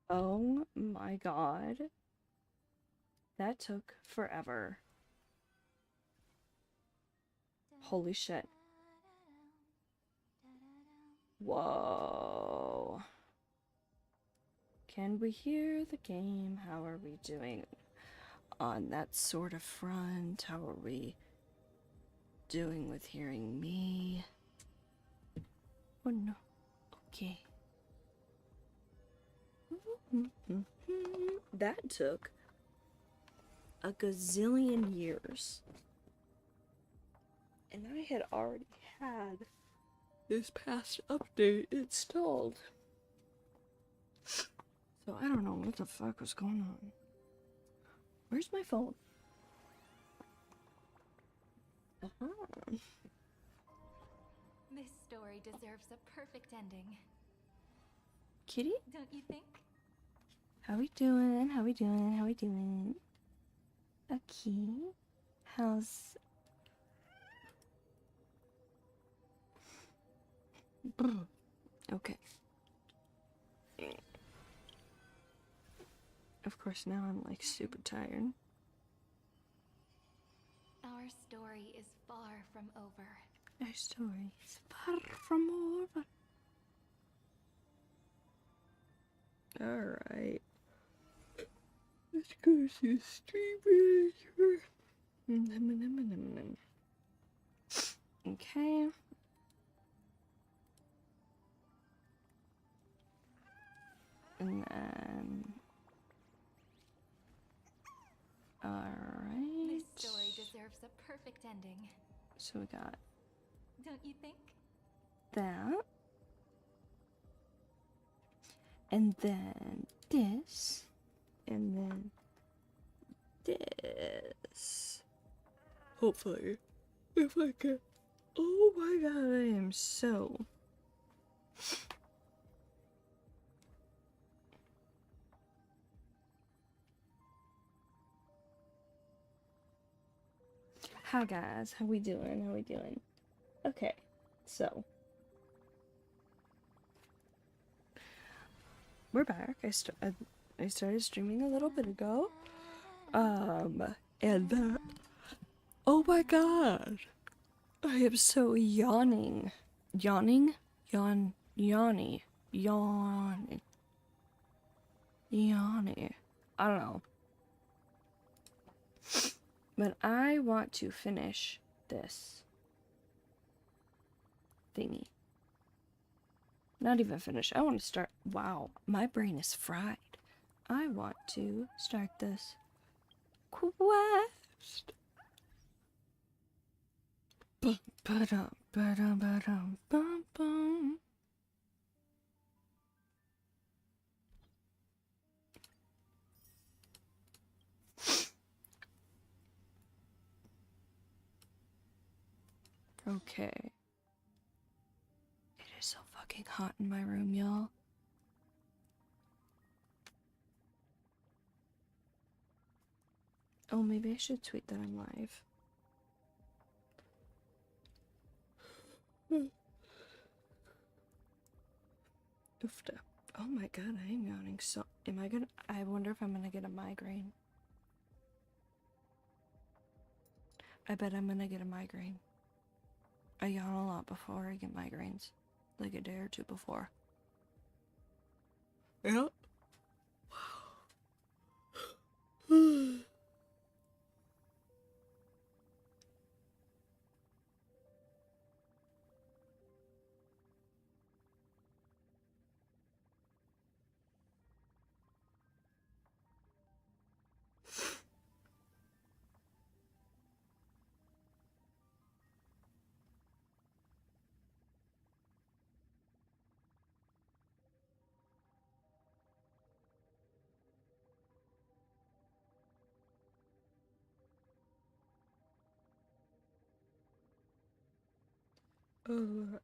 Oh my god. That took forever. Holy shit. Whoa. Can we hear the game? How are we doing on that sort of front? How are we doing with hearing me? Oh no. Okay. That took a gazillion years. And I had already had this past update installed. So I don't know what the fuck was going on. Where's my phone? This story deserves a perfect ending. Kitty? Don't you think? How we doing? How we doing? How we doing? Okay. How's... Okay. Of course, now I'm like super tired. Our story is far from over. Our story is far from over. Alright. Let's go to stream manager. Okay. And then... Alright. This story deserves a perfect ending. So we got Don't you think? that. And then this. And then this. Hopefully. If I can. Oh my god, I am so... Hi guys, how we doing? How we doing? Okay, so we're back. I started streaming a little bit ago. And oh my god, I am so yawning. Yawning? Yawny. I don't know. But I want to finish this thingy. Not even finish. I want to start. Wow, my brain is fried. I want to start this quest. Bum, ba-dum, ba-dum, ba-dum, bum, bum. Okay. It is so fucking hot in my room, y'all. Oh, maybe I should tweet that I'm live. Oofda. Oh my god, I am yawning so... I wonder if I'm gonna get a migraine. I bet I'm gonna get a migraine. I yawn a lot before I get migraines. Like a day or two before. Yep. Um,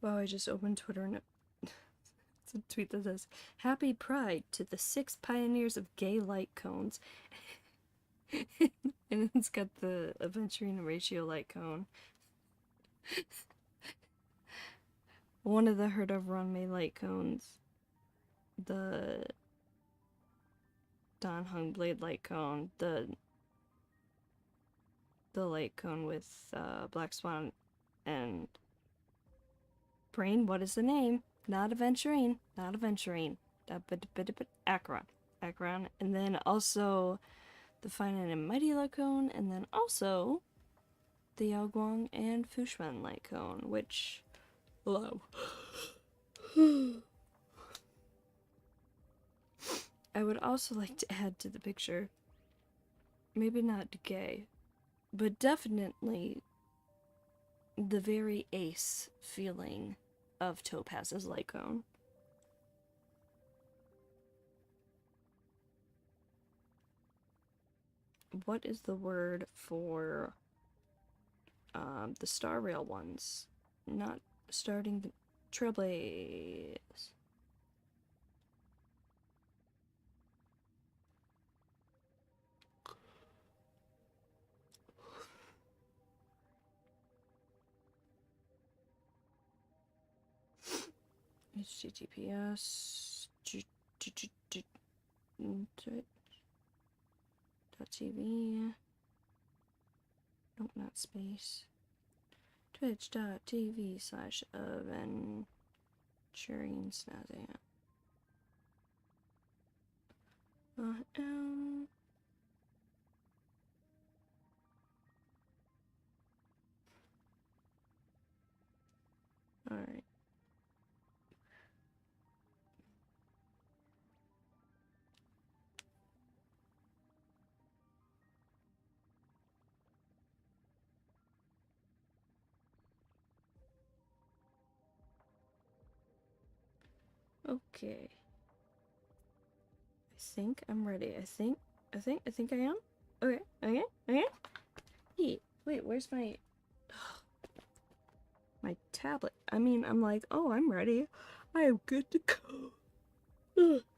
wow, I just opened Twitter and it's a tweet that says, Happy Pride to the 6 pioneers of gay light cones. And it's got the Aventurine ratio light cone. One of the Herd of Runway light cones. The Dawn Hung Blade light cone. The light cone with Black Swan and Brain. What is the name? Not Aventurine. Not Aventurine. Acheron. Acheron. And then also the Fine and Mighty light cone. And then also the Yaoguang and Fushman light cone, which love. I would also like to add to the picture, maybe not gay, but definitely the very ace feeling of Topaz's light cone. What is the word for the Star Rail ones? Not starting the Trailblaze. HTTPS Twitch.tv. Nope, not space. Twitch.tv/Aventurine Snazzy. Alright. Okay. I think I'm ready. I think I am. Okay. Hey, wait, where's my tablet? I mean, I'm like, oh, I'm ready. I am good to go.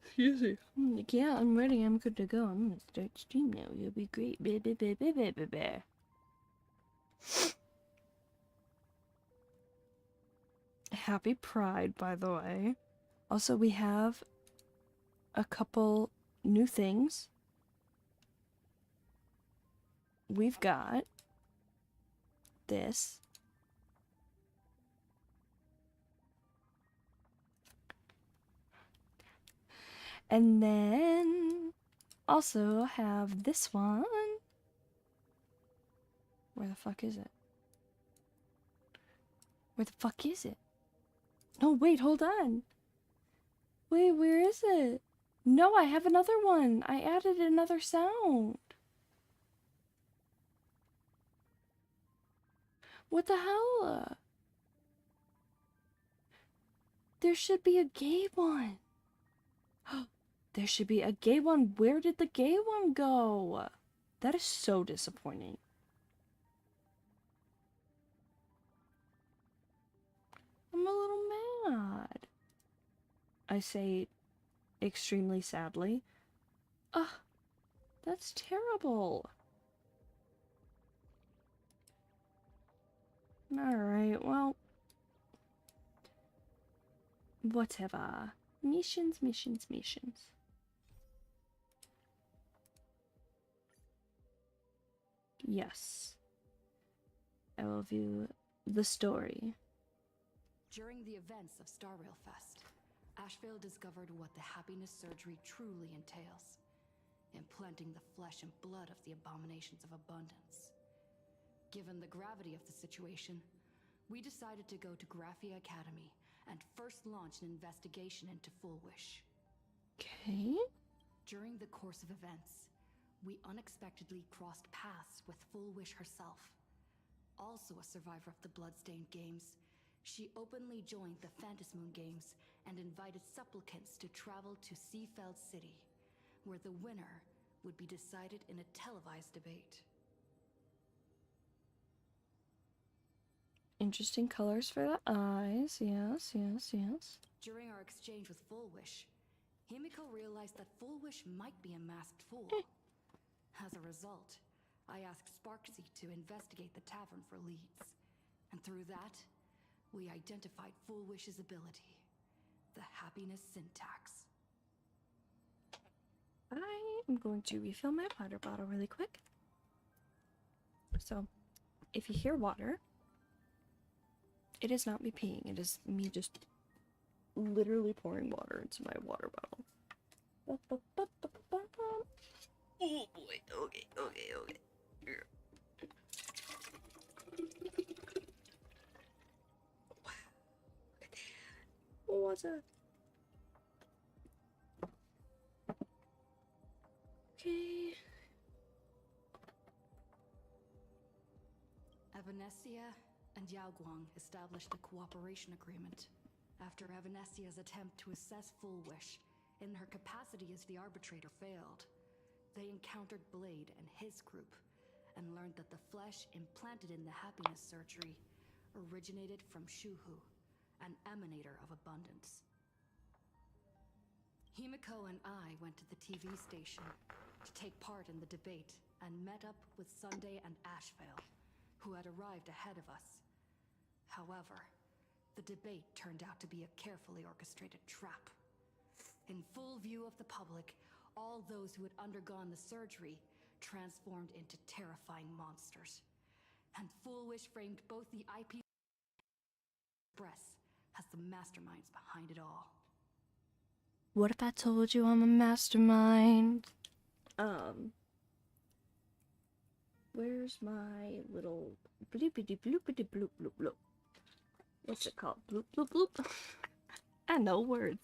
Excuse me. I'm like, yeah, I'm ready. I'm good to go. I'm gonna start stream now. You'll be great. Happy Pride, by the way. Also, we have a couple new things. We've got this. And then also have this one. Where the fuck is it? Where the fuck is it? No, wait, hold on. Wait, where is it? No, I have another one. I added another sound. What the hell? There should be a gay one. There should be a gay one. Where did the gay one go? That is so disappointing. I'm a little mad. I say extremely sadly. Ugh, that's terrible. Alright, well. Whatever. Missions. Yes. I will view the story. During the events of Star Rail Fest, Ashvale discovered what the happiness surgery truly entails. Implanting the flesh and blood of the abominations of abundance. Given the gravity of the situation, we decided to go to Graphia Academy and first launch an investigation into Full Wish. Okay. During the course of events, we unexpectedly crossed paths with Full Wish herself. Also a survivor of the Bloodstained Games, she openly joined the Phantasmoon Games and invited supplicants to travel to Seafeld City, where the winner would be decided in a televised debate. Interesting colors for the eyes. Yes. During our exchange with Full Wish, Himiko realized that Full Wish might be a masked fool. As a result, I asked Sparksy to investigate the tavern for leads. And through that, we identified Full Wish's ability, the happiness syntax. I am going to refill my water bottle really quick. So, if you hear water, it is not me peeing. It is me just literally pouring water into my water bottle. Oh boy. Okay. Wow. Look at that. What's up? Okay. Evanescia and Yaoguang established a cooperation agreement. After Evanessia's attempt to assess Full Wish in her capacity as the arbitrator failed, they encountered Blade and his group and learned that the flesh implanted in the happiness surgery originated from Shuhu, an emanator of abundance. Himiko and I went to the TV station to take part in the debate and met up with Sunday and Ashvale, who had arrived ahead of us. However, the debate turned out to be a carefully orchestrated trap. In full view of the public, all those who had undergone the surgery transformed into terrifying monsters. And Full Wish framed both the IP Express as the masterminds behind it all. What if I told you I'm a mastermind? Where's my little bloopity bloopity bloop bloop bloop? What's it called? Bloop bloop bloop? I know words.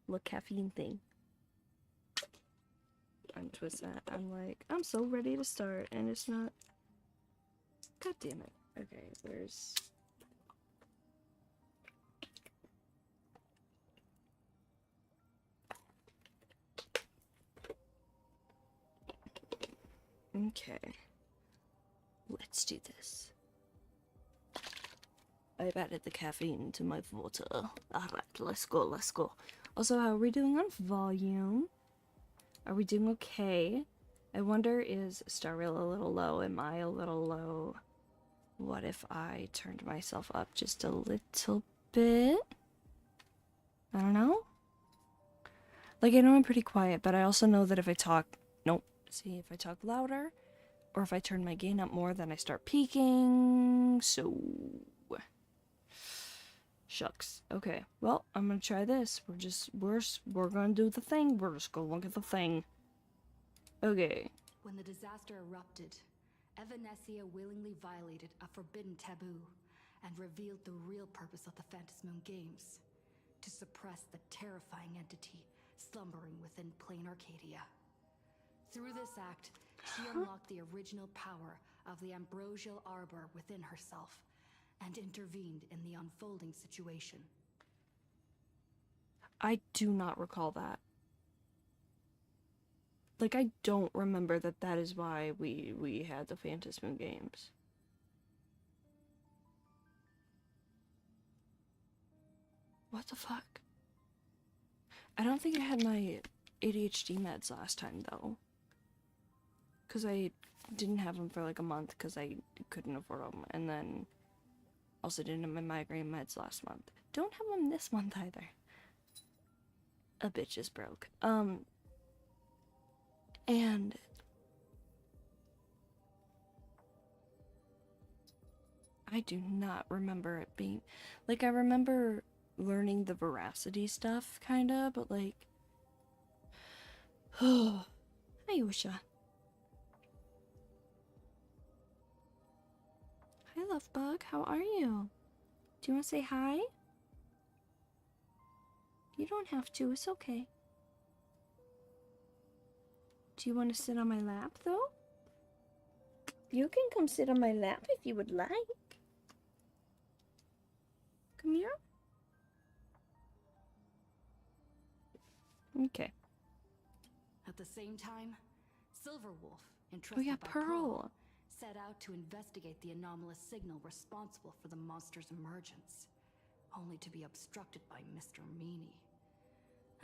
Look, caffeine thing. Untwist that. I'm like, I'm so ready to start, and it's not. God damn it. Okay, where's. Okay. Let's do this. I've added the caffeine to my water. Alright, let's go. Also, how are we doing on volume? Are we doing okay? I wonder, is Star Rail a little low? Am I a little low? What if I turned myself up just a little bit? I don't know. Like, I know I'm pretty quiet, but I also know that if I talk... Nope. See, if I talk louder, or if I turn my gain up more, then I start peaking. So... Shucks. Okay. Well, I'm gonna try this. We're gonna do the thing. We're just gonna look at the thing. Okay. When the disaster erupted, Evanescia willingly violated a forbidden taboo and revealed the real purpose of the Phantasmoon Games: to suppress the terrifying entity slumbering within plain Arcadia. Through this act, she unlocked the original power of the ambrosial arbor within herself and intervened in the unfolding situation. I do not recall that. Like, I don't remember that is why we had the Phantasmoon Games. What the fuck? I don't think I had my ADHD meds last time, though. Because I didn't have them for like a month because I couldn't afford them. And then also didn't have my migraine meds last month. Don't have them this month either. A bitch is broke. And I do not remember it being... Like, I remember learning the veracity stuff, kinda, but like... Hi, Usha. Hi, Lovebug. How are you? Do you want to say hi? You don't have to. It's okay. Do you want to sit on my lap, though? You can come sit on my lap if you would like. Come here. Okay. At the same time, Silverwolf, entrusted Oh yeah, by Pearl. set out to investigate the anomalous signal responsible for the monster's emergence, only to be obstructed by Mr. Meanie.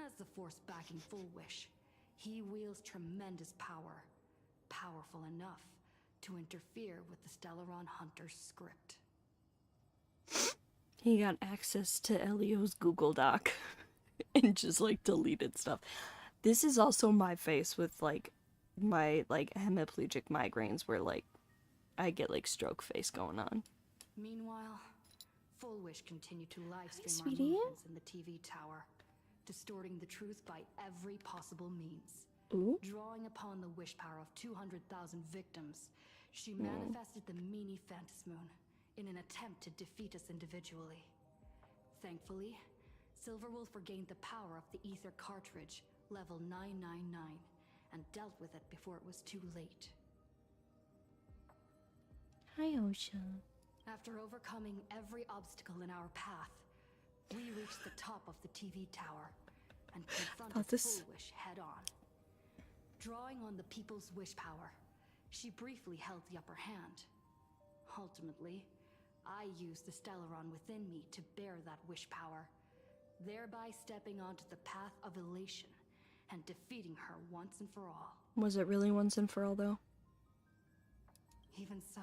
As the force backing Full Wish, he wields tremendous power, powerful enough to interfere with the Stellaron Hunter's script. He got access to Elio's Google Doc and just like deleted stuff. This is also my face with like my like hemiplegic migraines where like I get like stroke face going on. Meanwhile, Full Wish continued to livestream our sweetie. movements in the TV tower, distorting the truth by every possible means. Ooh. Drawing upon the wish power of 200,000 victims, she manifested the Meanie Phantasmoon in an attempt to defeat us individually. Thankfully, Silverwolf regained the power of the Ether cartridge, level 999, and dealt with it before it was too late. Hi, Osha. After overcoming every obstacle in our path, we reached the top of the TV tower and confronted Full Wish head-on. Drawing on the people's wish power, she briefly held the upper hand. Ultimately, I used the Stellaron within me to bear that wish power, thereby stepping onto the path of elation and defeating her once and for all. Was it really once and for all, though? Even so,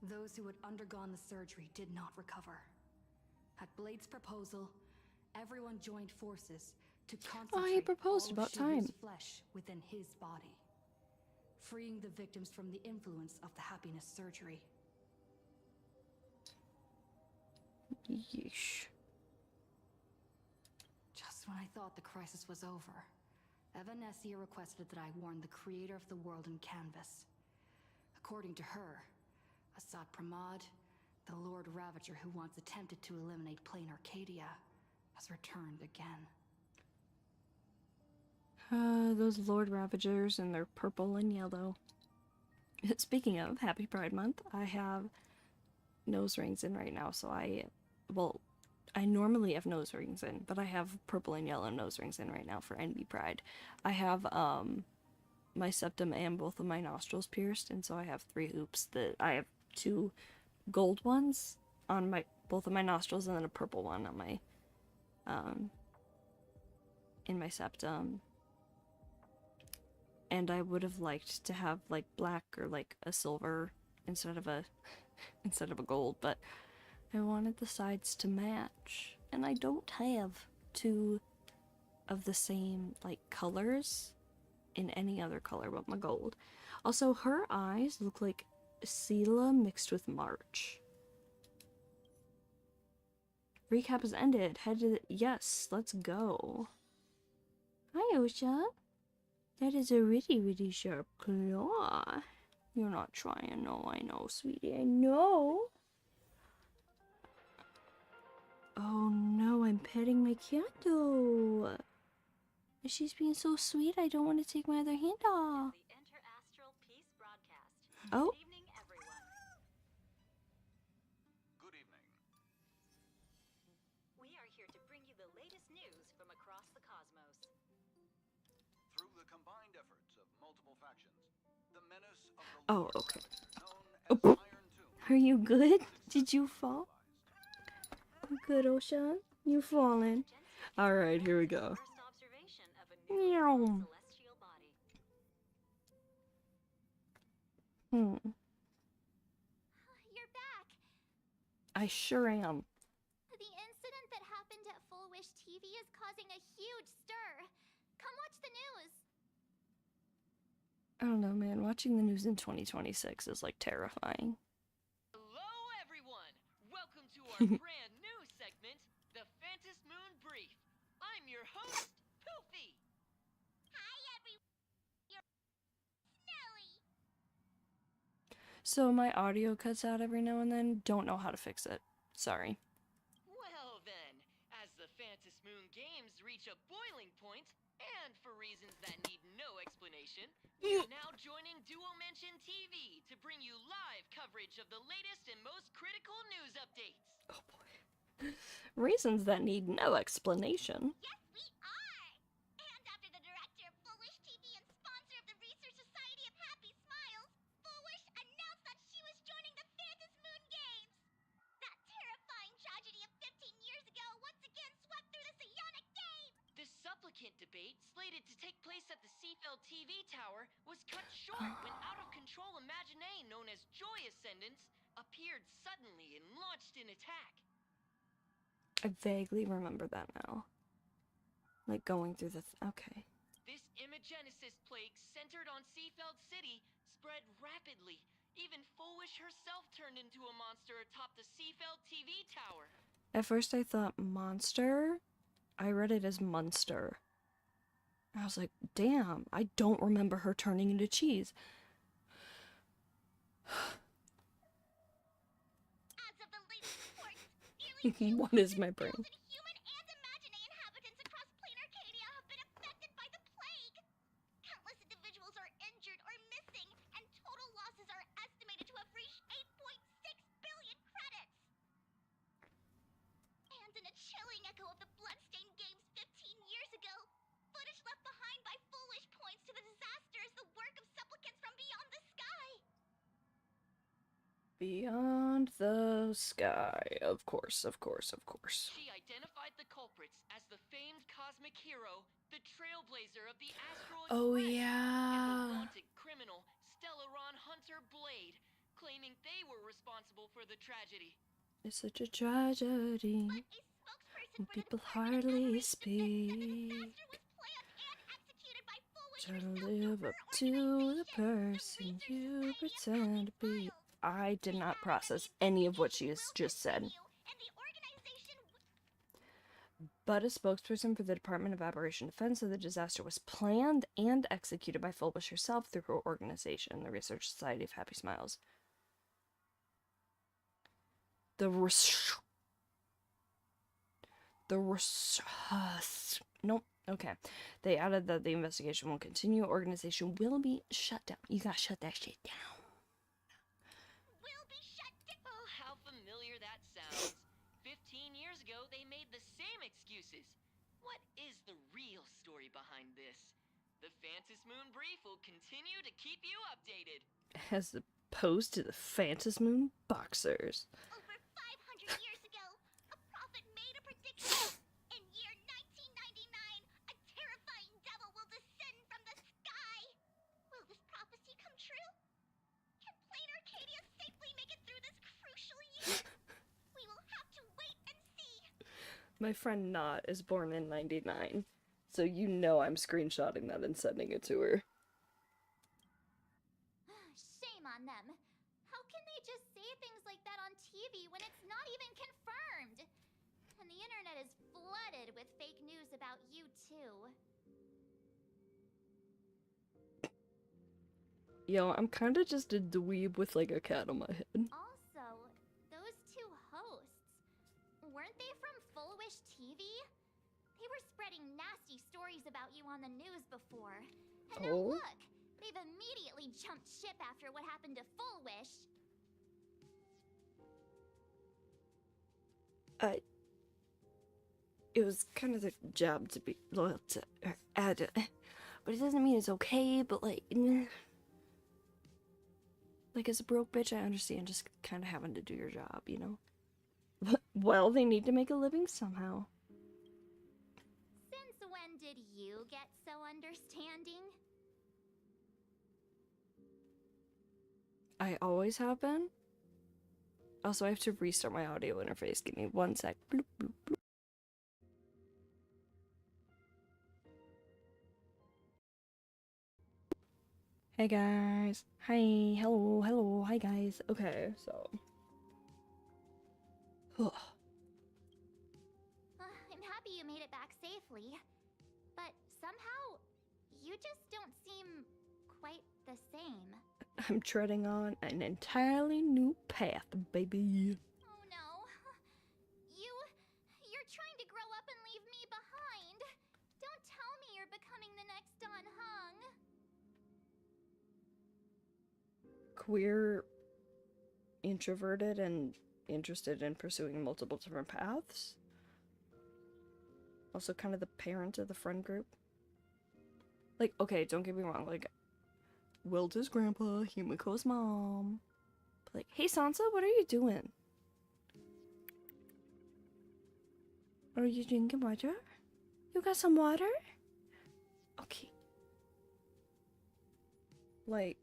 those who had undergone the surgery did not recover. At Blade's proposal, everyone joined forces to concentrate he proposed all about Shibu's time. flesh within his body, freeing the victims from the influence of the happiness surgery. Yeesh. Just when I thought the crisis was over, Evanessia requested that I warn the creator of the world in canvas. According to her, Assad Pramod, the Lord Ravager who once attempted to eliminate plain Arcadia, has returned again. Those Lord Ravagers and their purple and yellow. Speaking of Happy Pride Month, I have nose rings in right now, so I normally have nose rings in, but I have purple and yellow nose rings in right now for NB Pride. I have, my septum and both of my nostrils pierced, and so I have 3 hoops. I have 2 gold ones on both of my nostrils, and then a purple one on my, in my septum. And I would have liked to have like black or like a silver instead of a gold, but I wanted the sides to match, and I don't have 2 of the same like colors in any other color but my gold. Also, her eyes look like Sela mixed with March. Recap has ended. Yes, let's go. Hi, Osha. That is a really, really sharp claw. You're not trying. No, I know, sweetie. I know. Oh no, I'm petting my cat though. She's being so sweet, I don't want to take my other hand off. The Inter-Astral Peace Broadcast. Oh. Good evening, everyone. Good evening. We are here to bring you the latest news from across the cosmos. Through the combined efforts of multiple factions, the menace of the Oh, Lord okay. Ravager, known as Iron Tomb, Are you good? Did you fall? Good, Osha. You falling? Alright, here we go. First observation of a newly Meow. formed celestial body. You're back. I sure am. The incident that happened at Full Wish TV is causing a huge stir. Come watch the news. I don't know, man. Watching the news in 2026 is like terrifying. Hello, everyone! Welcome to our brand new segment, the Phantasmoon Brief. I'm your host, Poofy. Hi, everyone. You're Snowy. So my audio cuts out every now and then. Don't know how to fix it. Sorry. Well then, as the Phantasmoon games reach a boiling point, and for reasons that need no explanation, we are now joining Duo Mention TV to bring you live coverage of the latest and most critical news updates. Oh boy. Reasons that need no explanation. Yes, we are. And after the director of Full Wish TV and sponsor of the Research Society of Happy Smiles, Full Wish announced that she was joining the Phantasmoon Games. That terrifying tragedy of 15 years ago once again swept through the psionic game. The supplicant debate, slated to take place at the Seafeld TV tower, was cut short when out-of-control control imagine known as Joy Ascendants appeared suddenly and launched an attack. I vaguely remember that now. Like going through the okay. This Imagenesis plague centered on Seafeld City spread rapidly. Even Foolish herself turned into a monster atop the Seafeld TV tower. At first I thought monster. I read it as Munster. I was like, damn, I don't remember her turning into cheese. As of the latest reports, nearly What is my brain? 200,000 human and Imagine inhabitants across plain Arcadia have been affected by the plague. Countless individuals are injured or missing, and total losses are estimated to have reached 8.6 billion credits. And in a chilling echo of the Bloodstained Games 15 years ago, footage left behind by Foolish points to the disaster as the work of supplicants from beyond the sky. Beyond the sky. Of course, of course, of course. She identified the culprits as the famed cosmic hero, the trailblazer of the Astral Express, Oh, and the yeah. wanted criminal, Stellaron Hunter Blade, claiming they were responsible for the tragedy. It's such a tragedy. But a spokesperson for the People Department of hardly Operations said that the speak. disaster was planned and executed by Foolish Try to herself live through up her to the organization, person Research you Society of pretend to Happy be. Smiles. I did She not added that process the any of what she investigation has will just said. continue, and the organization But a spokesperson for the Department of Operation Defense said the disaster was planned and executed by Fulbush herself through her organization, the Research Society of Happy Smiles. Nope. Okay. They added that the investigation will continue. Organization will be shut down. You gotta shut that shit down. will be shut down. Oh, how familiar that sounds. 15 years ago, they made the same excuses. What is the real story behind this? The Phantom Moon Brief will continue to keep you updated. As opposed to the Phantom Moon Boxers. Over 500 years ago, a prophet made a prediction. In year 1999, a terrifying devil will descend from the sky. Will this prophecy come true? Can Plain Arcadia safely make it through this crucial year? We will have to wait and see. My friend Not is born in 99, so you know I'm screenshotting that and sending it to her. Shame on them. How can they just say things like that on TV when it's not even confirmed? And the internet is flooded with fake news about you too. Yo, I'm kinda just a dweeb with like a cat on my head. Also, those two hosts, weren't they from Full-Wish TV? They were spreading nasty stories about you on the news before. And now Oh? look, they've immediately jumped ship after what happened to Full-Wish. It was kind of their job to be loyal to or add, but it doesn't mean it's okay. But like as a broke bitch, I understand just kind of having to do your job, you know. Well, they need to make a living somehow. Since when did you get so understanding? I always have been. Also, I have to restart my audio interface. Give me 1 sec. Bloop, bloop, bloop. Hey guys. Hi. Hello. Hello. Hi guys. Okay, so. I'm happy you made it back safely. But somehow, you just don't seem quite the same. I'm treading on an entirely new path, baby. Oh no. You're trying to grow up and leave me behind. Don't tell me you're becoming the next Don Hung. Queer, introverted, and interested in pursuing multiple different paths. Also kind of the parent of the friend group. Like, okay, don't get me wrong, like, Wilt is grandpa, Himiko's mom. But like, hey Sansa, what are you doing? Are you drinking water? You got some water? Okay. Like,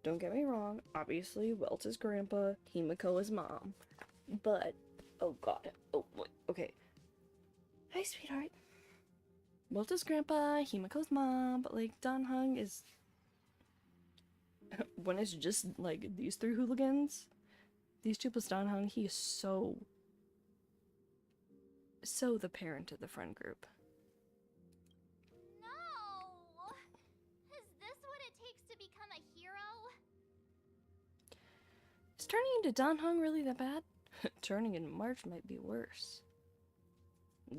don't get me wrong. Obviously, Welt is grandpa, Himiko is mom. But, oh god. Oh, wait, okay. Hi, sweetheart. Welt is grandpa, Himiko's mom, but like, Dan Hung is... when it's just, like, these three hooligans, these two plus Dan Hung, he is so the parent of the friend group. No! Is this what it takes to become a hero? Is turning into Dan Hung really that bad? Turning into March might be worse.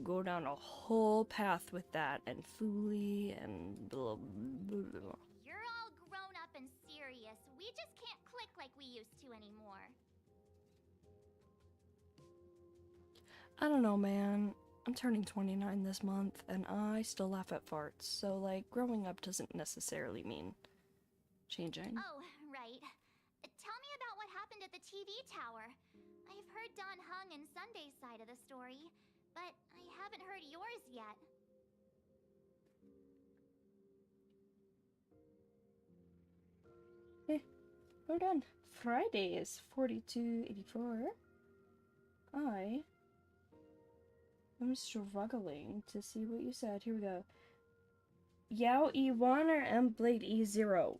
Go down a whole path with that, and Foolie, and blah, blah, blah. You're all grown up and serious. We just can't click like we used to anymore. I don't know, man. I'm turning 29 this month, and I still laugh at farts, so, like, growing up doesn't necessarily mean changing. Oh, right. Tell me about what happened at the TV tower. I've heard Don Hung and Sunday's side of the story, but I haven't heard yours yet. Hold on. Friday is 4284. I am struggling to see what you said. Here we go. Yao E1 or M Blade E0?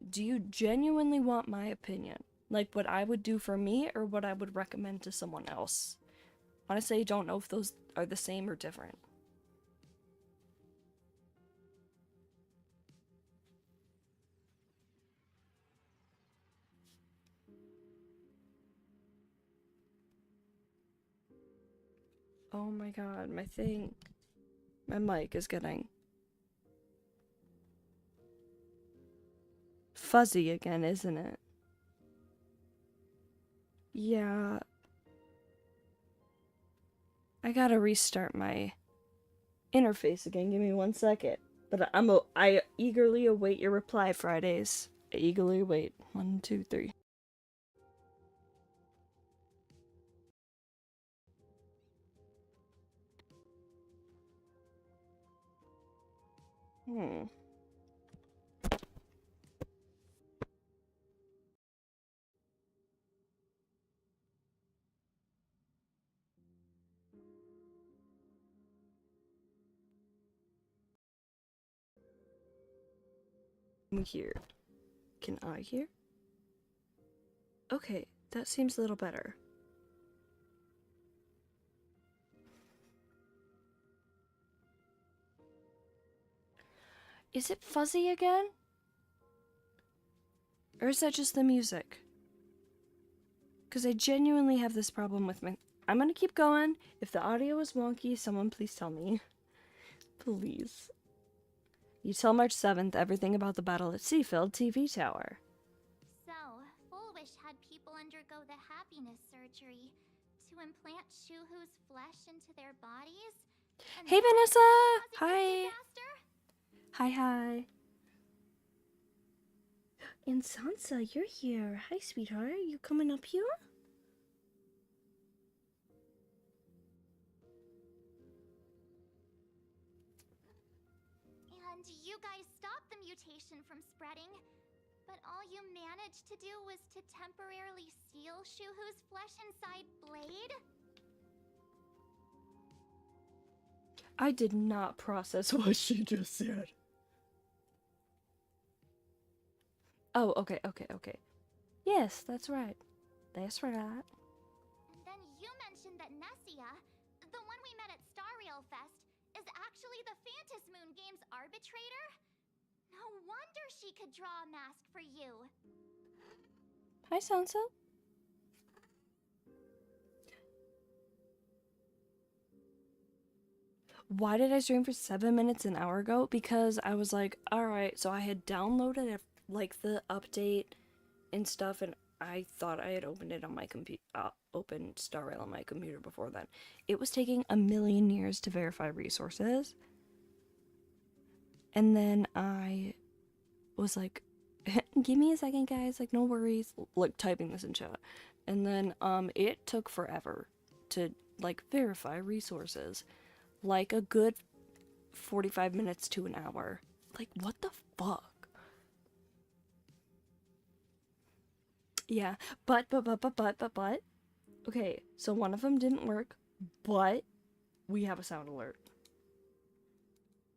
Do you genuinely want my opinion? Like what I would do for me or what I would recommend to someone else? Honestly, I don't know if those are the same or different. Oh my god, my mic is getting fuzzy again, isn't it? Yeah. I gotta restart my interface again. Give me 1 second. But I eagerly await your reply, Fridays. I eagerly await. 1, 2, 3. Here. Can I hear? Okay, that seems a little better. Is it fuzzy again? Or is that just the music? Because I genuinely have this problem with my... I'm gonna keep going. If the audio is wonky, someone please tell me. Please. You tell March 7th everything about the battle at Seafield TV Tower. So, Fullwish had people undergo the happiness surgery to implant Shuhu's flesh into their bodies. And Hey, that's Vanessa! causing Hi! this disaster? Hi, hi. And Sansa, you're here. Hi, sweetheart. You coming up here? And you guys stopped the mutation from spreading, but all you managed to do was to temporarily seal Shuhu's flesh inside Blade? I did not process what she just said. Oh, okay. Yes, that's right. That's right. And then you mentioned that Nessia, the one we met at Star Rail Fest, is actually the Phantasm Moon Games arbitrator? No wonder she could draw a mask for you. Hi, Sansa. Why did I stream for 7 minutes an hour ago? Because I was like, alright, so I had downloaded like the update and stuff, and I thought I had opened it on my computer, opened Star Rail on my computer before then. It was taking a million years to verify resources. And then I was like, give me a second, guys, like, no worries, like, typing this in chat. And then, it took forever to, like, verify resources. Like a good 45 minutes to an hour. Like, what the fuck? Yeah, but. Okay, so one of them didn't work, but we have a sound alert.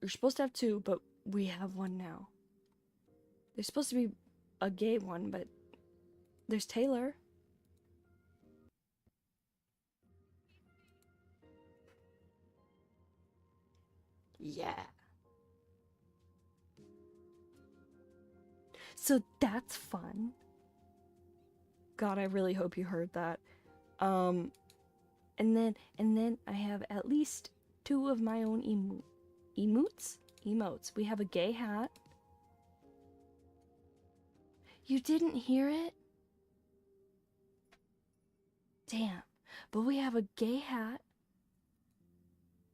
You're supposed to have two, but we have one now. There's supposed to be a gay one, but there's Taylor. Yeah. So that's fun. God, I really hope you heard that. And then I have at least two of my own emotes. We have a gay hat. You didn't hear it? Damn. But we have a gay hat.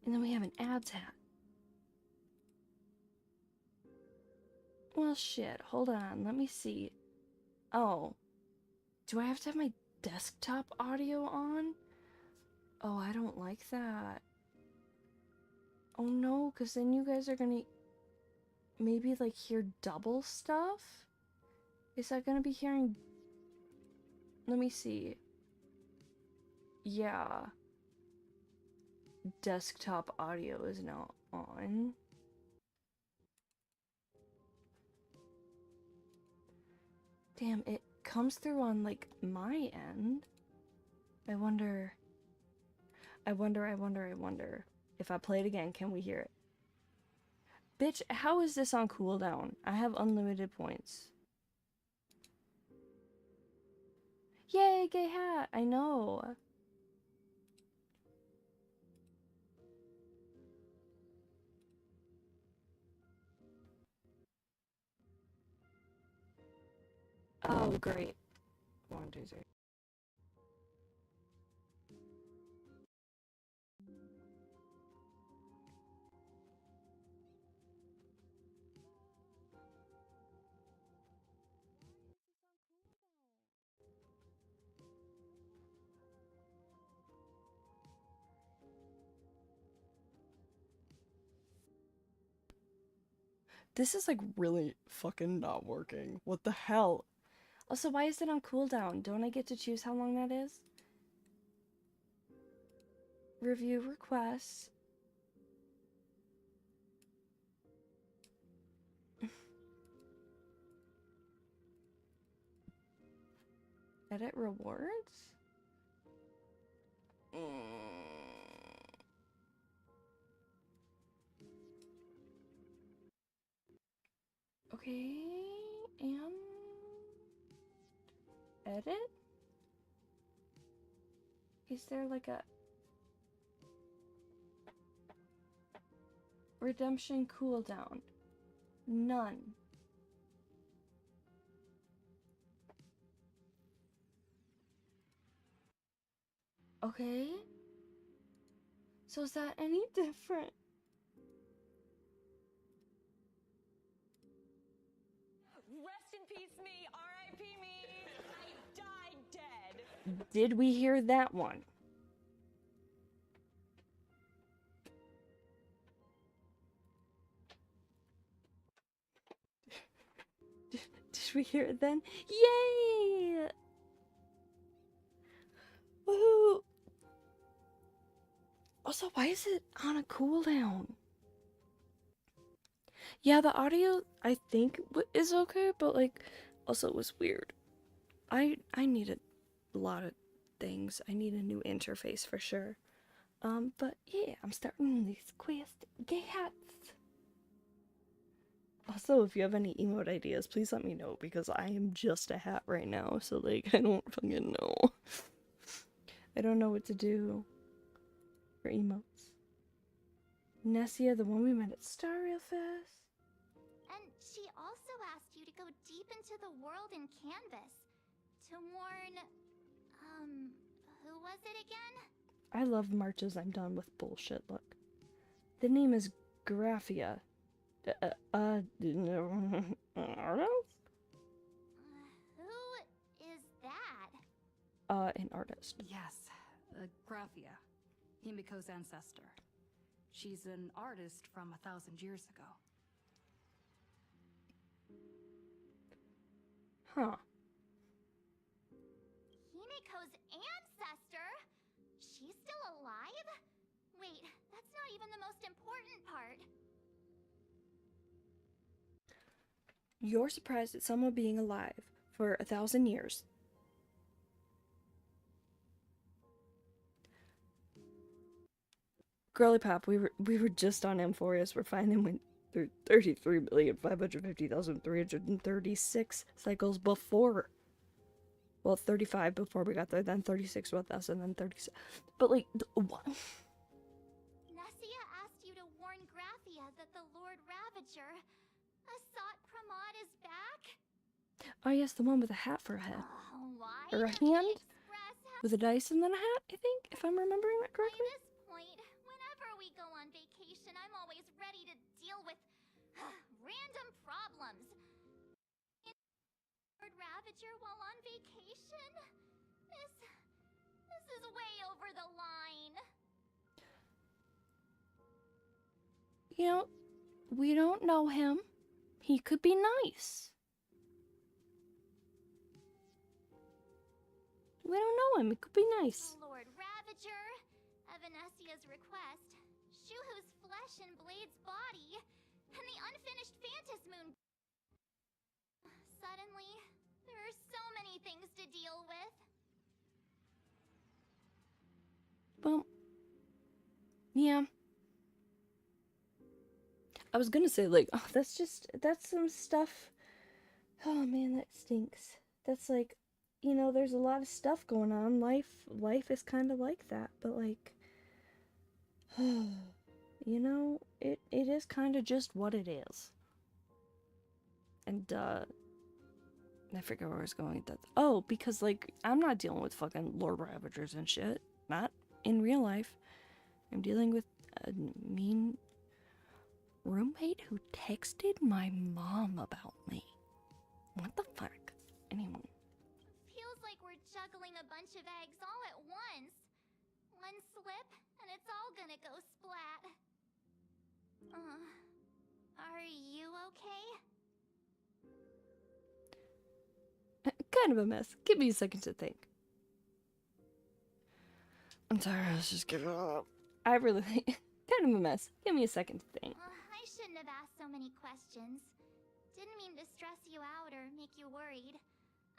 And then we have an ads hat. Well, shit. Hold on. Let me see. Oh. Do I have to have my desktop audio on? Oh, I don't like that. Oh no, because then you guys are gonna maybe like hear double stuff? Is that gonna be hearing... Let me see. Yeah. Desktop audio is now on. Damn, it comes through on like my end. I wonder if I play it again, can we hear it? Bitch, how is this on cooldown? I have unlimited points. Yay, gay hat! I know. Oh, great. 1, 2, 3. This is like really fucking not working. What the hell? Also, why is it on cooldown? Don't I get to choose how long that is? Review requests. Edit rewards? Okay, and edit? Is there like a redemption cooldown? None. Okay. So is that any different? Rest in peace, me. R.I.P. me. I died dead. Did we hear that one? Did we hear it then? Yay! Woohoo! Also, why is it on a cooldown? Yeah, the audio I think is okay, but like also it was weird. I needed a lot of things. I need a new interface for sure. But yeah, I'm starting these quests. Gay hats. Also, if you have any emote ideas, please let me know because I am just a hat right now. So like, I don't fucking know. I don't know what to do for emotes. Nessia, the one we met at Star Rail Fest. And she also asked you to go deep into the world in Canvas to warn, who was it again? I love marches. I'm done with bullshit. Look, the name is Graphia. Artist? Who is that? An artist. Yes, Graphia, Himiko's ancestor. She's an artist from 1,000 years ago. Huh. Himiko's ancestor? She's still alive? Wait, that's not even the most important part. You're surprised at someone being alive for 1,000 years. Girly Pop, we were just on Amphorius. We're finding went through 33,550,336 cycles before. Well, 35 before we got there, then 36 with us, and then 37. But like, what? Nessia asked you to warn Graphia that the Lord Ravager, Asat Pramod, is back? Oh yes, the one with a hat for a head. Why Or a does the hand? Express have With a dice and then a hat, I think, if I'm remembering that By correctly. this point, whenever we go on vacation, I'm always ready to deal with random problems. Lord Ravager while on vacation? This is way over the line. You know, we don't know him. He could be nice. We don't know him. He could be nice. Lord Ravager, Evanessia's request, Shuhu's flesh and Blade's body, and the unfinished Phantasmoon. Suddenly, there are so many things to deal with. Well, yeah. I was gonna say, like, oh, that's some stuff. Oh man, that stinks. That's like, you know, there's a lot of stuff going on. Life is kind of like that, but like, you know, it is kind of just what it is. And I forget where I was going with that. Oh, because like, I'm not dealing with fucking Lord Ravagers and shit. Not in real life. I'm dealing with a mean roommate who texted my mom about me. What the fuck? Anyway. Feels like we're juggling a bunch of eggs all at once. One slip, and it's all gonna go splat. Are you okay? Kind of a mess. Give me a second to think. I'm sorry, let's just give it up. I really think. Kind of a mess. Give me a second to think. I shouldn't have asked so many questions. Didn't mean to stress you out or make you worried.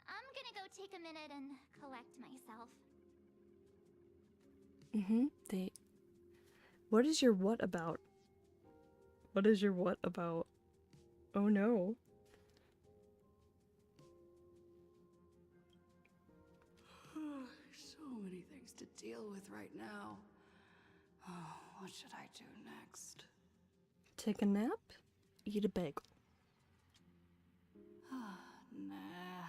I'm gonna go take a minute and collect myself. What is your what about? What is your what about? Oh no. So many things to deal with right now. Oh, what should I do next? Take a nap? Eat a bagel. Nah,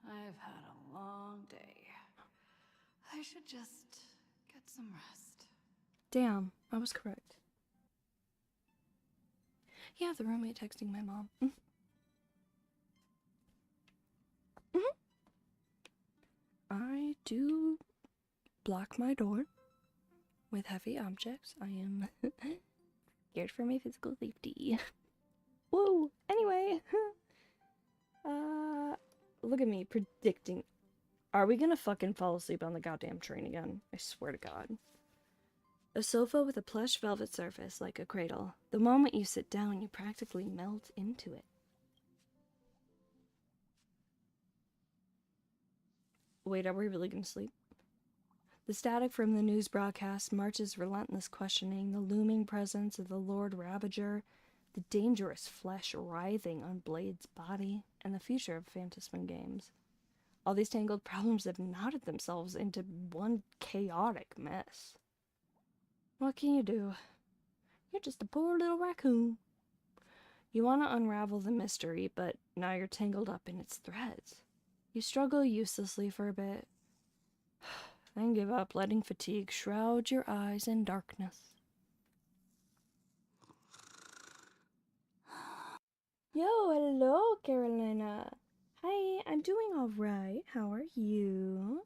I've had a long day. I should just get some rest. Damn, I was correct. Yeah, the roommate texting my mom. I do block my door with heavy objects. I am scared for my physical safety. Whoa! Anyway, look at me predicting. Are we gonna fucking fall asleep on the goddamn train again? I swear to God. A sofa with a plush velvet surface like a cradle. The moment you sit down, you practically melt into it. Wait, are we really gonna sleep? The static from the news broadcast, March's relentless questioning, the looming presence of the Lord Ravager, the dangerous flesh writhing on Blade's body, and the future of Phantasmoon games. All these tangled problems have knotted themselves into one chaotic mess. What can you do? You're just a poor little raccoon. You want to unravel the mystery, but now you're tangled up in its threads. You struggle uselessly for a bit, then give up, letting fatigue shroud your eyes in darkness. Yo, hello, Carolina. Hi, I'm doing alright. How are you?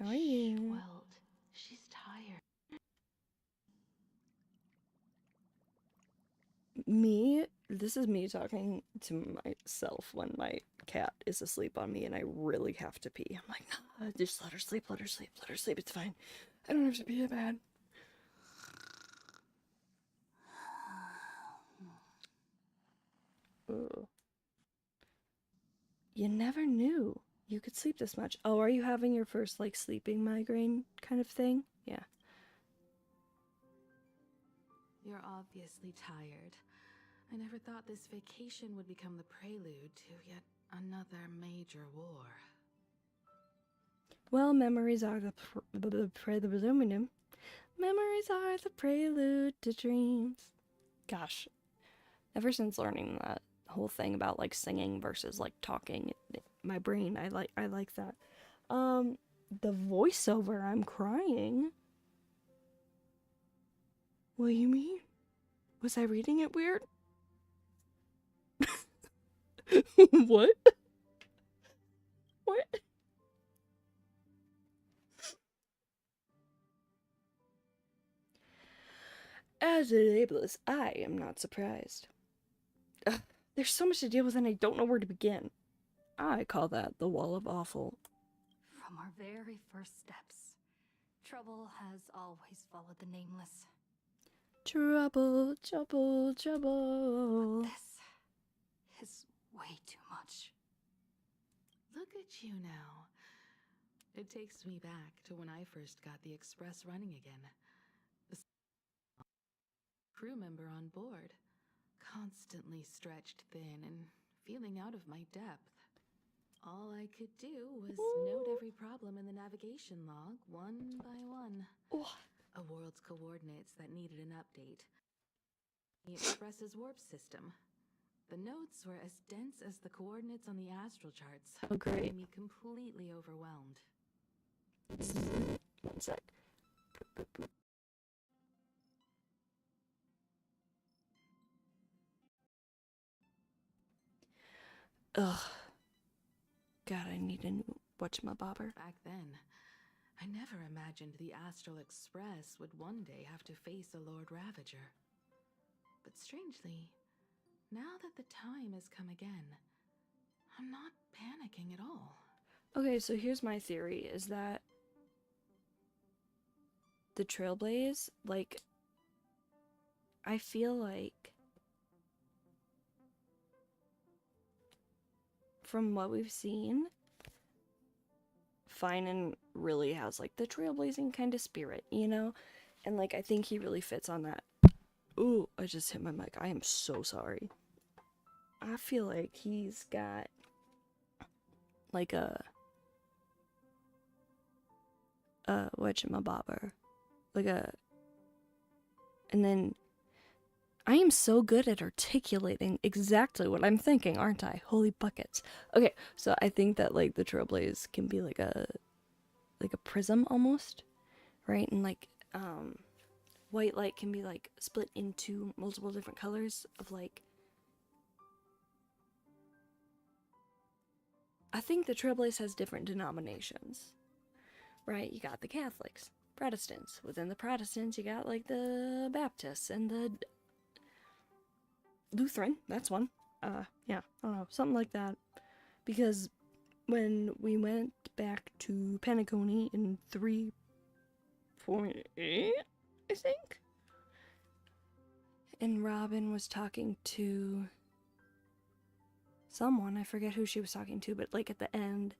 How are you? Well, she's tired. This is me talking to myself when my cat is asleep on me and I really have to pee. I'm like, nah, just let her sleep, let her sleep, let her sleep. It's fine. I don't have to pee that bad. Ugh. You never knew you could sleep this much. Oh, are you having your first, like, sleeping migraine kind of thing? Yeah. You're obviously tired. I never thought this vacation would become the prelude to yet another major war. Well, memories are the memories are the prelude to dreams. Gosh, ever since learning that whole thing about like singing versus like talking, my brain, I like that. The voiceover, I'm crying. What do you mean? Was I reading it weird? What? What? As an ableist, I am not surprised. Ugh, there's so much to deal with and I don't know where to begin. I call that the wall of awful. From our very first steps, trouble has always followed the nameless. Trouble, trouble, trouble. This is way too much. Look at you now. It takes me back to when I first got the Express running again. The crew member on board, constantly stretched thin and feeling out of my depth. All I could do was note every problem in the navigation log, one by one. A world's coordinates that needed an update. The Express's warp system. The notes were as dense as the coordinates on the astral charts. Oh, great. Made me completely overwhelmed. One sec. Ugh. God, I need a new whatchamabobber. Back then, I never imagined the Astral Express would one day have to face a Lord Ravager. But strangely, now that the time has come again, I'm not panicking at all. Okay, so here's my theory, is that the Trailblaze, like, I feel like from what we've seen, Finan really has, like, the trailblazing kind of spirit, you know? And, like, I think he really fits on that. Ooh, I just hit my mic. I am so sorry. I feel like he's got, like, whatchamabobber. Like and then I am so good at articulating exactly what I'm thinking, aren't I? Holy buckets. Okay, so I think that like the trailblaze can be like a prism almost, right? And like white light can be like split into multiple different colors of like, I think the trailblaze has different denominations, right? You got the Catholics, Protestants. Within the Protestants, you got like the Baptists and the Lutheran, that's one. Yeah, I don't know, something like that. Because when we went back to Penacony in 3.8, I think, and Robin was talking to someone, I forget who she was talking to, but like at the end,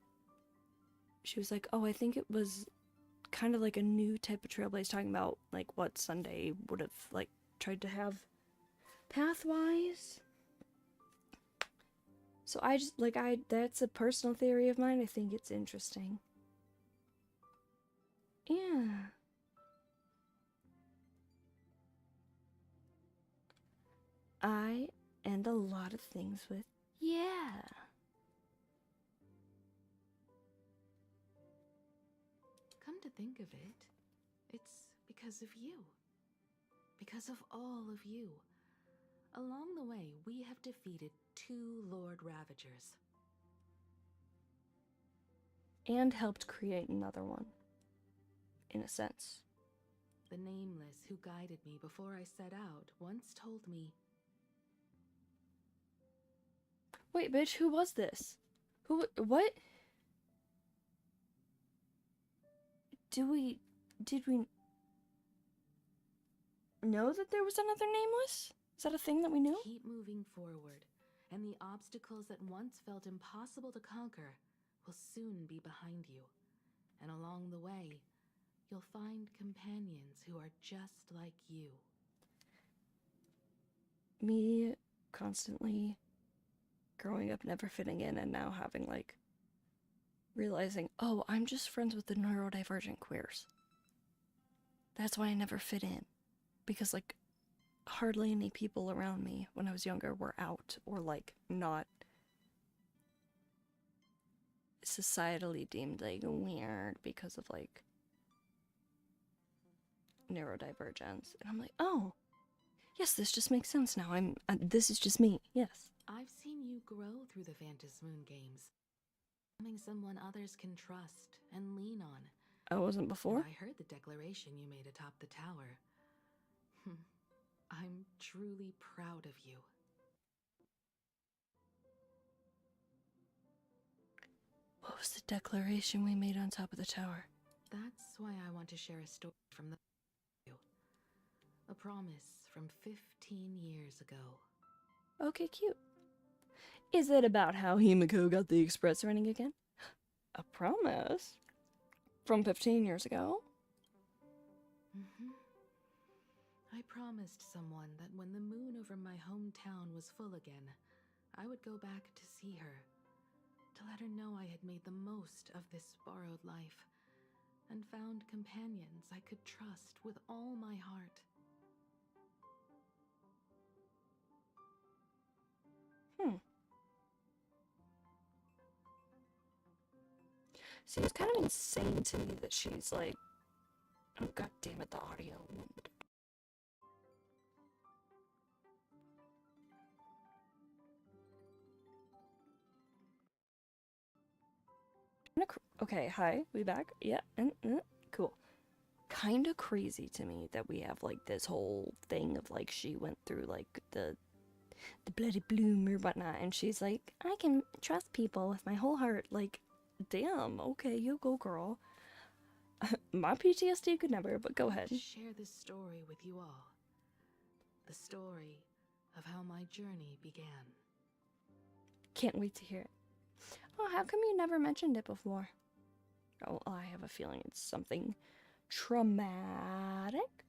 she was like, oh, I think it was kind of like a new type of trailblaze, talking about like what Sunday would have like tried to have pathwise. So I just, like, that's a personal theory of mine. I think it's interesting. Yeah. I end a lot of things with, yeah. Come to think of it, it's because of you. Because of all of you. Along the way, we have defeated 2 Lord Ravagers. And helped create another one. In a sense. The Nameless who guided me before I set out once told me, Wait, bitch, who was this? What? Did we know that there was another Nameless? Is that a thing that we knew? Keep moving forward, and the obstacles that once felt impossible to conquer will soon be behind you. And along the way, you'll find companions who are just like you. Me constantly growing up never fitting in and now having like realizing, oh, I'm just friends with the neurodivergent queers. That's why I never fit in. Because like hardly any people around me when I was younger were out or like not societally deemed like weird because of like neurodivergence. And I'm like, oh, yes, this just makes sense now. This is just me. Yes. I've seen you grow through the Phantom Moon games, becoming someone others can trust and lean on. I wasn't before. And I heard the declaration you made atop the tower. I'm truly proud of you. What was the declaration we made on top of the tower? That's why I want to share a story from the a promise from 15 years ago. Okay, cute. Is it about how Himiko got the express running again? A promise? From 15 years ago? I promised someone that when the moon over my hometown was full again, I would go back to see her, to let her know I had made the most of this borrowed life, and found companions I could trust with all my heart. Seems kind of insane to me that she's like, oh god damn it, the audio. Okay, hi, we back? Yeah, cool. Kinda crazy to me that we have like this whole thing of like she went through like the bloody bloom or whatnot, and she's like, I can trust people with my whole heart. Like, damn, okay, you go, girl. My PTSD could never, but go ahead. To share this story with you all. The story of how my journey began. Can't wait to hear it. Oh, how come you never mentioned it before? Oh, I have a feeling it's something traumatic.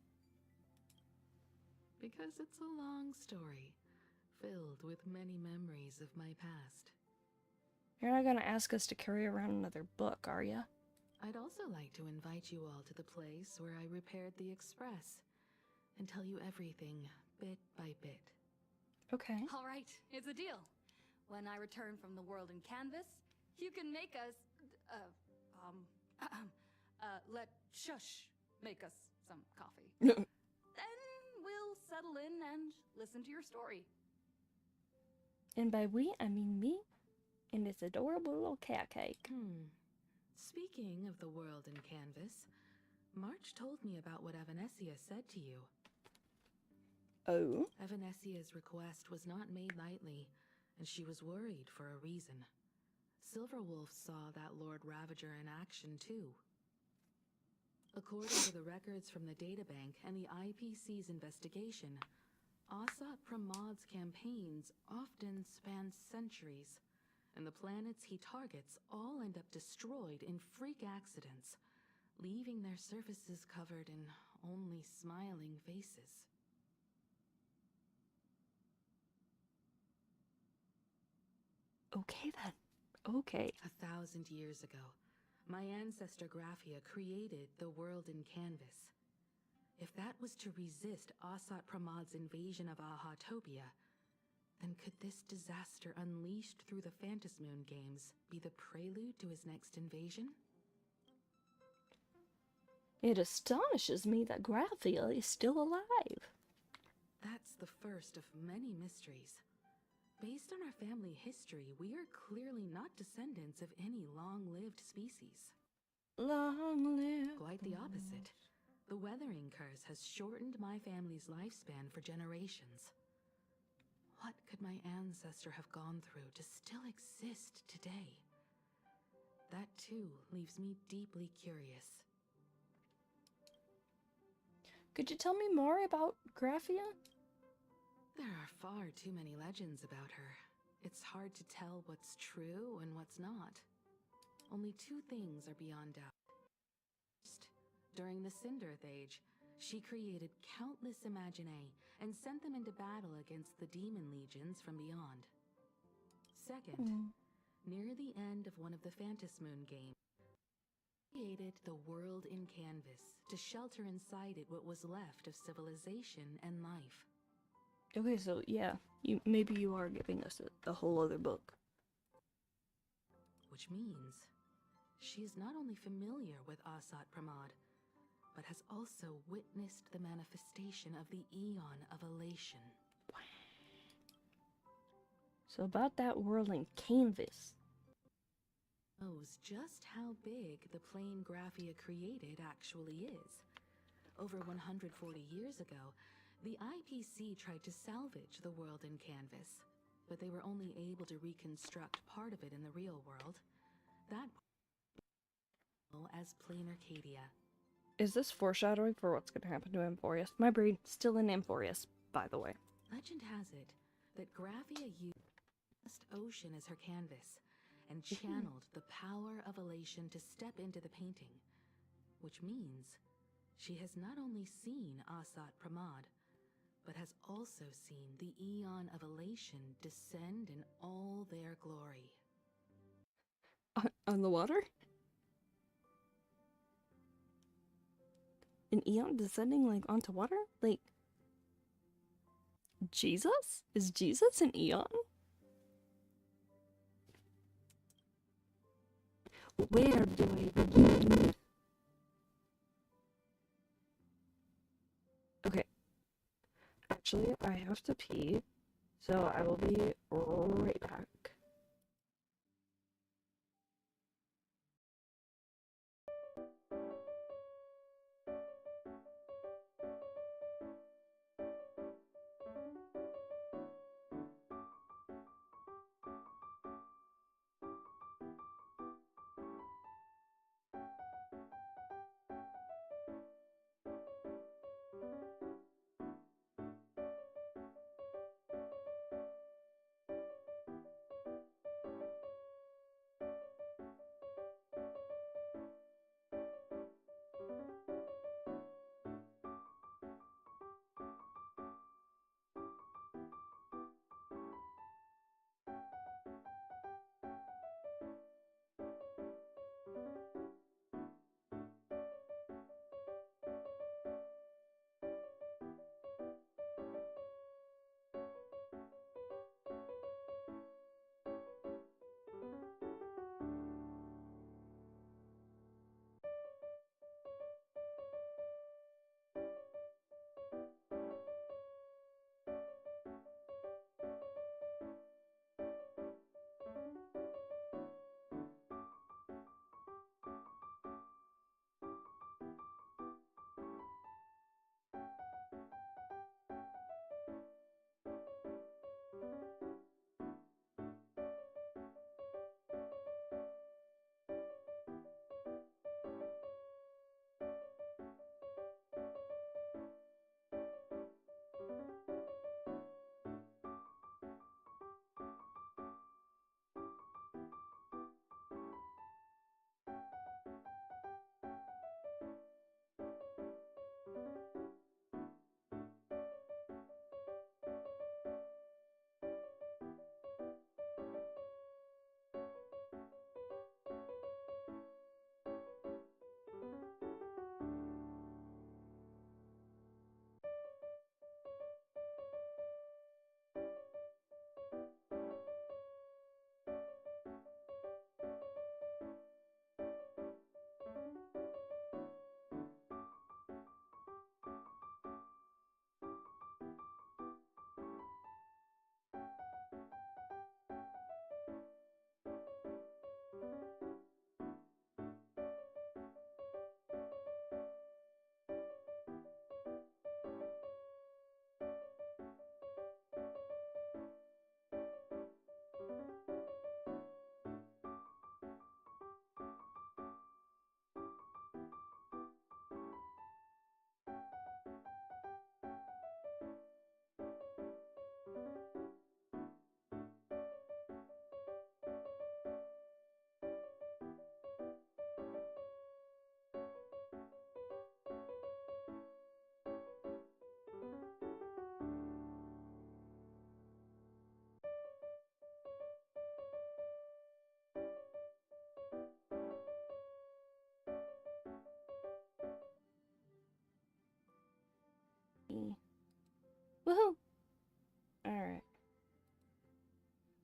Because it's a long story, filled with many memories of my past. You're not gonna ask us to carry around another book, are ya? I'd also like to invite you all to the place where I repaired the Express and tell you everything bit by bit. Okay. All right, it's a deal. When I return from the world in canvas, you can make us, let Shush make us some coffee. Then we'll settle in and listen to your story. And by we, I mean me and this adorable little cat cake. Speaking of the world in canvas, March told me about what Evanesia said to you. Oh? Evanesia's request was not made lightly, and she was worried for a reason. Silverwolf saw that Lord Ravager in action too. According to the records from the databank and the IPC's investigation, Asat Pramad's campaigns often span centuries, and the planets he targets all end up destroyed in freak accidents, leaving their surfaces covered in only smiling faces. Okay then. Okay. 1,000 years ago, my ancestor Graphia created the world in canvas. If that was to resist Asat Pramad's invasion of Ahatopia, then could this disaster unleashed through the Phantom Moon games be the prelude to his next invasion? It astonishes me that Graphia is still alive. That's the first of many mysteries. Based on our family history, we are clearly not descendants of any long-lived species. Long-lived. Quite the opposite. The weathering curse has shortened my family's lifespan for generations. What could my ancestor have gone through to still exist today? That too leaves me deeply curious. Could you tell me more about Graphia? There are far too many legends about her. It's hard to tell what's true and what's not. Only two things are beyond doubt. First, during the Cinderth Age, she created countless Imaginae and sent them into battle against the demon legions from beyond. Second, near the end of one of the Moon games, she created the world in canvas to shelter inside it what was left of civilization and life. Okay, so yeah, maybe you are giving us a whole other book. Which means she is not only familiar with Asat Pramod, but has also witnessed the manifestation of the Eon of Elation. So about that world in canvas. Knows just how big the plane Graphia created actually is. Over 140 years ago, the IPC tried to salvage the world in canvas, but they were only able to reconstruct part of it in the real world. That as Plain Arcadia. Is this foreshadowing for what's going to happen to Amphorius? My brain still in Amphorius, by the way. Legend has it that Graphia used the vast ocean as her canvas and channeled the power of elation to step into the painting, which means she has not only seen Asat Pramod, but has also seen the Eon of Elation descend in all their glory. On the water? An Eon descending, like, onto water? Like, Jesus? Is Jesus an Eon? Where do I begin? Okay. Actually, I have to pee, so I will be right back.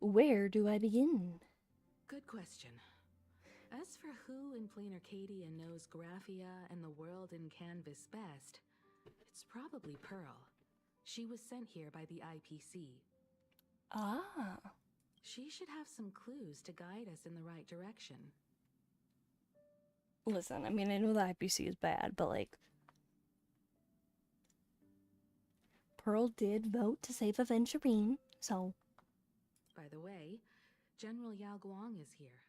Where do I begin? Good question. As for who in Plain Arcadia knows Graphia and the world in Canvas best, it's probably Pearl. She was sent here by the IPC. Ah. She should have some clues to guide us in the right direction. Listen, I mean, I know the IPC is bad, but like, Pearl did vote to save Aventurine, so. By the way, General Yao Guang is here.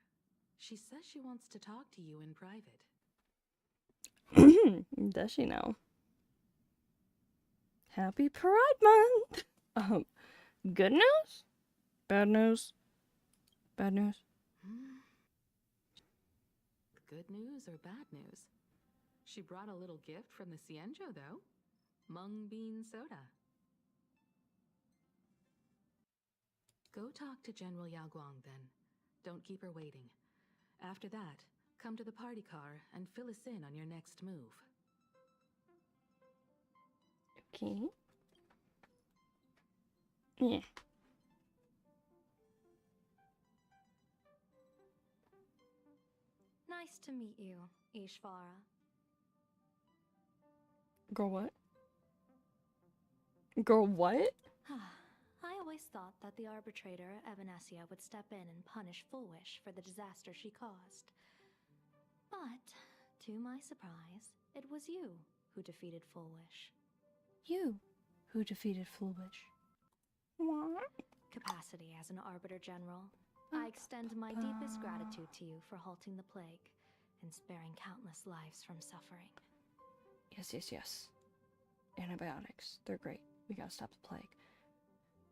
She says she wants to talk to you in private. Does she know? Happy Pride Month! Good news? Bad news? Bad news? Good news or bad news? She brought a little gift from the Cienjo, though. Mung bean soda. Go talk to General Yao Guang, then. Don't keep her waiting. After that, come to the party car and fill us in on your next move. Okay. Yeah. Nice to meet you, Ishvara. Girl, what? Girl, what? I always thought that the arbitrator, Evanesia, would step in and punish Foolish for the disaster she caused. But, to my surprise, it was you who defeated Foolish. You who defeated Foolish. What? Capacity as an Arbiter General, I extend my deepest gratitude to you for halting the plague and sparing countless lives from suffering. Yes, yes, yes. Antibiotics. They're great. We gotta stop the plague.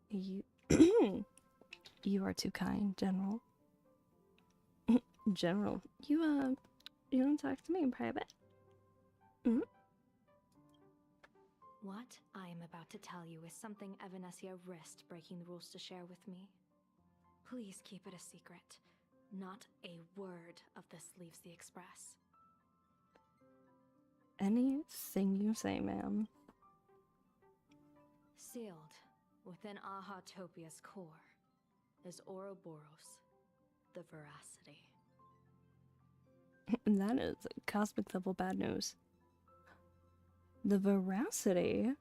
You... You are too kind, General. General, you don't talk to me in private? Mm? What I am about to tell you is something Evanesia risked breaking the rules to share with me. Please keep it a secret. Not a word of this leaves the Express. Anything you say, ma'am. Sealed within Ahatopia's core is Ouroboros, the Veracity. That is cosmic level bad news. The Veracity?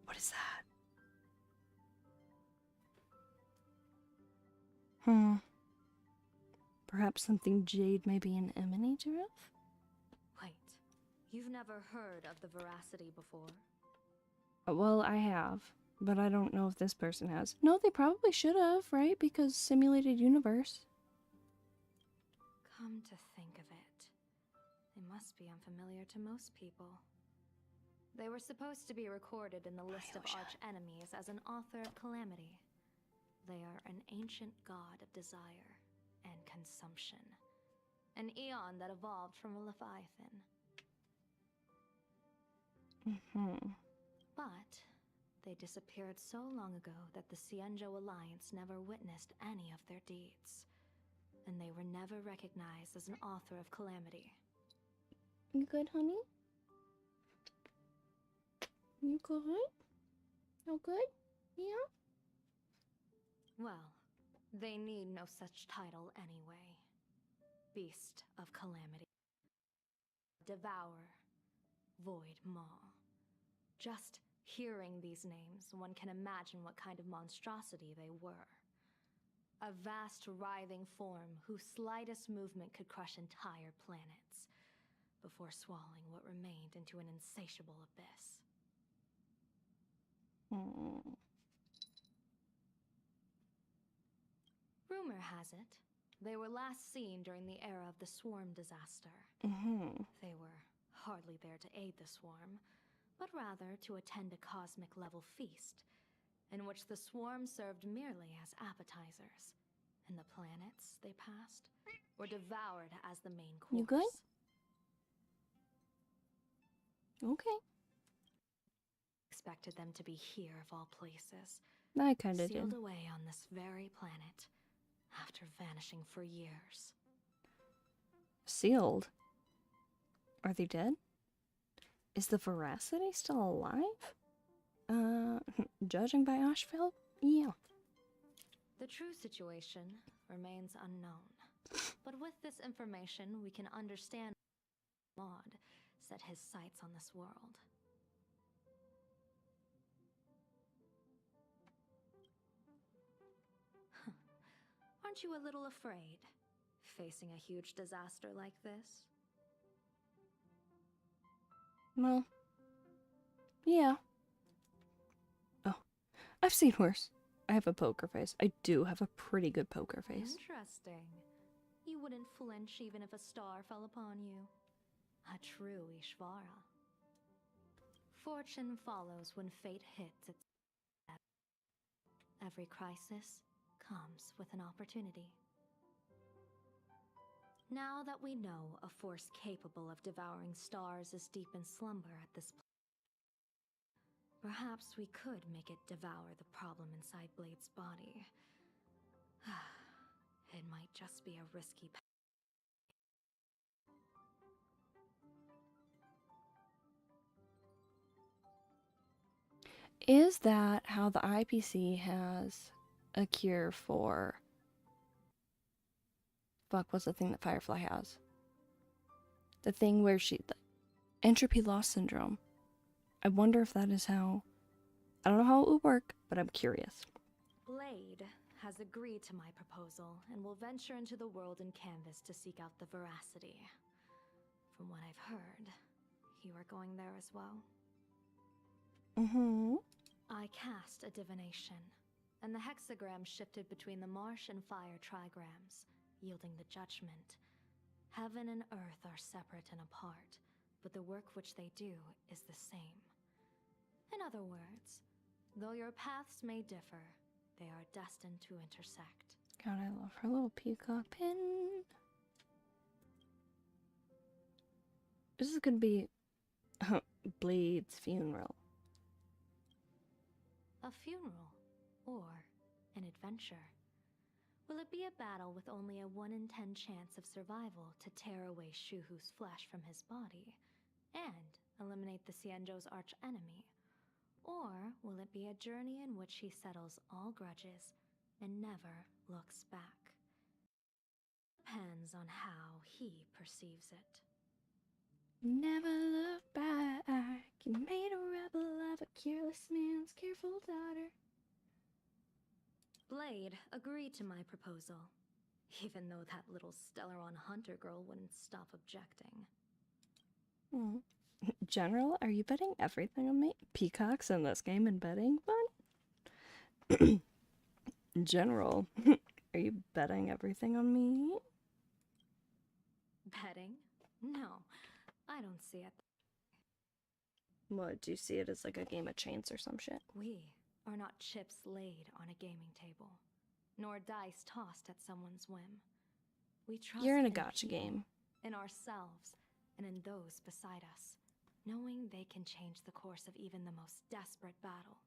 What is that? Perhaps something Jade may be an emanator of? Wait, you've never heard of the Veracity before? Well, I have, but I don't know if this person has. No, they probably should have, right? Because simulated universe. Come to think of it, they must be unfamiliar to most people. They were supposed to be recorded in the list of arch-enemies as an author of calamity. They are an ancient god of desire and consumption. An eon that evolved from a leviathan. But they disappeared so long ago that the Cienjo Alliance never witnessed any of their deeds. And they were never recognized as an author of calamity. You good, honey? You good? You good? Yeah? Well, they need no such title anyway. Beast of Calamity. Devourer. Void Maw. Just hearing these names, one can imagine what kind of monstrosity they were. A vast, writhing form whose slightest movement could crush entire planets, before swallowing what remained into an insatiable abyss. Rumor has it, they were last seen during the era of the Swarm disaster. They were hardly there to aid the Swarm, but rather to attend a cosmic-level feast, in which the Swarm served merely as appetizers, and the planets they passed were devoured as the main course. You good? Okay. Expected them to be here of all places, I kinda sealed did. away on this very planet, after vanishing for years. Sealed? Are they dead? Is the Veracity still alive? Judging by Asheville? Yeah. The true situation remains unknown. But with this information, we can understand why Maud set his sights on this world. Aren't you a little afraid, facing a huge disaster like this? Well, yeah. Oh, I've seen worse. I have a poker face. I do have a pretty good poker face. Interesting. You wouldn't flinch even if a star fell upon you. A true Ishvara. Fortune follows when fate hits its step. Every crisis comes with an opportunity. Now that we know a force capable of devouring stars is deep in slumber at this place, perhaps we could make it devour the problem inside Blade's body. It might just be a risky path. Is that how the IPC has a cure for... Fuck, what's the thing that Firefly has? The thing where she... The entropy loss syndrome. I wonder if that is how... I don't know how it would work, but I'm curious. Blade has agreed to my proposal and will venture into the world in canvas to seek out the veracity. From what I've heard, you are going there as well. Mm-hmm. I cast a divination, and the hexagram shifted between the marsh and fire trigrams, yielding the judgment. Heaven and earth are separate and apart, but the work which they do is the same. In other words, though your paths may differ, they are destined to intersect. God, I love her little peacock pin. This is gonna be Blade's funeral. A funeral, or an adventure. Will it be a battle with only a 1 in 10 chance of survival to tear away Shuhu's flesh from his body and eliminate the Xianzhou's arch-enemy? Or will it be a journey in which he settles all grudges and never looks back? Depends on how he perceives it. Never look back. You made a rebel of a careless man's careful daughter. Blade agreed to my proposal, even though that little Stellaron hunter girl wouldn't stop objecting. General, are you betting everything on me? Peacocks in this game and betting fun? General, are you betting everything on me? Betting? No, I don't see it. What, do you see it as like a game of chance or some shit? We are not chips laid on a gaming table, nor dice tossed at someone's whim. We trust You're in a in gotcha people, game. in ourselves, and in those beside us, knowing they can change the course of even the most desperate battle.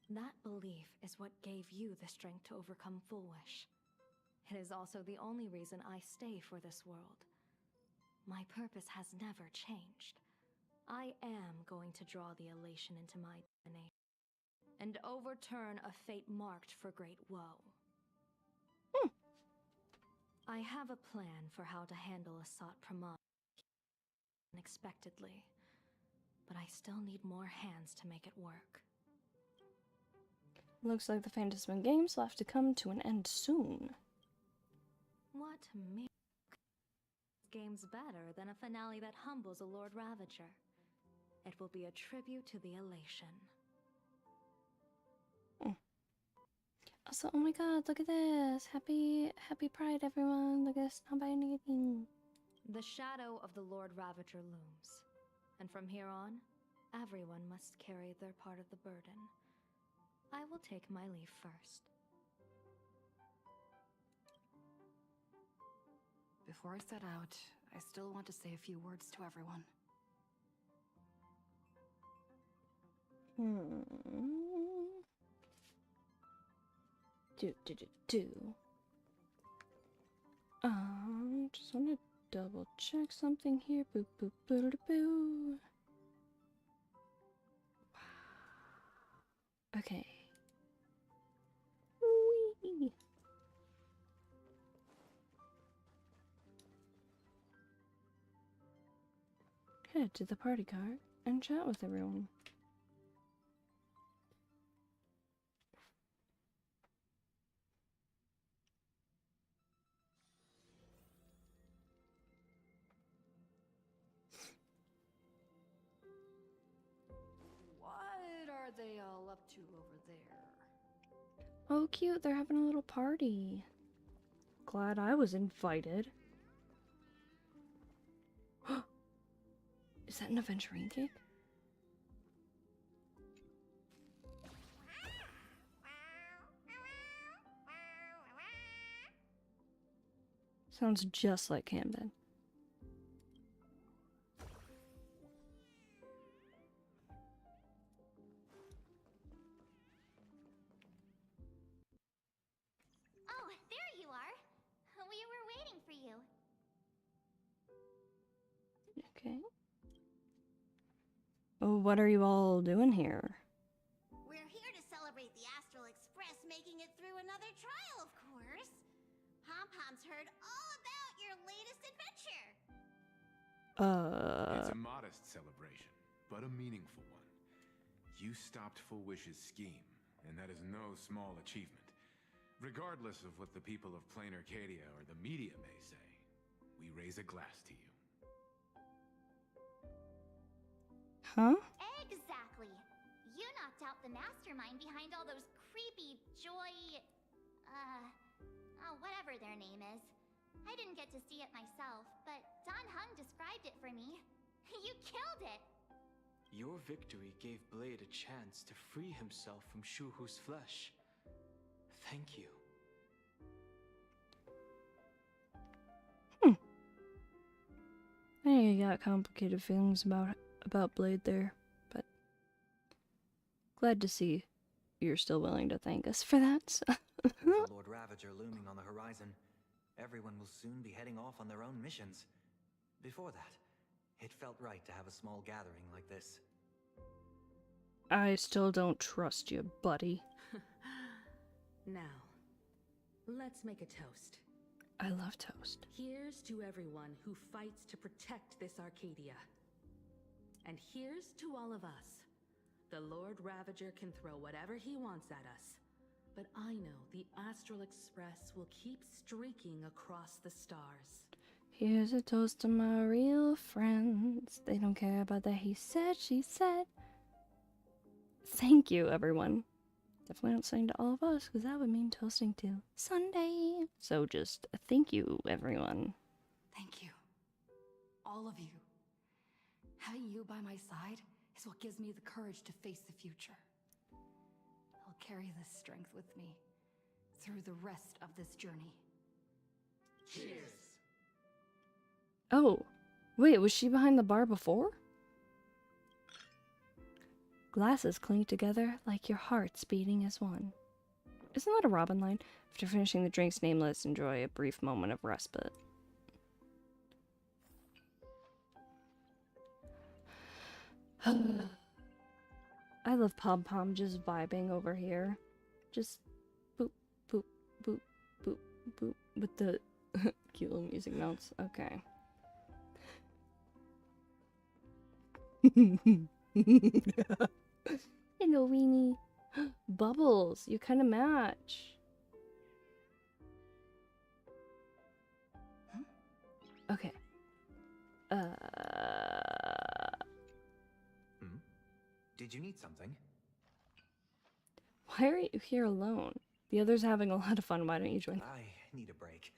That belief is what gave you the strength to overcome Foolish. It is also the only reason I stay for this world. My purpose has never changed. I am going to draw the elation into my divination and overturn a fate marked for great woe. I have a plan for how to handle Asat Pramod unexpectedly, but I still need more hands to make it work. Looks like the Phantasm Games will have to come to an end soon. What makes games better than a finale that humbles a Lord Ravager? It will be a tribute to the elation. Also, oh my god, look at this. Happy Pride, everyone. Look at this, not buying anything. The shadow of the Lord Ravager looms, and from here on, everyone must carry their part of the burden. I will take my leave first. Before I set out, I still want to say a few words to everyone. Just want to double check something here. Boo boo boo boo boo. Okay. Whee! Head to the party cart and chat with everyone. What are they all up to over there? Oh, cute. They're having a little party. Glad I was invited. Is that an Aventurine cake? Sounds just like Camden. Oh, there you are. We were waiting for you. Okay. Oh, what are you all doing here? We're here to celebrate the Astral Express making it through another trial, of course. Pom-Pom's heard all about your latest adventure. It's a modest celebration, but a meaningful one. You stopped Full Wish's scheme, and that is no small achievement. Regardless of what the people of Plain Arcadia or the media may say, we raise a glass to you. Huh? Exactly. You knocked out the mastermind behind all those creepy whatever their name is. I didn't get to see it myself, but Don Hung described it for me. You killed it! Your victory gave Blade a chance to free himself from Shuhu's flesh. Thank you. I think I got complicated feelings about Blade there, but glad to see you're still willing to thank us for that. With the Lord Ravager looming on the horizon, everyone will soon be heading off on their own missions. Before that, it felt right to have a small gathering like this. I still don't trust you, buddy. Now, let's make a toast. I love toast. Here's to everyone who fights to protect this Arcadia. And here's to all of us. The Lord Ravager can throw whatever he wants at us. But I know the Astral Express will keep streaking across the stars. Here's a toast to my real friends. They don't care about the he said, she said. Thank you, everyone. Definitely not saying to all of us, because that would mean toasting to Sunday. So just thank you, everyone. Thank you. All of you. Having you by my side is what gives me the courage to face the future. I'll carry this strength with me through the rest of this journey. Cheers! Oh, wait, was she behind the bar before? Glasses clink together like your hearts beating as one. Isn't that a Robin line? After finishing the drinks, nameless, enjoy a brief moment of respite. I love Pom Pom just vibing over here. Just boop, boop, boop, boop, boop, with the cute little music notes. Okay. Hello, Weenie. Bubbles, you kind of match. Okay. Did you need something? Why are you here alone? The others having a lot of fun. Why don't you join? I need a break.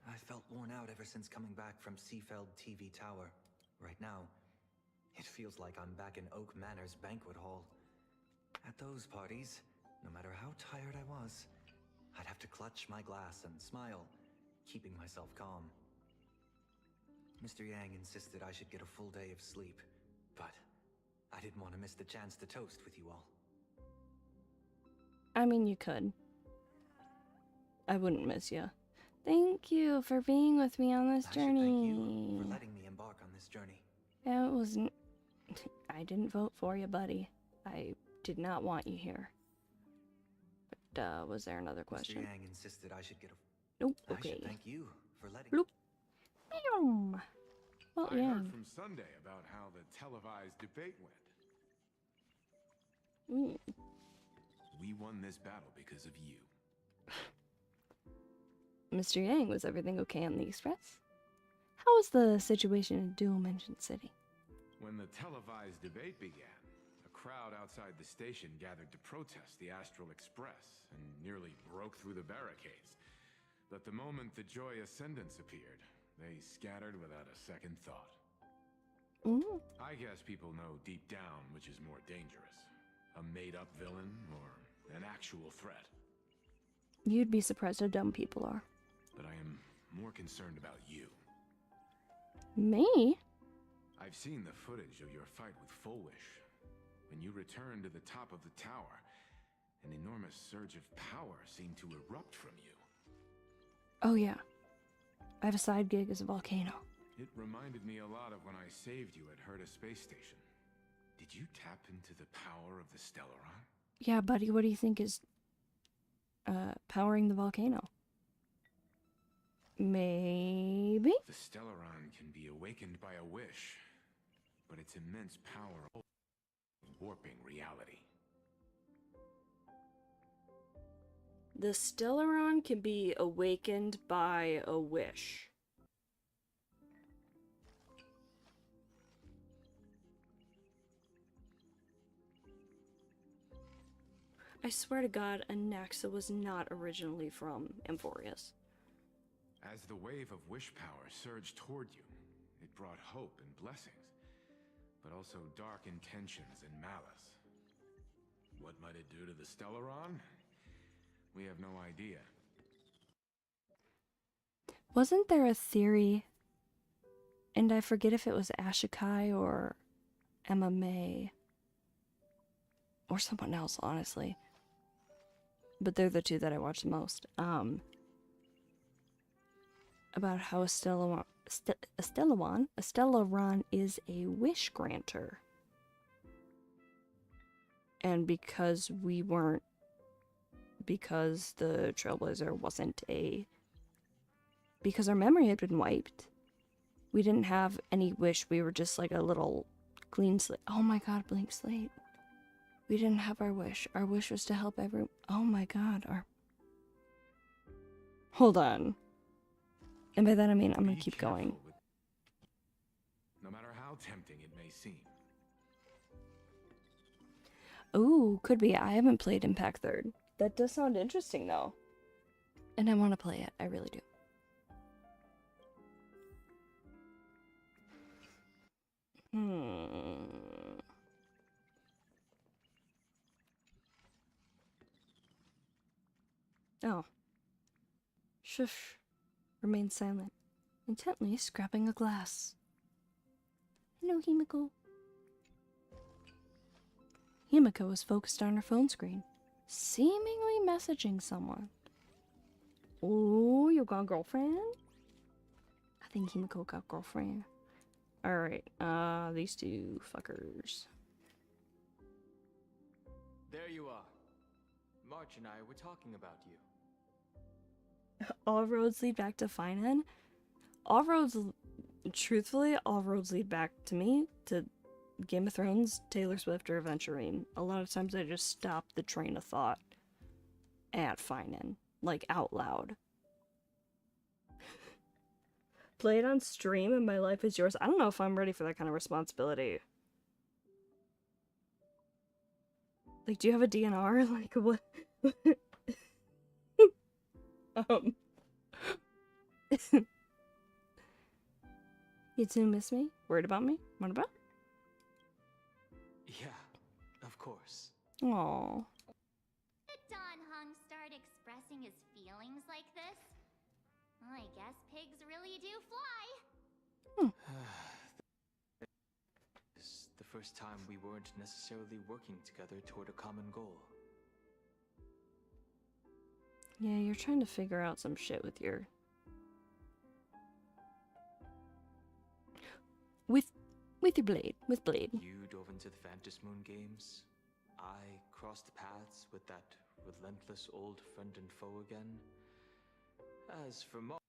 I felt worn out ever since coming back from Seafeld TV Tower. Right now, it feels like I'm back in Oak Manor's banquet hall. At those parties, no matter how tired I was, I'd have to clutch my glass and smile, keeping myself calm. Mr. Yang insisted I should get a full day of sleep, but I didn't want to miss the chance to toast with you all. I mean, you could. I wouldn't miss you. Thank you for being with me on this journey. Thank you for letting me embark on this journey. It wasn't. I didn't vote for you, buddy. I did not want you here. But, was there another question? Mr. Yang insisted I should get a... Nope, I okay. should thank you for letting... Bloop. Meow. Well, I yeah. heard from Sunday about how the televised debate went. Mm. We won this battle because of you. Mr. Yang, was everything okay on the Express? How was the situation in Dual Mention City? When the televised debate began, a crowd outside the station gathered to protest the Astral Express and nearly broke through the barricades. But the moment the Joy Ascendants appeared, they scattered without a second thought. Mm. I guess people know deep down which is more dangerous, a made-up villain or an actual threat. You'd be surprised how dumb people are. But I am more concerned about you. Me? I've seen the footage of your fight with Fullwish. When you returned to the top of the tower, an enormous surge of power seemed to erupt from you. Oh yeah. I have a side gig as a volcano. It reminded me a lot of when I saved you at Herta Space Station. Did you tap into the power of the Stellaron? Yeah, buddy, what do you think is powering the volcano? Maybe? The Stellaron can be awakened by a wish, but its immense power warping reality. The Stellaron can be awakened by a wish. I swear to God, Anaxa was not originally from Amphorius. As the wave of wish power surged toward you, it brought hope and blessings, but also dark intentions and malice. What might it do to the Stellaron? We have no idea. Wasn't there a theory, and I forget if it was Ashikai or Emma May, or someone else, honestly, but they're the two that I watch the most, about how a Stellaron is a wish granter. And because the Trailblazer wasn't because our memory had been wiped, we didn't have any wish, we were just like a little clean slate. Oh my god, blank slate. We didn't have our wish. Our wish was to help everyone. Oh my god, Hold on. And by that I mean I'm gonna keep going. No matter how tempting it may seem. Ooh, could be. I haven't played Impact Third. That does sound interesting though. And I want to play it. I really do. Oh. Shush. Remain silent. Intently scrapping a glass. Hello, Himiko. Himiko is focused on her phone screen, seemingly messaging someone. Oh, you got a girlfriend? I think Himiko got a girlfriend. Alright, these two fuckers. There you are. March and I were talking about you. All roads lead back to Finehead? Truthfully, all roads lead back to me, to Game of Thrones, Taylor Swift, or Aventurine. A lot of times I just stop the train of thought at Finehead, like out loud. Play it on stream and my life is yours. I don't know if I'm ready for that kind of responsibility. Like, do you have a DNR? Like, what? You two miss me? Worried about me? What about? Yeah, of course. Aww. Did Don Hung start expressing his feelings like this? I guess pigs really do fly. This is the first time we weren't necessarily working together toward a common goal. Yeah, you're trying to figure out some shit with your... With your blade. With blade. You dove into the Phantom Moon games. I crossed paths with that relentless old friend and foe again. As for March,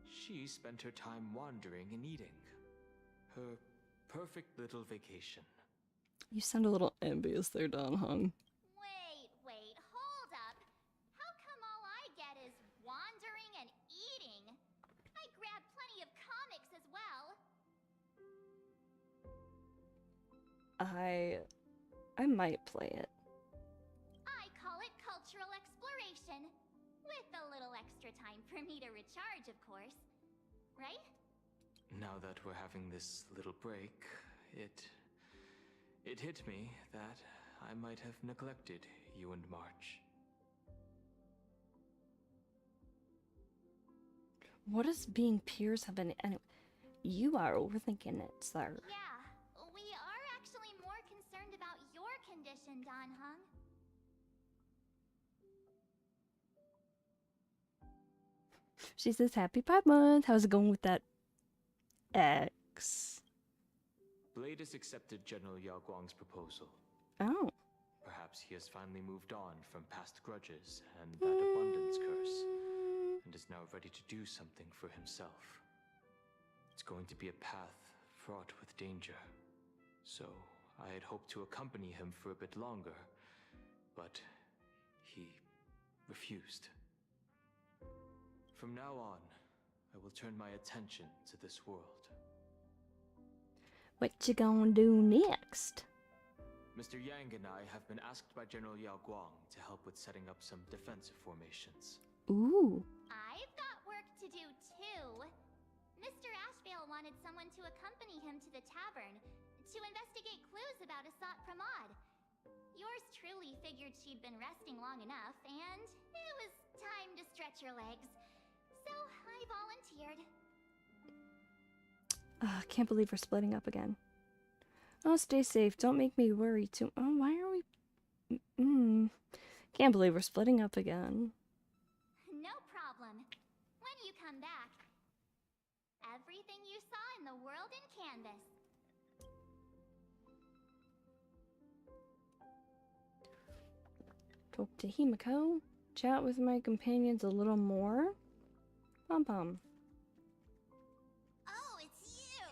she spent her time wandering and eating. Her perfect little vacation. You sound a little envious there, Don Hung. Wait, hold up. How come all I get is wandering and eating? I grabbed plenty of comics as well. I might play it. I call it cultural exploration. With a little extra time for me to recharge, of course. Right? Now that we're having this little break, it hit me that I might have neglected you and March. What does being peers have any? You are overthinking it, sir. Yeah, we are actually more concerned about your condition, Don Hung. She says, "Happy Pride Month." How's it going with that X? Blade has accepted General Yao Guang's proposal. Oh. Perhaps he has finally moved on from past grudges and that abundance curse, and is now ready to do something for himself. It's going to be a path fraught with danger, so I had hoped to accompany him for a bit longer, but he refused. From now on, I will turn my attention to this world. What you gonna do next? Mr. Yang and I have been asked by General Yao Guang to help with setting up some defensive formations. Ooh. I've got work to do too. Mr. Ashvale wanted someone to accompany him to the tavern to investigate clues about Asat Pramod. Yours truly figured she'd been resting long enough, and it was time to stretch her legs. So I volunteered. Can't believe we're splitting up again. Oh, stay safe. Don't make me worry too. Oh, why are we? Can't believe we're splitting up again. No problem. When you come back, everything you saw in the world in canvas. Talk to Himiko. Chat with my companions a little more. Pom Pom. Oh, it's you!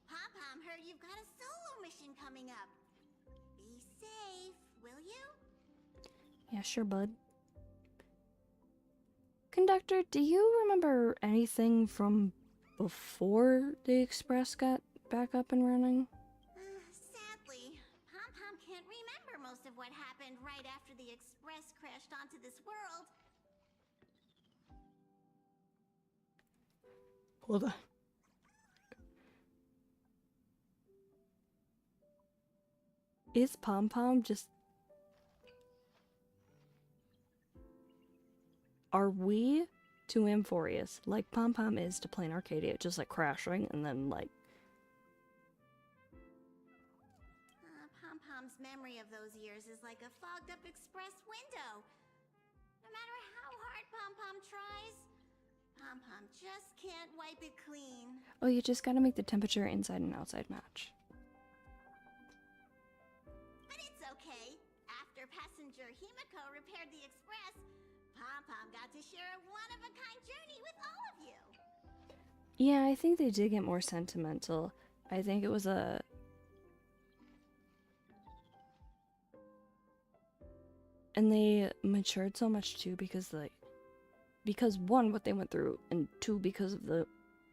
Pom Pom heard you've got a solo mission coming up. Be safe, will you? Yeah, sure, bud. Conductor, do you remember anything from before the Express got back up and running? Sadly, Pom Pom can't remember most of what happened right after the Express crashed onto this world. Hold on. Is Pom Pom just... Are we to Amphorius like Pom Pom is to Plain Arcadia, just like crashing and then like... Pom Pom's memory of those years is like a fogged up express window. No matter how hard Pom Pom tries, Pom Pom just can't wipe it clean. Oh, you just gotta make the temperature inside and outside match. But it's okay. After passenger Himiko repaired the express, Pom Pom got to share a one-of-a-kind journey with all of you. Yeah, I think they did get more sentimental. I think it was a... And they matured so much too because like... Because one, what they went through, and two, because of the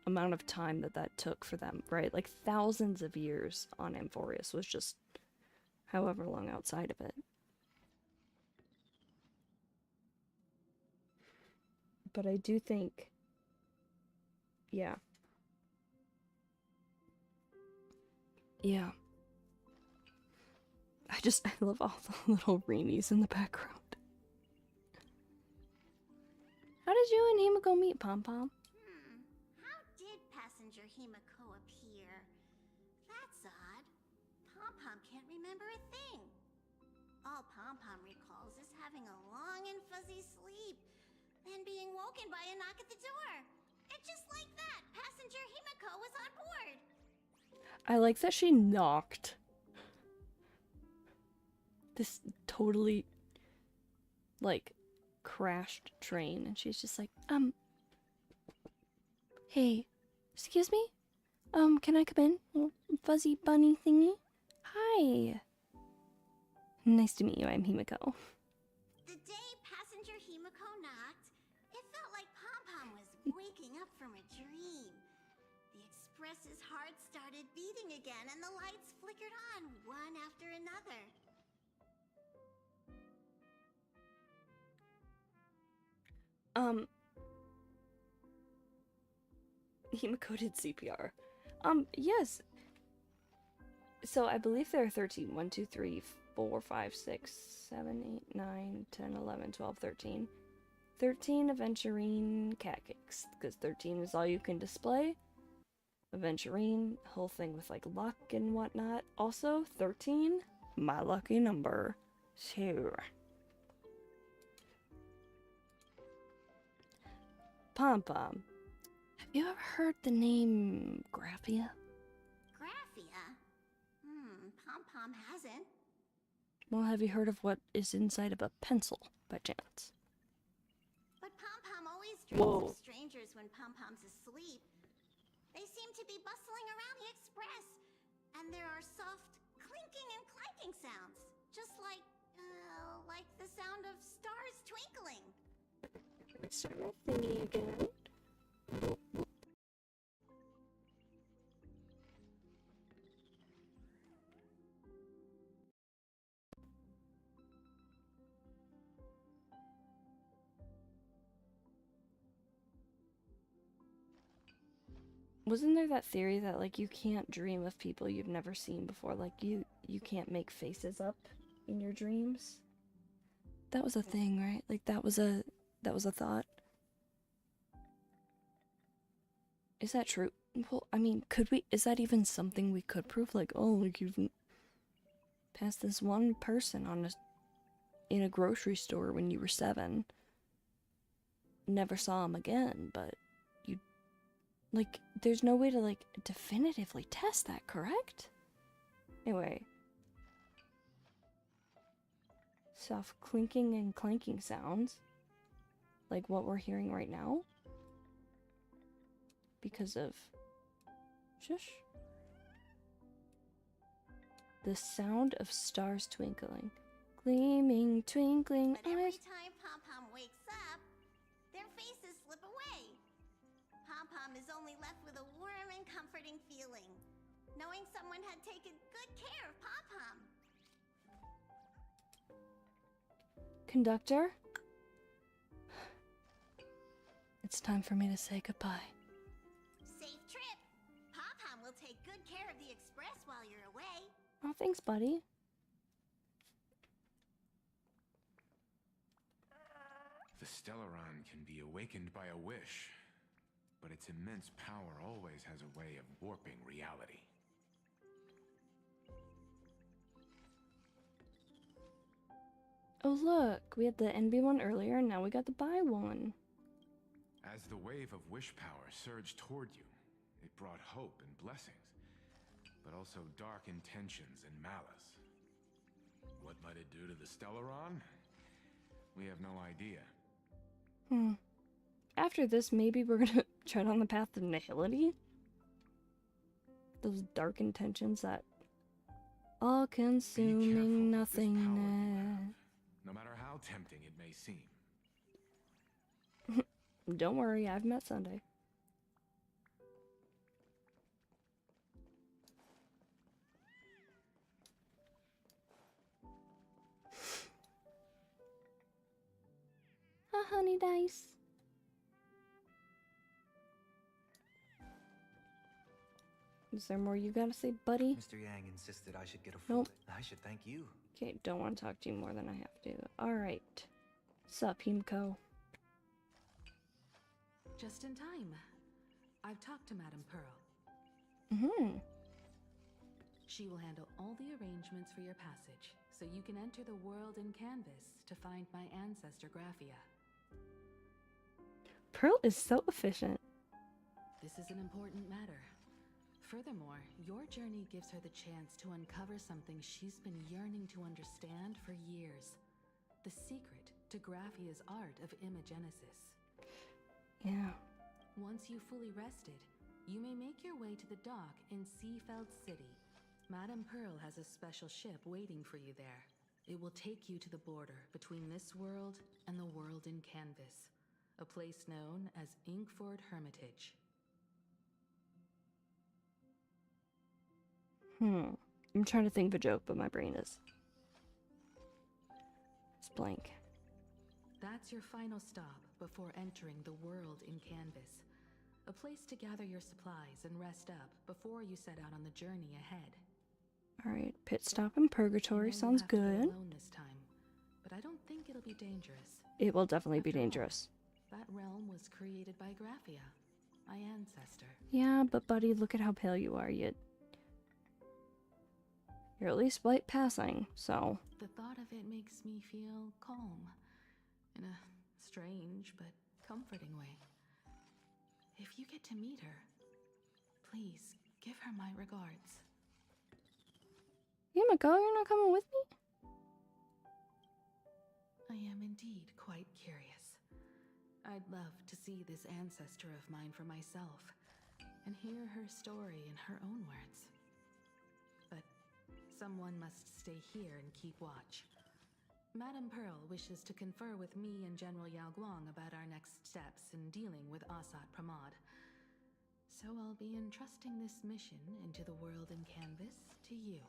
amount of time that took for them, right? Like thousands of years on Amphorius was just however long outside of it. But I do think, yeah. Yeah. I love all the little Reenies in the background. How did you and Himiko meet, Pom Pom? How did passenger Himiko appear? That's odd. Pom Pom can't remember a thing. All Pom Pom recalls is having a long and fuzzy sleep, then being woken by a knock at the door. And just like that, passenger Himiko was on board. I like that she knocked. this totally, like, crashed train, and she's just like, hey, excuse me? Can I come in? Little fuzzy bunny thingy? Hi! Nice to meet you, I'm Himiko. The day passenger Himiko knocked, it felt like Pom-Pom was waking up from a dream. The express's heart started beating again, and the lights flickered on one after another. Himiko did CPR. Yes. So I believe there are 13. 1, 2, 3, 4, 5, 6, 7, 8, 9, 10, 11, 12, 13. 13 Aventurine cat cakes, because 13 is all you can display. Aventurine, whole thing with like luck and whatnot. Also, 13, my lucky number. So, Pom-Pom, have you ever heard the name Graphia? Graphia? Pom-Pom hasn't. Well, have you heard of what is inside of a pencil, by chance? But Pom-Pom always dreams of strangers when Pom-Pom's asleep. They seem to be bustling around the express, and there are soft clinking and clanking sounds, just like the sound of stars twinkling. Let's start my thingy again. Wasn't there that theory that like you can't dream of people you've never seen before? Like you can't make faces up in your dreams? That was a thing, right? Like that was a thought. Is that true? Well, I mean, is that even something we could prove? Like, oh, like you've passed this one person in a grocery store when you were 7. Never saw him again, but like, there's no way to, like, definitively test that, correct? Anyway. Soft clinking and clanking sounds. Like what we're hearing right now. Because of... Shush. The sound of stars twinkling. Gleaming, twinkling... But every time Pom-Pom wakes up, their faces slip away. Pom-Pom is only left with a warm and comforting feeling, knowing someone had taken good care of Pom-Pom. Conductor? It's time for me to say goodbye. Safe trip. Pom-Pom will take good care of the express while you're away. Oh, thanks, buddy. The Stellaron can be awakened by a wish, but its immense power always has a way of warping reality. Oh look, we had the NB one earlier, and now we got the buy one. As the wave of wish power surged toward you, it brought hope and blessings, but also dark intentions and malice. What might it do to the Stellaron? We have no idea. After this, maybe we're gonna tread on the path of nihility? Those dark intentions, that all-consuming nothingness. No matter how tempting it may seem. Don't worry, I've met Sunday. Honey dice. Is there more you gotta say, buddy? Mr. Yang insisted I should get a full... Nope. I should thank you. Okay, don't want to talk to you more than I have to. Alright. Sup, Himiko? Just in time. I've talked to Madame Pearl. She will handle all the arrangements for your passage, so you can enter the world in canvas to find my ancestor Graphia. Pearl is so efficient. This is an important matter. Furthermore, your journey gives her the chance to uncover something she's been yearning to understand for years. The secret to Graphia's art of imagenesis. Yeah. Once you've fully rested, you may make your way to the dock in Seafeld City. Madame Pearl has a special ship waiting for you there. It will take you to the border between this world and the world in Canvas, a place known as Inkford Hermitage. I'm trying to think of a joke, but my brain is... it's blank. That's your final stop before entering the world in Canvas. A place to gather your supplies and rest up before you set out on the journey ahead. Alright, pit stop in Purgatory sounds good. Alone this time, but I don't think it'll be dangerous. It will definitely be dangerous. That realm was created by Graphia, my ancestor. Yeah, but buddy, look at how pale you are. You're at least light passing, so... The thought of it makes me feel calm, in a strange but comforting way. If you get to meet her, please give her my regards. Himiko, you're not coming with me? I am indeed quite curious. I'd love to see this ancestor of mine for myself, and hear her story in her own words. But someone must stay here and keep watch. Madame Pearl wishes to confer with me and General Yao Guang about our next steps in dealing with Asat Pramod. So I'll be entrusting this mission into the world in Canvas to you.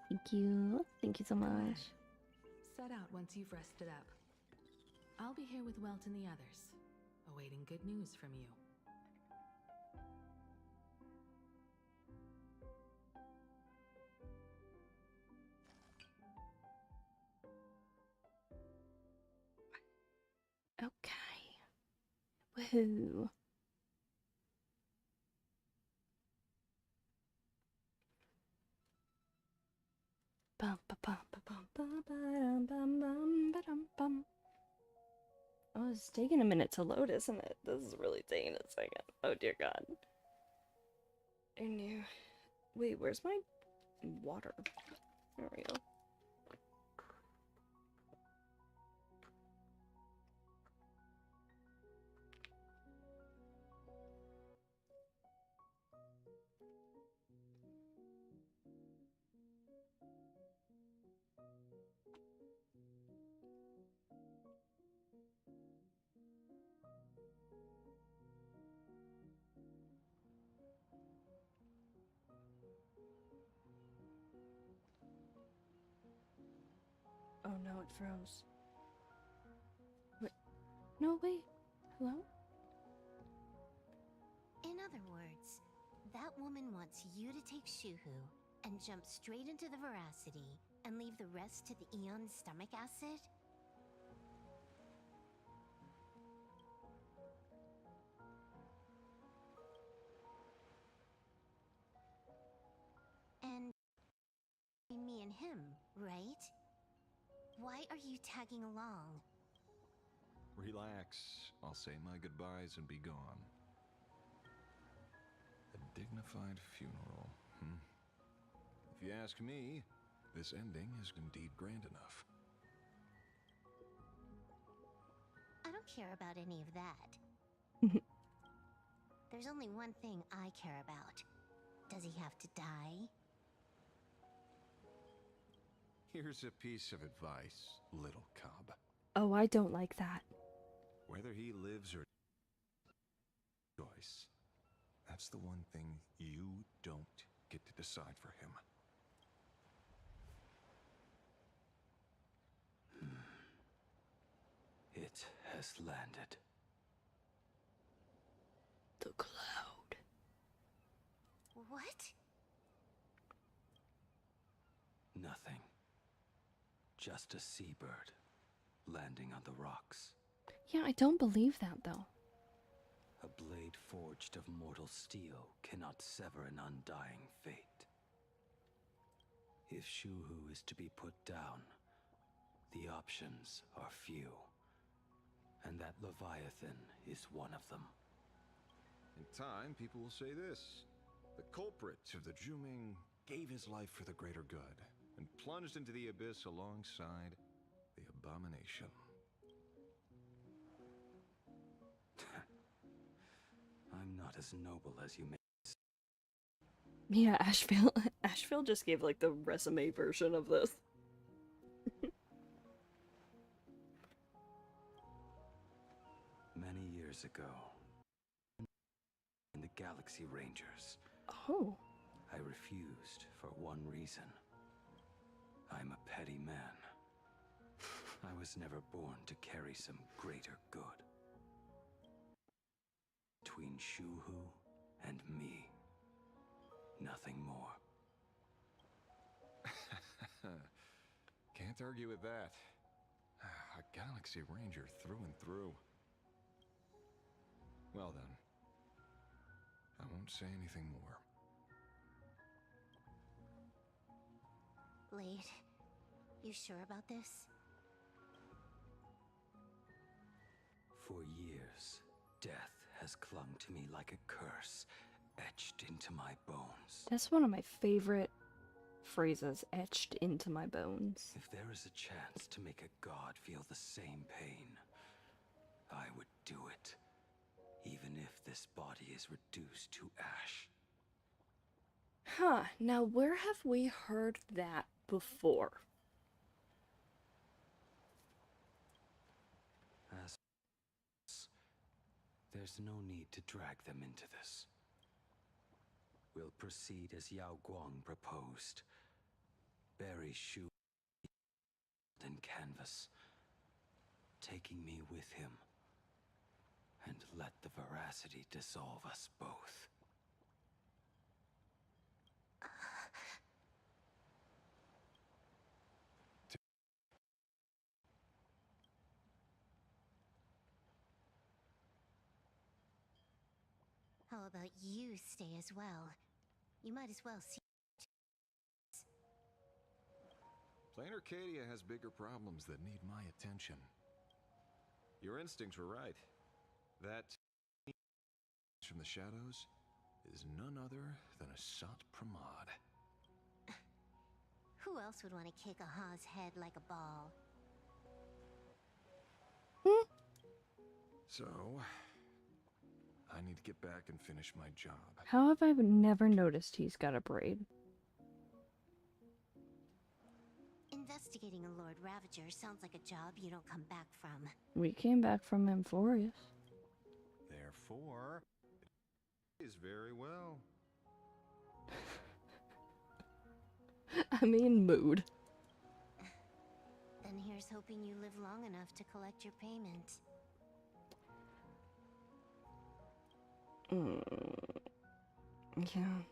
Thank you. Thank you so much. Set out once you've rested up. I'll be here with Welt and the others, awaiting good news from you. Okay. Woohoo. Bum, ba, bum, ba, bum, ba, ba, bum, bum, ba, dum, bum. Oh, it's taking a minute to load, isn't it? This is really taking a second. Oh dear God. I knew. Wait, where's my water? There we go. Oh no, it froze. Wait. No, wait. Hello? In other words, that woman wants you to take Shuhu and jump straight into the veracity and leave the rest to the Eon's stomach acid? And me and him, right? Why are you tagging along? Relax. I'll say my goodbyes and be gone. A dignified funeral, If you ask me, this ending is indeed grand enough. I don't care about any of that. There's only one thing I care about. Does he have to die? Here's a piece of advice, little cub. Oh, I don't like that. Whether he lives or choice, that's the one thing you don't get to decide for him. It has landed. The cloud. What? Nothing. Just a seabird landing on the rocks. Yeah, I don't believe that though. A blade forged of mortal steel cannot sever an undying fate. If Shuhu is to be put down, the options are few. And that Leviathan is one of them. In time, people will say this. The culprit of the Juming gave his life for the greater good and plunged into the abyss alongside the abomination. I'm not as noble as you make. Yeah, Asheville. Asheville just gave like the resume version of this. Many years ago, in the Galaxy Rangers, Oh. I refused for one reason. I'm a petty man. I was never born to carry some greater good. Between Shuhu and me, nothing more. Can't argue with that. A Galaxy Ranger through and through. Well then, I won't say anything more. Blade, you sure about this? For years, death has clung to me like a curse, etched into my bones. That's one of my favorite phrases, etched into my bones. If there is a chance to make a god feel the same pain, I would do it. Even if this body is reduced to ash. Huh, now where have we heard that before? As there's no need to drag them into this. We'll proceed as Yao Guang proposed. Bury Shu in canvas, taking me with him, and let the veracity dissolve us both. How about you stay as well? You might as well see. Plain Arcadia has bigger problems that need my attention. Your instincts were right. That from the shadows is none other than a Sat Pramod. Who else would want to kick a Ha's head like a ball? So, I need to get back and finish my job. How have I never noticed he's got a braid? Investigating a Lord Ravager sounds like a job you don't come back from. We came back from Amphorius. Therefore, it is very well. I mean, mood. Then here's hoping you live long enough to collect your payment. Yeah.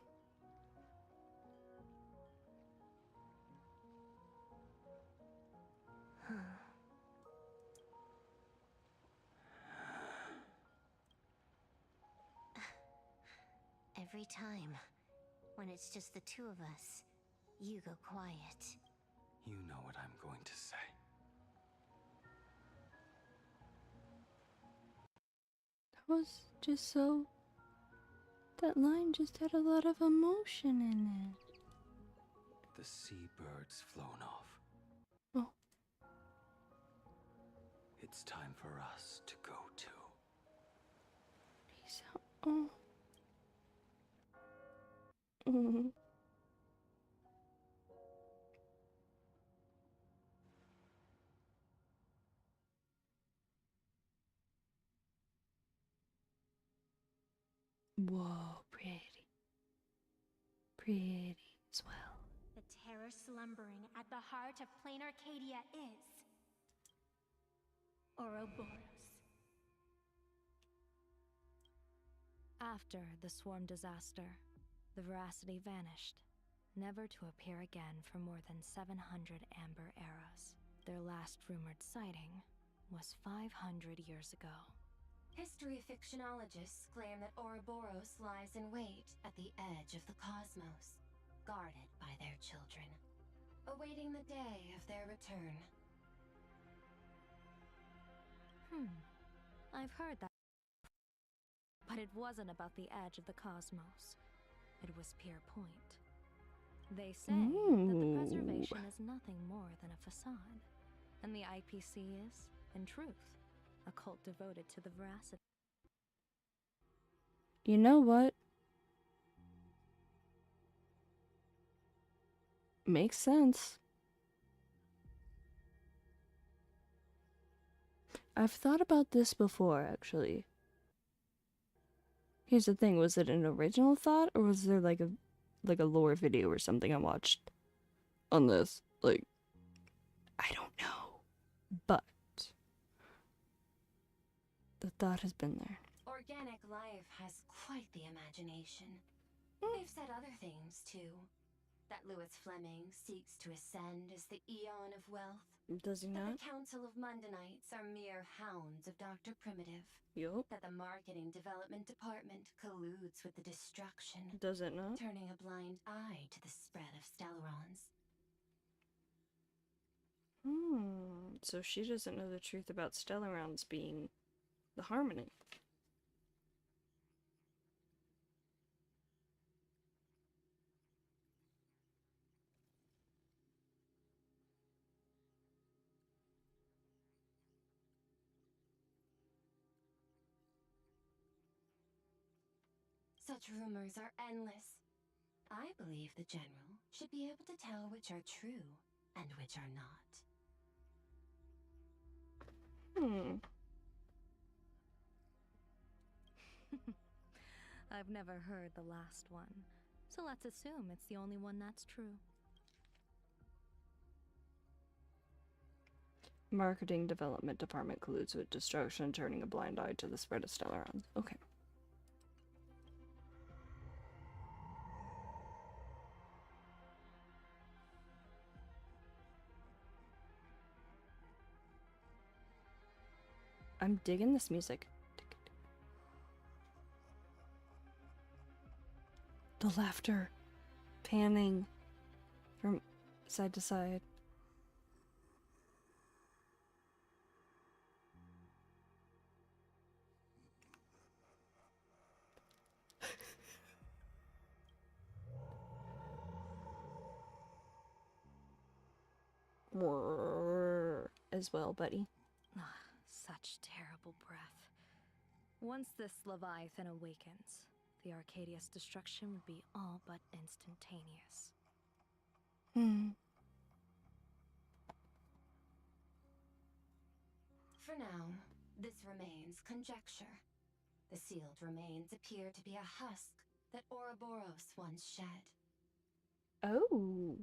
Every time, when it's just the two of us, you go quiet. You know what I'm going to say. That was just so... That line just had a lot of emotion in it. The seabird's flown off. Oh. It's time for us to go too. He's so... Oh. Mm. Whoa, pretty. Pretty as well. The terror slumbering at the heart of plain Arcadia is Ouroboros. After the swarm disaster, the veracity vanished, never to appear again for more than 700 Amber eras. Their last rumored sighting was 500 years ago. History fictionologists claim that Ouroboros lies in wait at the edge of the cosmos, guarded by their children, awaiting the day of their return. I've heard that. But it wasn't about the edge of the cosmos. it was pure point. They say that the preservation is nothing more than a facade, and the IPC is, in truth, a cult devoted to the veracity. You know what? Makes sense. I've thought about this before, actually. Here's the thing, was it an original thought, or was there like a lore video or something I watched on this? Like, I don't know. But the thought has been there. Organic life has quite the imagination. They've said other things, too. That Louis Fleming seeks to ascend as the Eon of Wealth. Does he That not? the Council of Mundanites are mere hounds of Dr. Primitive. Yup. That the Marketing Development Department colludes with the destruction. Does it not? Turning a blind eye to the spread of Stellarons. So she doesn't know the truth about Stellarons being the Harmony. Such rumors are endless. I believe the General should be able to tell which are true and which are not. I've never heard the last one, so let's assume it's the only one that's true. Marketing Development Department colludes with destruction, turning a blind eye to the spread of Stellarons. Okay. I'm digging this music. The laughter panning from side to side. As well, buddy. Such terrible breath. Once this Leviathan awakens, the Arcadia's destruction would be all but instantaneous. For now, this remains conjecture. The sealed remains appear to be a husk that Ouroboros once shed. Oh.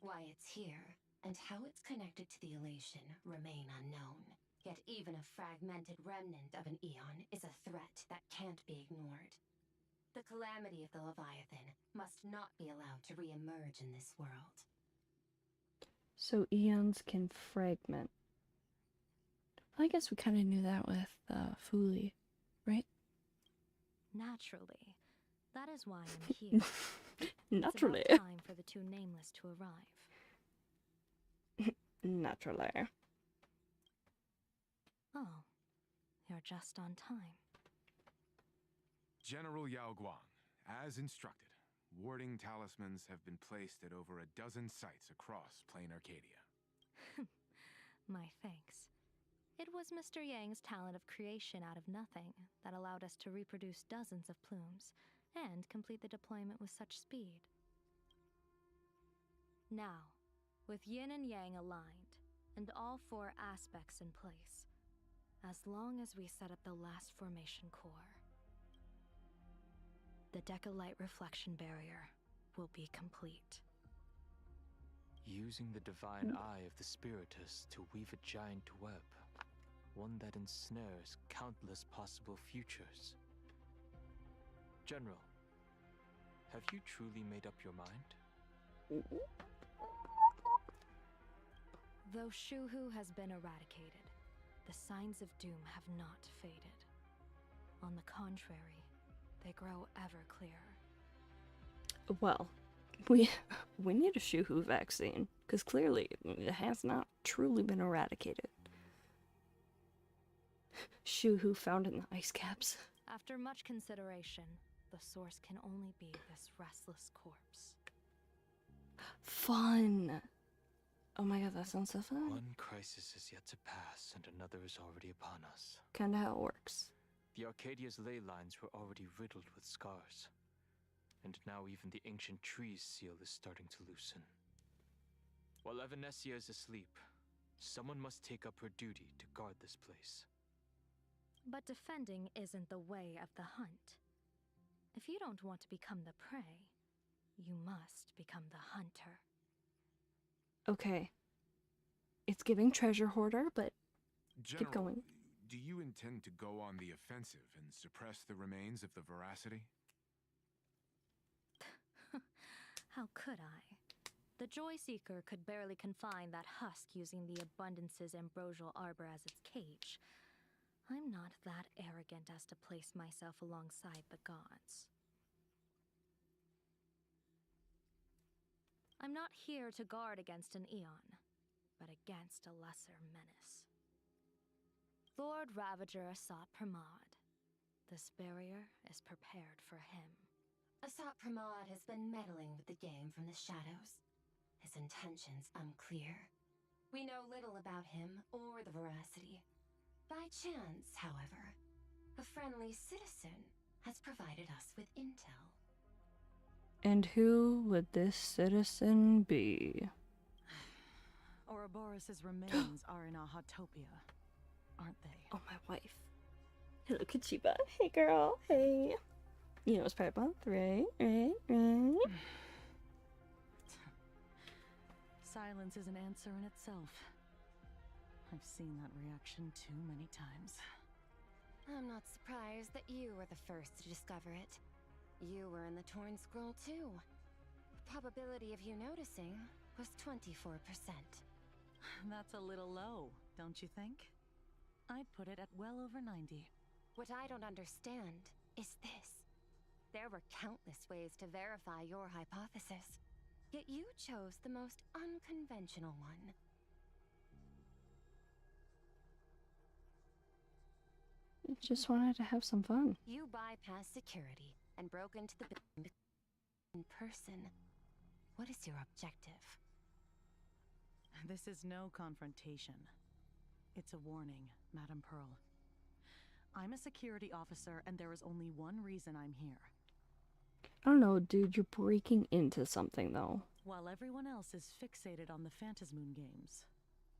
Why it's here, and how it's connected to the elation, remain unknown. Yet even a fragmented remnant of an Eon is a threat that can't be ignored. The calamity of the Leviathan must not be allowed to re-emerge in this world. So eons can fragment. I guess we kind of knew that with Fuli, right? Naturally. That is why I'm here. Naturally. It's about time for the two nameless to arrive. Naturally. Oh, you're just on time. General Yao Guang, as instructed, warding talismans have been placed at over a dozen sites across Plain Arcadia. My thanks. It was Mr. Yang's talent of creation out of nothing that allowed us to reproduce dozens of plumes and complete the deployment with such speed. Now, with Yin and Yang aligned and all four aspects in place, as long as we set up the last formation core, the Decalight reflection barrier will be complete. Using the divine eye of the Spiritus to weave a giant web, one that ensnares countless possible futures. General, have you truly made up your mind? Though Shuhu has been eradicated, the signs of doom have not faded. On the contrary, they grow ever clearer. Well, we need a Shuhu vaccine, because clearly it has not truly been eradicated. Shuhu found in the ice caps. After much consideration, the source can only be this restless corpse. Fun! Oh my god, that sounds so fun. One crisis is yet to pass, and another is already upon us. Kinda how it works. The Arcadia's ley lines were already riddled with scars. And now even the ancient tree's seal is starting to loosen. While Evanesia is asleep, someone must take up her duty to guard this place. But defending isn't the way of the hunt. If you don't want to become the prey, you must become the hunter. Okay. It's giving treasure hoarder, but General, keep going. do you intend to go on the offensive and suppress the remains of the veracity? How could I? The Joy Seeker could barely confine that husk using the Abundance's ambrosial arbor as its cage. I'm not that arrogant as to place myself alongside the gods. I'm not here to guard against an Eon, but against a lesser menace. Lord Ravager Asat Pramod. This barrier is prepared for him. Asat Pramod has been meddling with the game from the shadows. His intentions unclear. We know little about him or the veracity. By chance, however, a friendly citizen has provided us with intel. And who would this citizen be? Ouroboros' remains are in Ahatopia, aren't they? Oh, my wife. Hello, Kachiba. Hey, girl. Hey. You know it's Pride Month, right? Silence is an answer in itself. I've seen that reaction too many times. I'm not surprised that you were the first to discover it. You were in the Torn Scroll too. The probability of you noticing was 24%. That's a little low, don't you think? I'd put it at well over 90. What I don't understand is this. There were countless ways to verify your hypothesis, yet you chose the most unconventional one. I just wanted to have some fun. You bypassed security and broke into the building in person. What is your objective? This is no confrontation. It's a warning, Madame Pearl. I'm a security officer, and there is only one reason I'm here. I don't know, dude. You're breaking into something, though. While everyone else is fixated on the Phantasmoon games,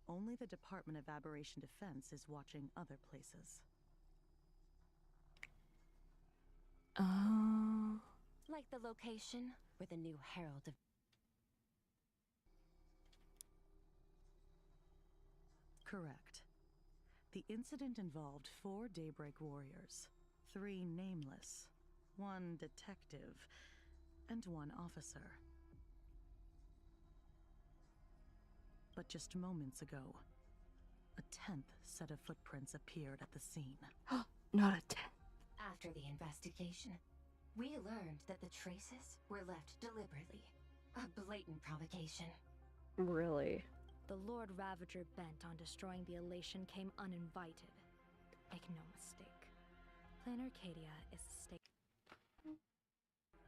only the Department of Aberration Defense is watching other places. Oh. Like the location where the new Herald of... Correct. The incident involved 4 Daybreak warriors, 3 nameless, 1 detective, and 1 officer. But just moments ago, a 10th set of footprints appeared at the scene. Not a 10th. After the investigation, we learned that the traces were left deliberately. A blatant provocation. Really? The Lord Ravager bent on destroying the Elation came uninvited. Make no mistake. Plan Arcadia is a stake.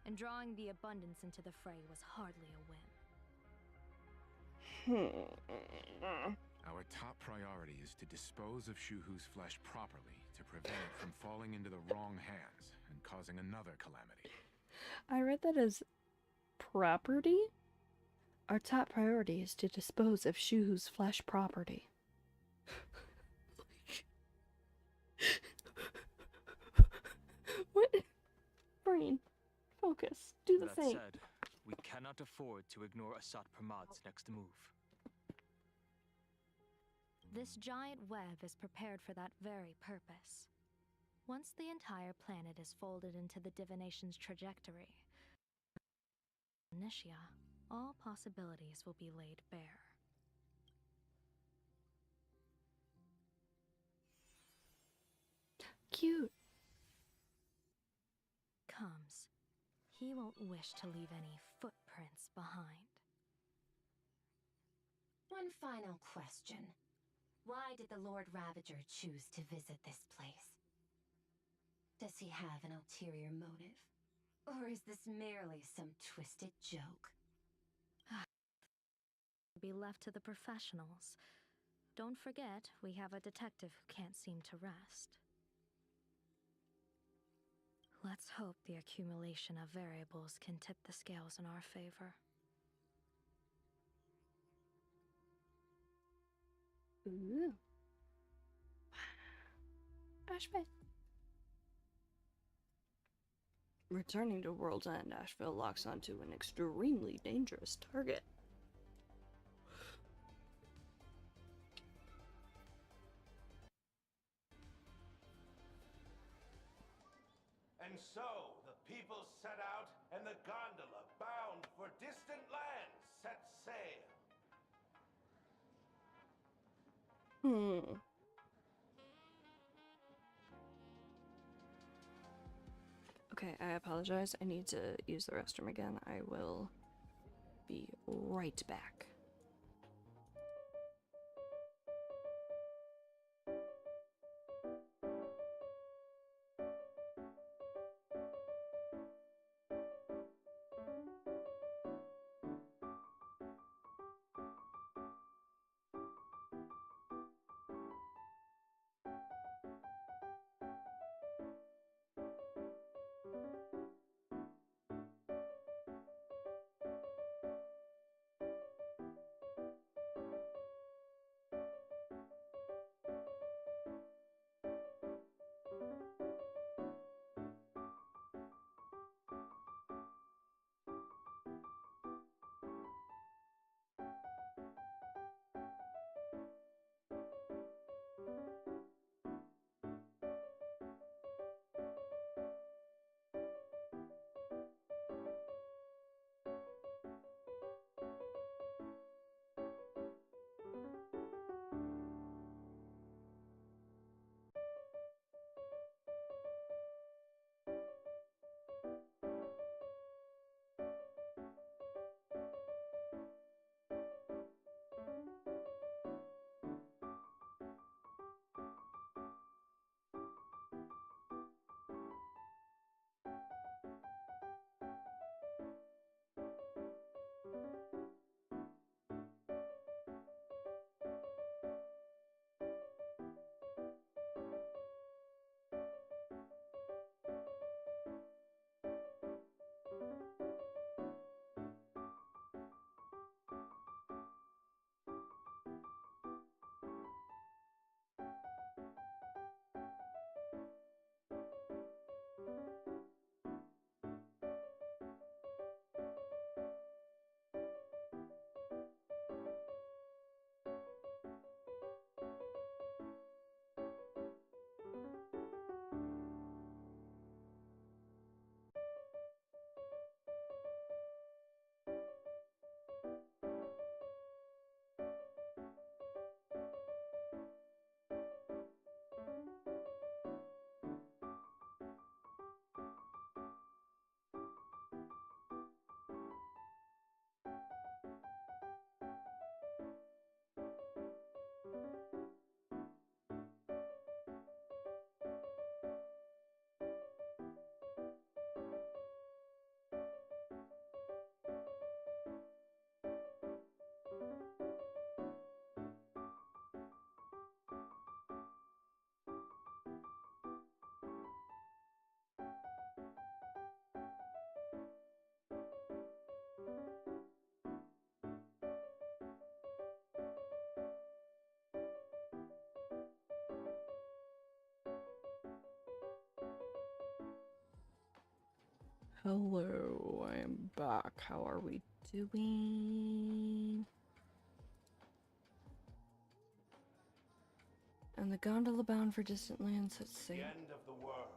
And drawing the Abundance into the fray was hardly a win. Our top priority is to dispose of Shuhu's flesh properly to prevent it from falling into the wrong hands and causing another calamity. I read that as property? Our top priority is to dispose of Shuhu's flesh property. What? Brain, focus. Do the That thing. said, we cannot afford to ignore Asat Pramad's next move. This giant web is prepared for that very purpose. Once the entire planet is folded into the divination's trajectory, Initia, all possibilities will be laid bare. Cute. Comes, he won't wish to leave any footprints behind. One final question. Why did the Lord Ravager choose to visit this place? Does he have an ulterior motive? Or is this merely some twisted joke? Be left to the professionals. Don't forget, we have a detective who can't seem to rest. Let's hope the accumulation of variables can tip the scales in our favor. Ooh. Asheville. Returning to World's End, Asheville locks onto an extremely dangerous target. And so, the people set out, and the gondola, bound for distant lands, set sail. Okay, I apologize. I need to use the restroom again. I will be right back. Hello, I am back. How are we doing? And the gondola bound for distant lands has The sailed. end of the world.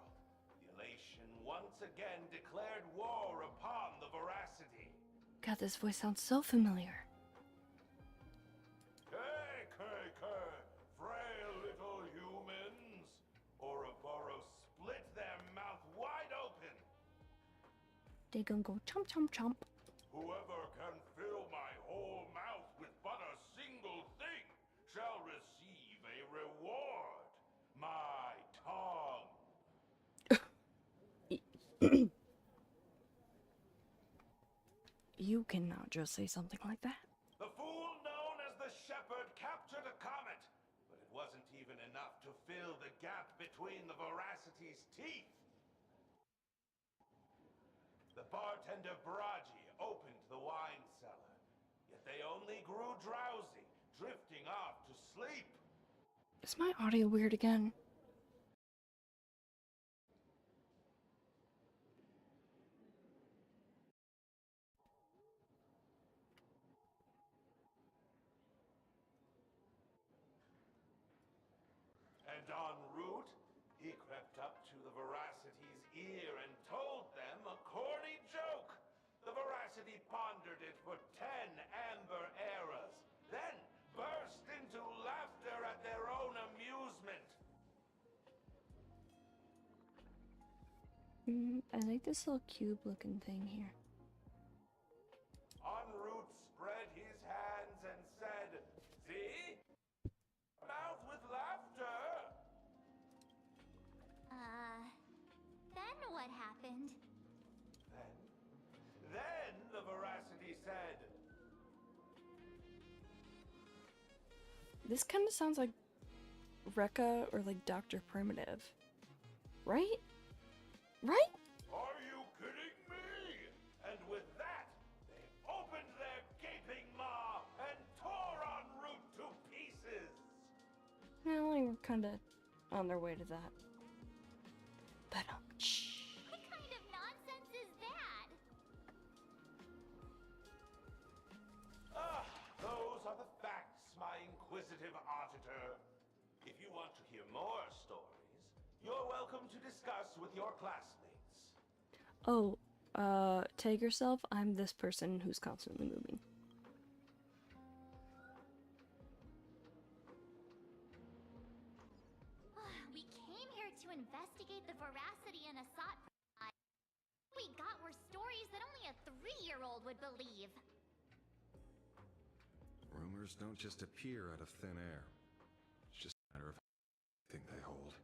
The elation once again declared war upon the veracity. God, this voice sounds so familiar. Frail little humans. Ouroboros split their mouth wide open. They gonna go chomp chomp chomp. Whoever can fill my whole mouth with but a single thing shall receive a reward. My tongue. Now just say something like that. The fool known as the Shepherd captured a comet, but it wasn't even enough to fill the gap between the Veracity's teeth. The bartender Baraji opened the wine cellar, yet they only grew drowsy, drifting off to sleep. Is my audio weird again? And en route, he crept up to the Veracity's ear and told them a corny joke. The Veracity pondered it for 10 amber eras, then burst into laughter at their own amusement. I like this little cube looking thing here. En route spread his hands and said, "See? Mouth with laughter." Then what happened? Then the Veracity said, This kind of sounds like Rekka or like Dr. Primitive. Right? Right? "Are you kidding me?" And with that, they opened their gaping maw and tore en route to pieces. Well, they were kind of on their way to that. But What kind of nonsense is that? Those are the facts, my inquisitive auditor. If you want to hear more stories, you're welcome to discuss with your classmates. oh, tag yourself. I'm this person who's constantly moving. We came here to investigate the Veracity and Assad. We got were stories that only a 3-year-old would believe. Rumors don't just appear out of thin air. It's just a matter of how think they hold.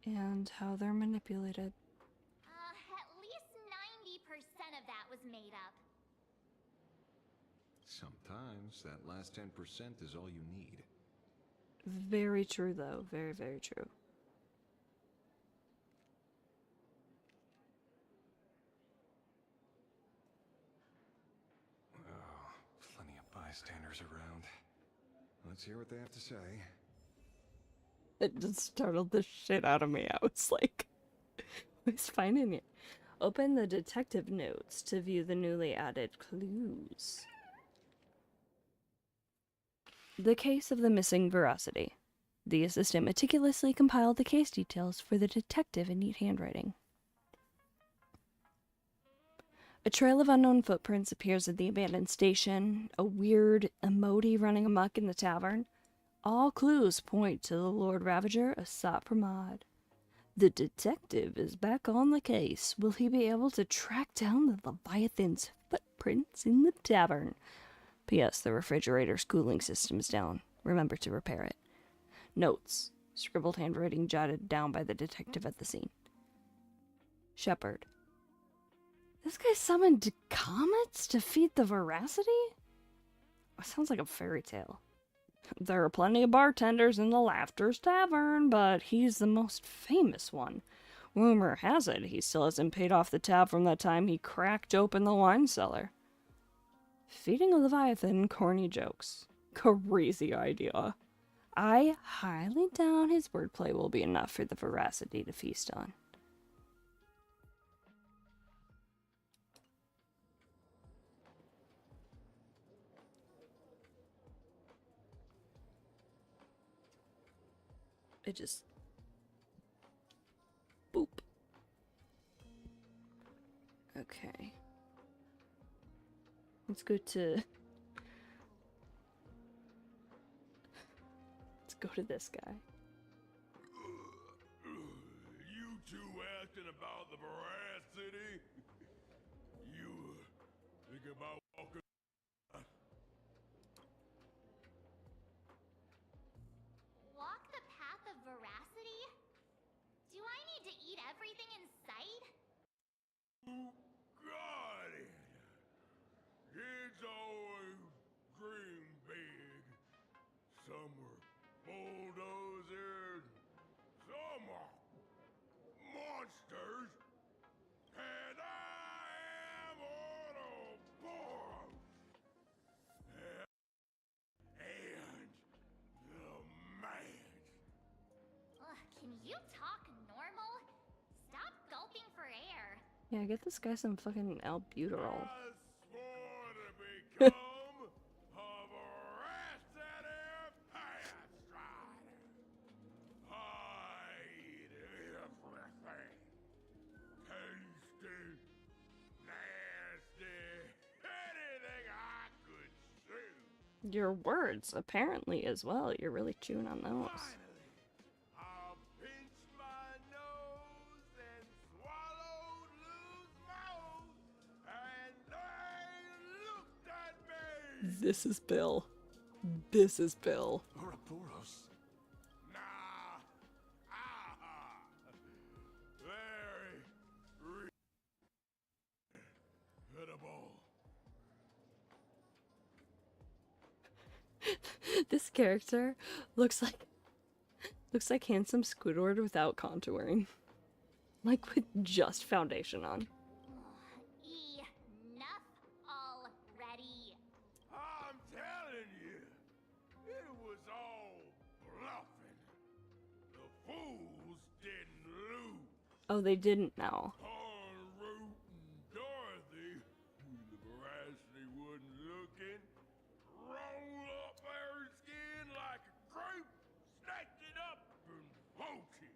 And how they're manipulated. At least 90% of that was made up. Sometimes that last 10% is all you need. Very true, though. Very, very true. Oh, plenty of bystanders around. Let's hear what they have to say. It just startled the shit out of me. I was like, who's finding it? Open the detective notes to view the newly added clues. The case of the missing Veracity. The assistant meticulously compiled the case details for the detective in neat handwriting. A trail of unknown footprints appears at the abandoned station, a weird emoji running amok in the tavern. All clues point to the Lord Ravager, Asat Pramod. The detective is back on the case. Will he be able to track down the Leviathan's footprints in the tavern? P.S. The refrigerator's cooling system is down. Remember to repair it. Notes. Scribbled handwriting jotted down by the detective at the scene. Shepherd. This guy summoned comets to feed the Veracity? That sounds like a fairy tale. There are plenty of bartenders in the Laughter's Tavern, but he's the most famous one. Rumor has it he still hasn't paid off the tab from the time he cracked open the wine cellar. Feeding a Leviathan corny jokes. Crazy idea. I highly doubt his wordplay will be enough for the Veracity to feast on. It just... boop. Okay. Let's go to... let's go to this guy. You two asking about the Veracity? You think about walking? Walk the path of Veracity? Do I need to eat everything in sight? Got it. you talk normal? Stop gulping for air. Yeah, get this guy some fucking albuterol. Your words, apparently, as well. You're really chewing on those. This is Bill. This is Bill. Ouroboros. This character looks like handsome Squidward without contouring. Like with just foundation on. Enough already. I'm telling you, it was all bluffing. The fools didn't lose. Oh, they didn't now. Root and Dorothy, the veracity wasn't looking. Roll up their skin like a crepe, snatch it up and poke it.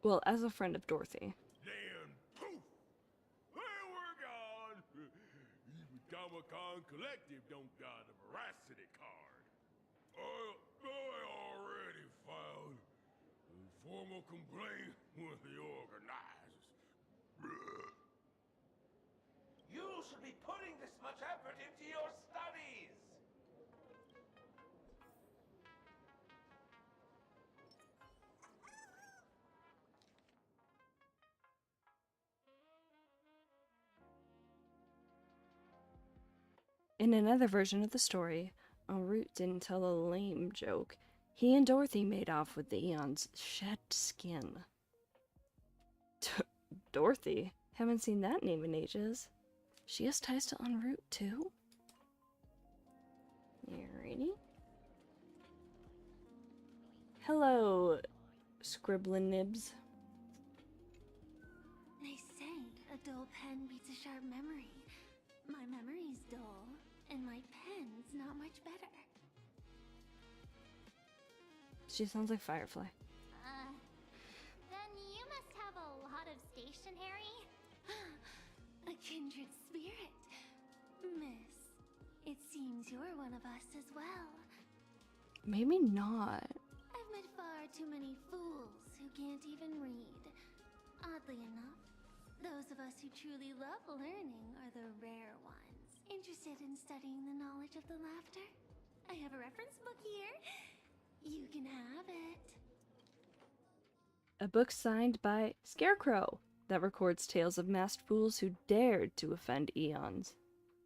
Well, as a friend of Dorothy. Then poof, they were gone. Even Comic-Con Collective don't got a veracity card. I already filed a formal complaint with the organizers. You should be putting this much effort into your studies. In another version of the story, Root didn't tell a lame joke. He and Dorothy made off with the Eon's shed skin. Dorothy? Haven't seen that name in ages. She has ties to En route too? Alrighty. Hello, Scribblin' Nibs. They say a dull pen beats a sharp memory. My memory's dull, and my pen's not much better. She sounds like Firefly. Then you must have a lot of stationery? A kindred spirit. Miss, it seems you're one of us as well. Maybe not. I've met far too many fools who can't even read. Oddly enough, those of us who truly love learning are the rare ones. Interested in studying the knowledge of the laughter? I have a reference book here. You can have it. A book signed by Scarecrow that records tales of masked fools who dared to offend eons.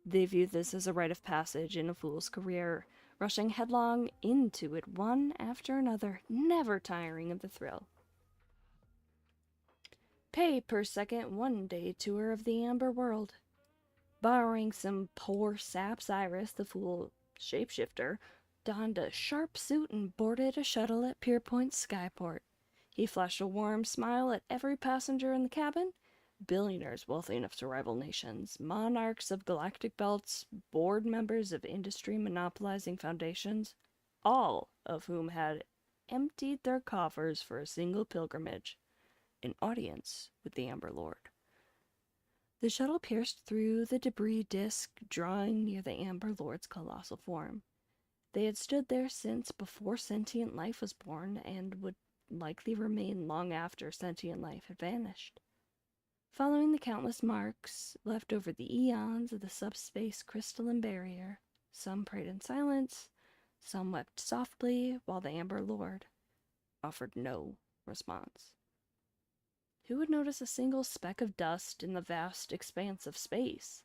They view this as a rite of passage in a fool's career, rushing headlong into it one after another, never tiring of the thrill. Pay per second 1-day tour of the Amber World. Borrowing some poor sap's Iris, the fool shapeshifter donned a sharp suit and boarded a shuttle at Pierpoint Skyport. He flashed a warm smile at every passenger in the cabin. Billionaires wealthy enough to rival nations, monarchs of galactic belts, board members of industry monopolizing foundations, all of whom had emptied their coffers for a single pilgrimage, an audience with the Amber Lord. The shuttle pierced through the debris disk, drawing near the Amber Lord's colossal form. They had stood there since before sentient life was born, and would likely remain long after sentient life had vanished. Following the countless marks left over the eons of the subspace crystalline barrier, some prayed in silence, some wept softly, while the Amber Lord offered no response. Who would notice a single speck of dust in the vast expanse of space?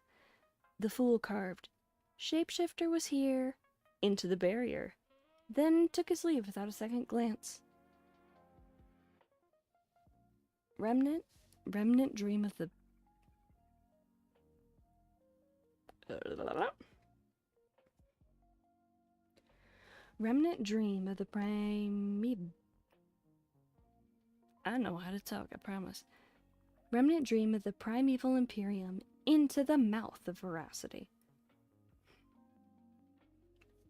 The fool carved, "Shapeshifter was here," into the barrier, then took his leave without a second glance. Remnant dream of the... Remnant dream of the I know how to talk, I promise. Remnant dream of the primeval Imperium into the mouth of Veracity.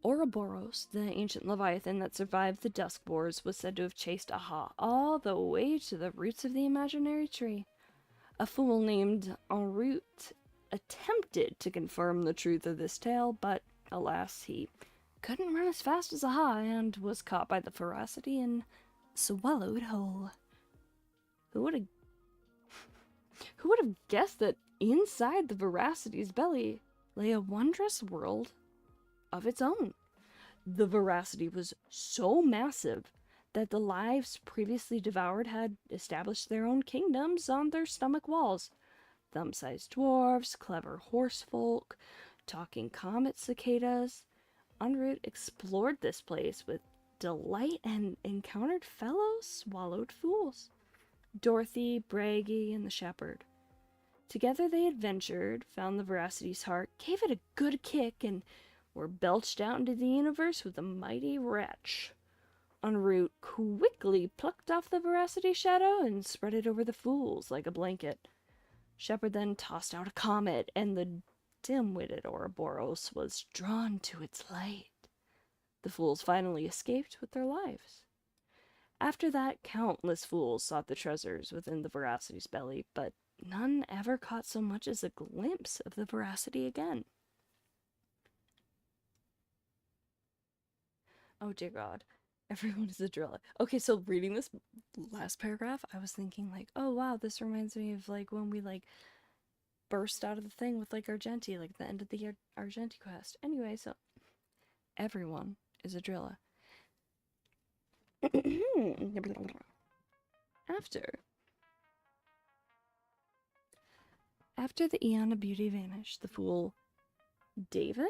Ouroboros, the ancient leviathan that survived the Dusk Wars, was said to have chased Aha all the way to the roots of the imaginary tree. A fool named En route attempted to confirm the truth of this tale, but alas, he couldn't run as fast as Aha and was caught by the Veracity and swallowed whole. Who would have guessed that inside the Veracity's belly lay a wondrous world of its own? The Veracity was so massive that the lives previously devoured had established their own kingdoms on their stomach walls. Thumb-sized dwarves, clever horse folk, talking comet cicadas. En route explored this place with delight and encountered fellow swallowed fools. Dorothy, Braggy, and the shepherd. Together they adventured, found the Veracity's heart, gave it a good kick, and were belched out into the universe with a mighty wretch. En route quickly plucked off the Veracity shadow and spread it over the fools like a blanket. Shepherd then tossed out a comet, and the dim-witted Ouroboros was drawn to its light. The fools finally escaped with their lives. After that, countless fools sought the treasures within the Veracity's belly, but none ever caught so much as a glimpse of the Veracity again. Oh dear God, everyone is a driller. Okay, so reading this last paragraph, I was thinking like, oh wow, this reminds me of like when we like burst out of the thing with like Argenti, like the end of the Argenti quest. Anyway, so everyone is a driller. After the Aeon of Beauty vanished, the fool David.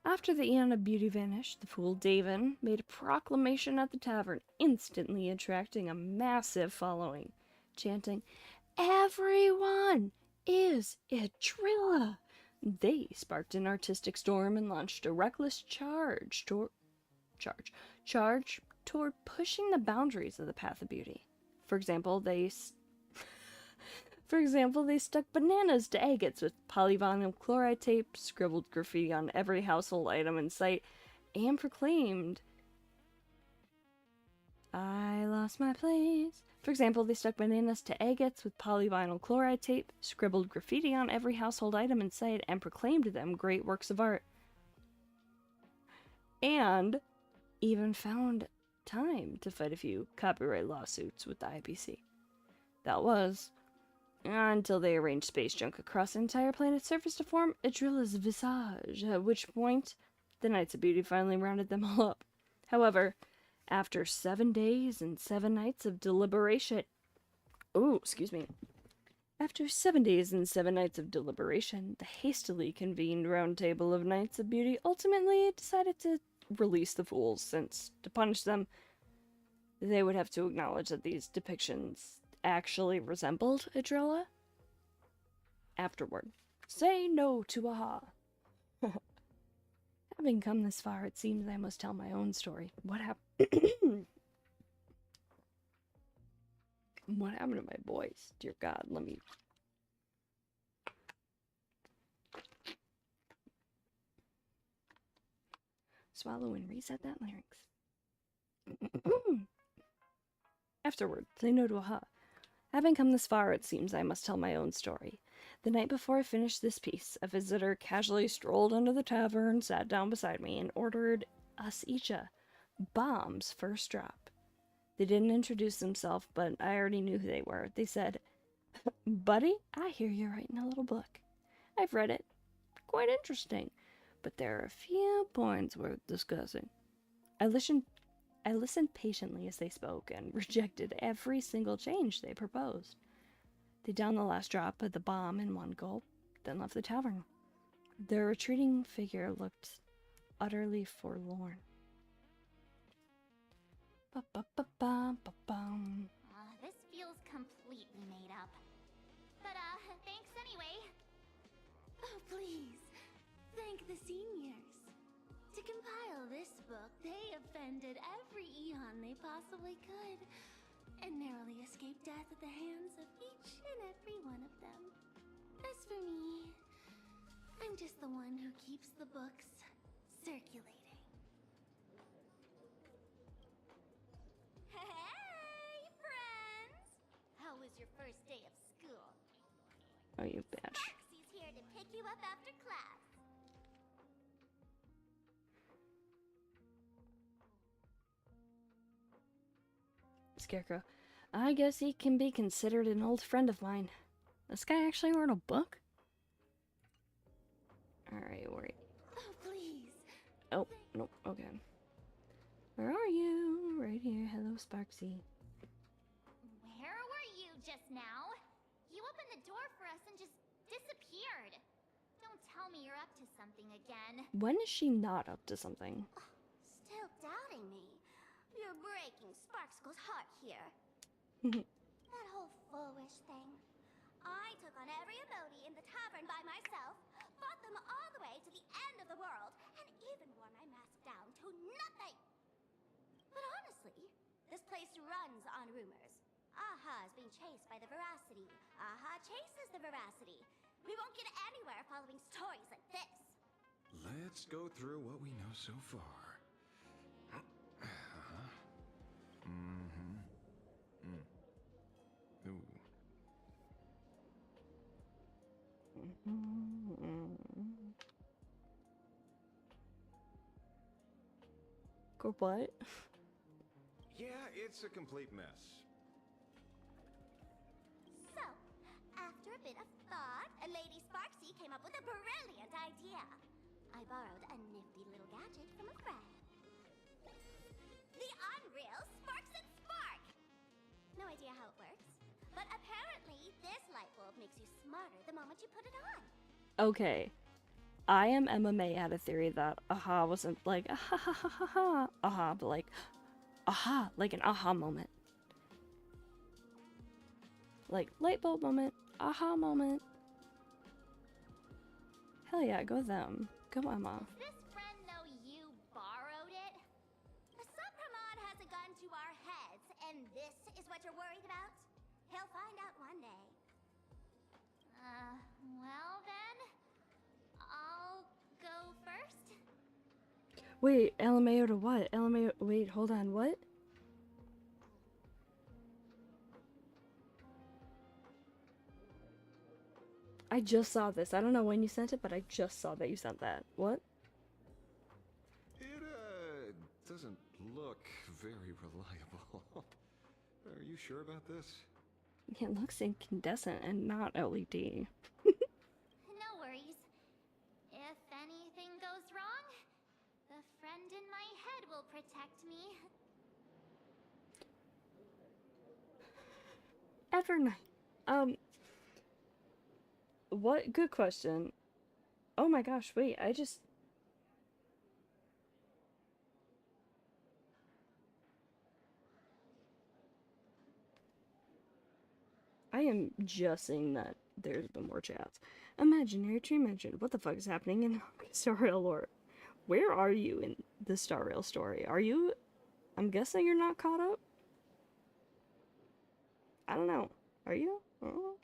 After the Aeon of Beauty vanished, the fool Davin made a proclamation at the tavern, instantly attracting a massive following, chanting, "Everyone is Idrilla!" They sparked an artistic storm and launched a reckless charge toward pushing the boundaries of the path of beauty. For example, they stuck bananas to agates with polyvinyl chloride tape, scribbled graffiti on every household item in sight, and proclaimed, "I lost my place." For example, they stuck bananas to agates with polyvinyl chloride tape, scribbled graffiti on every household item in sight, and proclaimed them great works of art. And even found time to fight a few copyright lawsuits with the IPC. That was until they arranged space junk across the entire planet's surface to form Idrilla's visage, at which point the Knights of Beauty finally rounded them all up. However, after 7 days and 7 nights of deliberation... After 7 days and 7 nights of deliberation, the hastily convened Round Table of Knights of Beauty ultimately decided to release the fools, since, to punish them, they would have to acknowledge that these depictions actually resembled Idrilla. Afterward, say no to Aha. Having come this far, it seems I must tell my own story. What happened? What happened to my voice? Dear God, let me... swallow and reset that larynx. Afterward, say no to Aha. Having come this far, it seems I must tell my own story. The night before I finished this piece, a visitor casually strolled into the tavern, sat down beside me, and ordered us each a bomb's first drop. They didn't introduce themselves, but I already knew who they were. They said, "Buddy, I hear you're writing a little book. I've read it. Quite interesting, but there are a few points worth discussing." I listened patiently as they spoke and rejected every single change they proposed. They downed the last drop of the bomb in one gulp, then left the tavern. Their retreating figure looked utterly forlorn. This feels completely made up. But, thanks anyway. Oh, please. Thank the seniors. To compile this book, they offended every Eon they possibly could, and narrowly escaped death at the hands of each and every one of them. As for me, I'm just the one who keeps the books circulating. Hey, friends! How was your first day of school? Oh, you bitch. Sparksy's here to pick you up after class. Scarecrow. I guess he can be considered an old friend of mine. This guy actually wrote a book? Alright, wait. Oh, please. Oh, nope, okay. Where are you? Right here. Hello, Sparksy. Where were you just now? You opened the door for us and just disappeared. Don't tell me you're up to something again. When is she not up to something? Still doubting me? You're breaking Sparkskull's heart here. That whole foolish thing. I took on every emoji in the tavern by myself, fought them all the way to the end of the world, and even wore my mask down to nothing. But honestly, this place runs on rumors. Aha is being chased by the Veracity. Aha chases the Veracity. We won't get anywhere following stories like this. Let's go through what we know so far. Go what? Yeah, it's a complete mess. So, after a bit of thought, Lady Sparksy came up with a brilliant idea. I borrowed a nifty little gadget from a friend. The Unreal Sparks and Spark! No idea how it works, but apparently this light bulb makes you smarter the moment you put it on. Okay. I am MMA had a theory that aha wasn't like aha ha ha ha ha aha, but like aha, like an aha moment. Like light bulb moment, aha moment. Hell yeah, go them. Go Emma. Does this friend know you borrowed it? The Supremon has a gun to our heads, and this is what you're worried about? He'll find out one day. Well then, I'll go first. Wait, LMAO to what? LMAO, wait, hold on, what? I just saw this. I don't know when you sent it, but I just saw that you sent that. What? It, doesn't look very reliable. Are you sure about this? It looks incandescent and not LED. No worries. If anything goes wrong, the friend in my head will protect me. Evernight. What? Good question. Oh my gosh, wait, I am just seeing that there's been more chats. Imaginary tree mentioned. What the fuck is happening in Star Rail lore? Where are you in the Star Rail story? Are you... I'm guessing you're not caught up? I don't know. Are you? I don't know.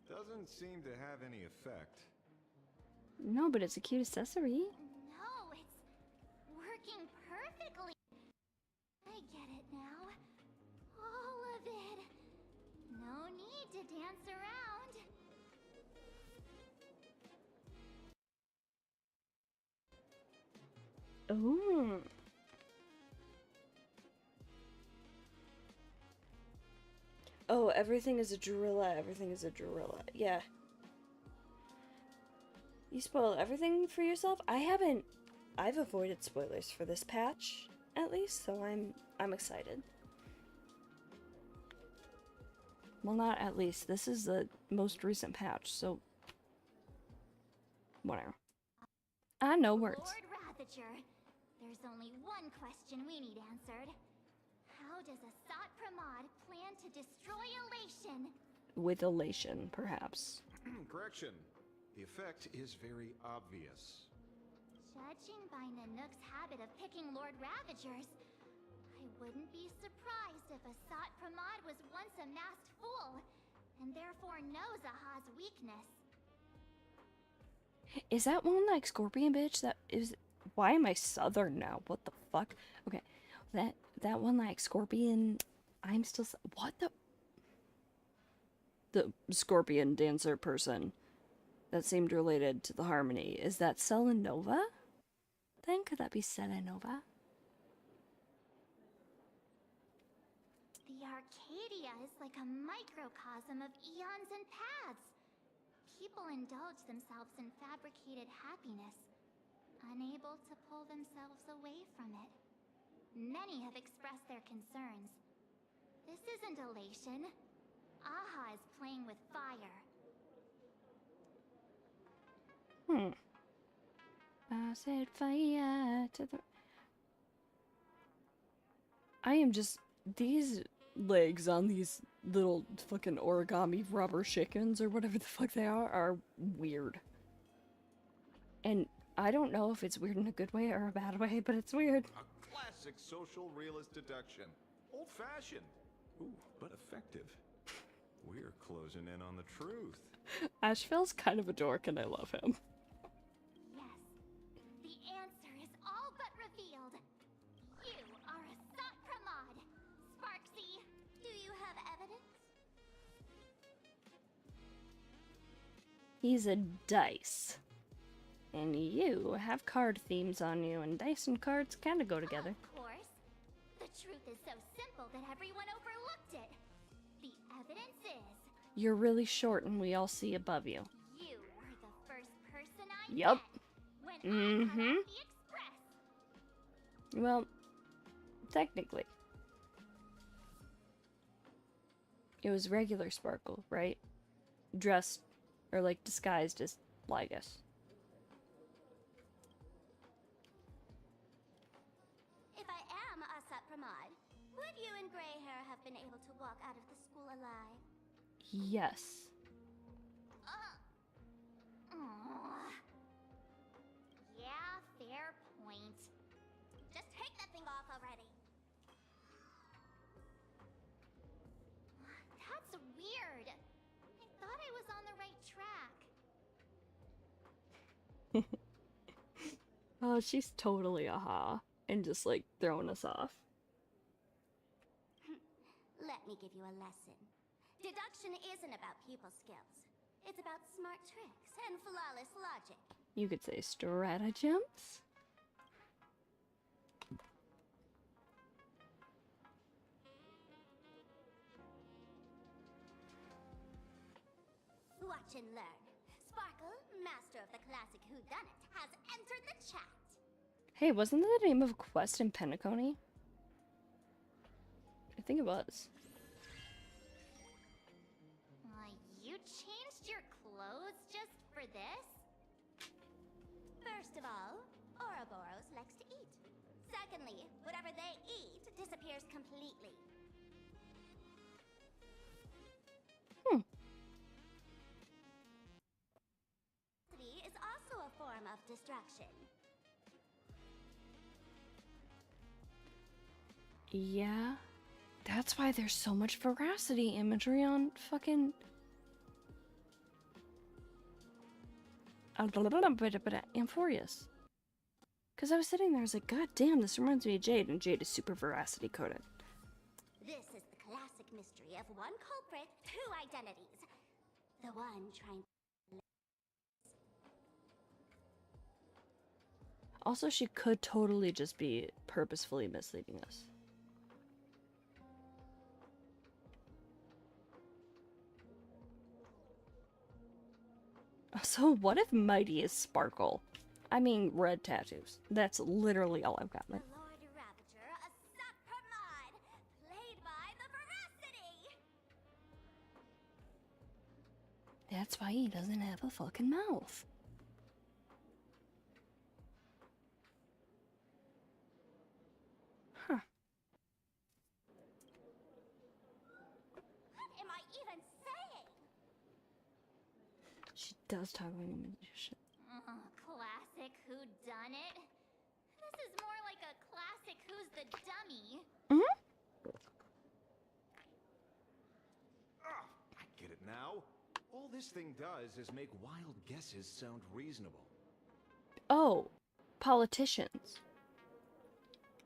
Doesn't seem to have any effect. No, but it's a cute accessory. No, it's working perfectly. I get it now. All of it. No need to dance around. Oh. Oh, everything is a drilla. Everything is a drilla. Yeah. You spoiled everything for yourself? I've avoided spoilers for this patch. at least, so I'm excited. Well, not at least. This is the most recent patch, so whatever. I know words. Lord Ravager, there's only one question we need answered. How does Asat Pramod plan to destroy Elation? With elation, perhaps. Correction. The effect is very obvious. Judging by Nanook's habit of picking Lord Ravagers, I wouldn't be surprised if Asat Pramod was once a masked fool, and therefore knows Aha's weakness. Is that one-like scorpion bitch that is... Why am I southern now? What the fuck? Okay, that one-like scorpion... I'm still... What the... The scorpion dancer person that seemed related to the Harmony. Is that Selenova? Then could that be Selenova? The Arcadia is like a microcosm of eons and paths. People indulge themselves in fabricated happiness, unable to pull themselves away from it. Many have expressed their concerns. This isn't elation. Aha is playing with fire. I said fire to the... I am just... These legs on these little fucking origami rubber chickens or whatever the fuck they are weird. And I don't know if it's weird in a good way or a bad way, but it's weird. A classic social realist deduction. Old-fashioned. Ooh, but effective. We're closing in on the truth. Asheville's kind of a dork and I love him. Yes, the answer is all but revealed. You are Asat Pramod. Sparksy, do you have evidence? He's a dice. And you have card themes on you, and dice and cards kind of go together. Of course. The truth is so simple that everyone overlooked it. The evidence is... You're really short and we all see above you. You were the first person I Yup. met when I cut off the express. Well, technically. It was regular Sparkle, right? Dressed, or like disguised as Lygus. If I am Asat Pramod, would you and Grey Hair have been able to walk out of the school alive? Yes. Yeah, fair point. Just take that thing off already. That's weird. I thought I was on the right track. Oh, she's totally aha. And just like throwing us off. Let me give you a lesson. Deduction isn't about people skills. It's about smart tricks and flawless logic. You could say stratagems. Watch and learn. Sparkle, master of the classic whodunit, has entered the chat. Hey, wasn't that the name of a quest in Penacony? I think it was. You changed your clothes just for this? First of all, Ouroboros likes to eat. Secondly, whatever they eat disappears completely. Is also a form of distraction. Yeah. That's why there's so much veracity imagery on fucking... Amphorius. Because I was sitting there, I was like, God damn, this reminds me of Jade, and Jade is super veracity coded. This is the classic mystery of one culprit, two identities. The one trying to... Also, she could totally just be purposefully misleading us. So what if Mighty is Sparkle? I mean, red tattoos. That's literally all I've got. The Lord Ravager That's why he doesn't have a fucking mouth. Huh. What am I even saying? She does talk like a magician. Classic whodunit. This is more like a classic Who's the Dummy. Mm-hmm. I get it now. All this thing does is make wild guesses sound reasonable. Oh, politicians.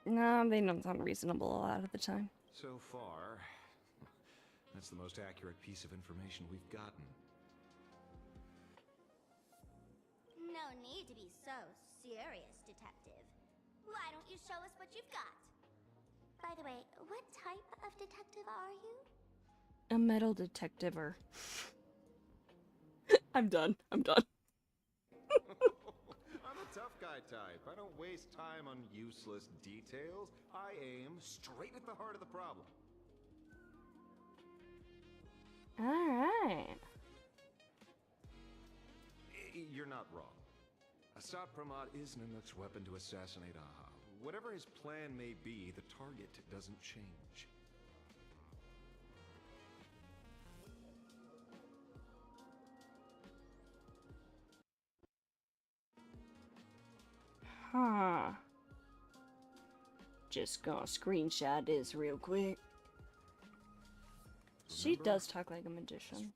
No, they don't sound reasonable a lot of the time. So far, that's the most accurate piece of information we've gotten. No need to be so serious, detective. Why don't you show us what you've got? By the way, what type of detective are you? A metal detectiver. I'm done. I'm done. I'm a tough guy type. I don't waste time on useless details. I aim straight at the heart of the problem. Alright. You're not wrong. Assad Pramad is Nanook's weapon to assassinate Aha. Whatever his plan may be, the target doesn't change. Huh. Just gonna screenshot this real quick. She does talk like a magician.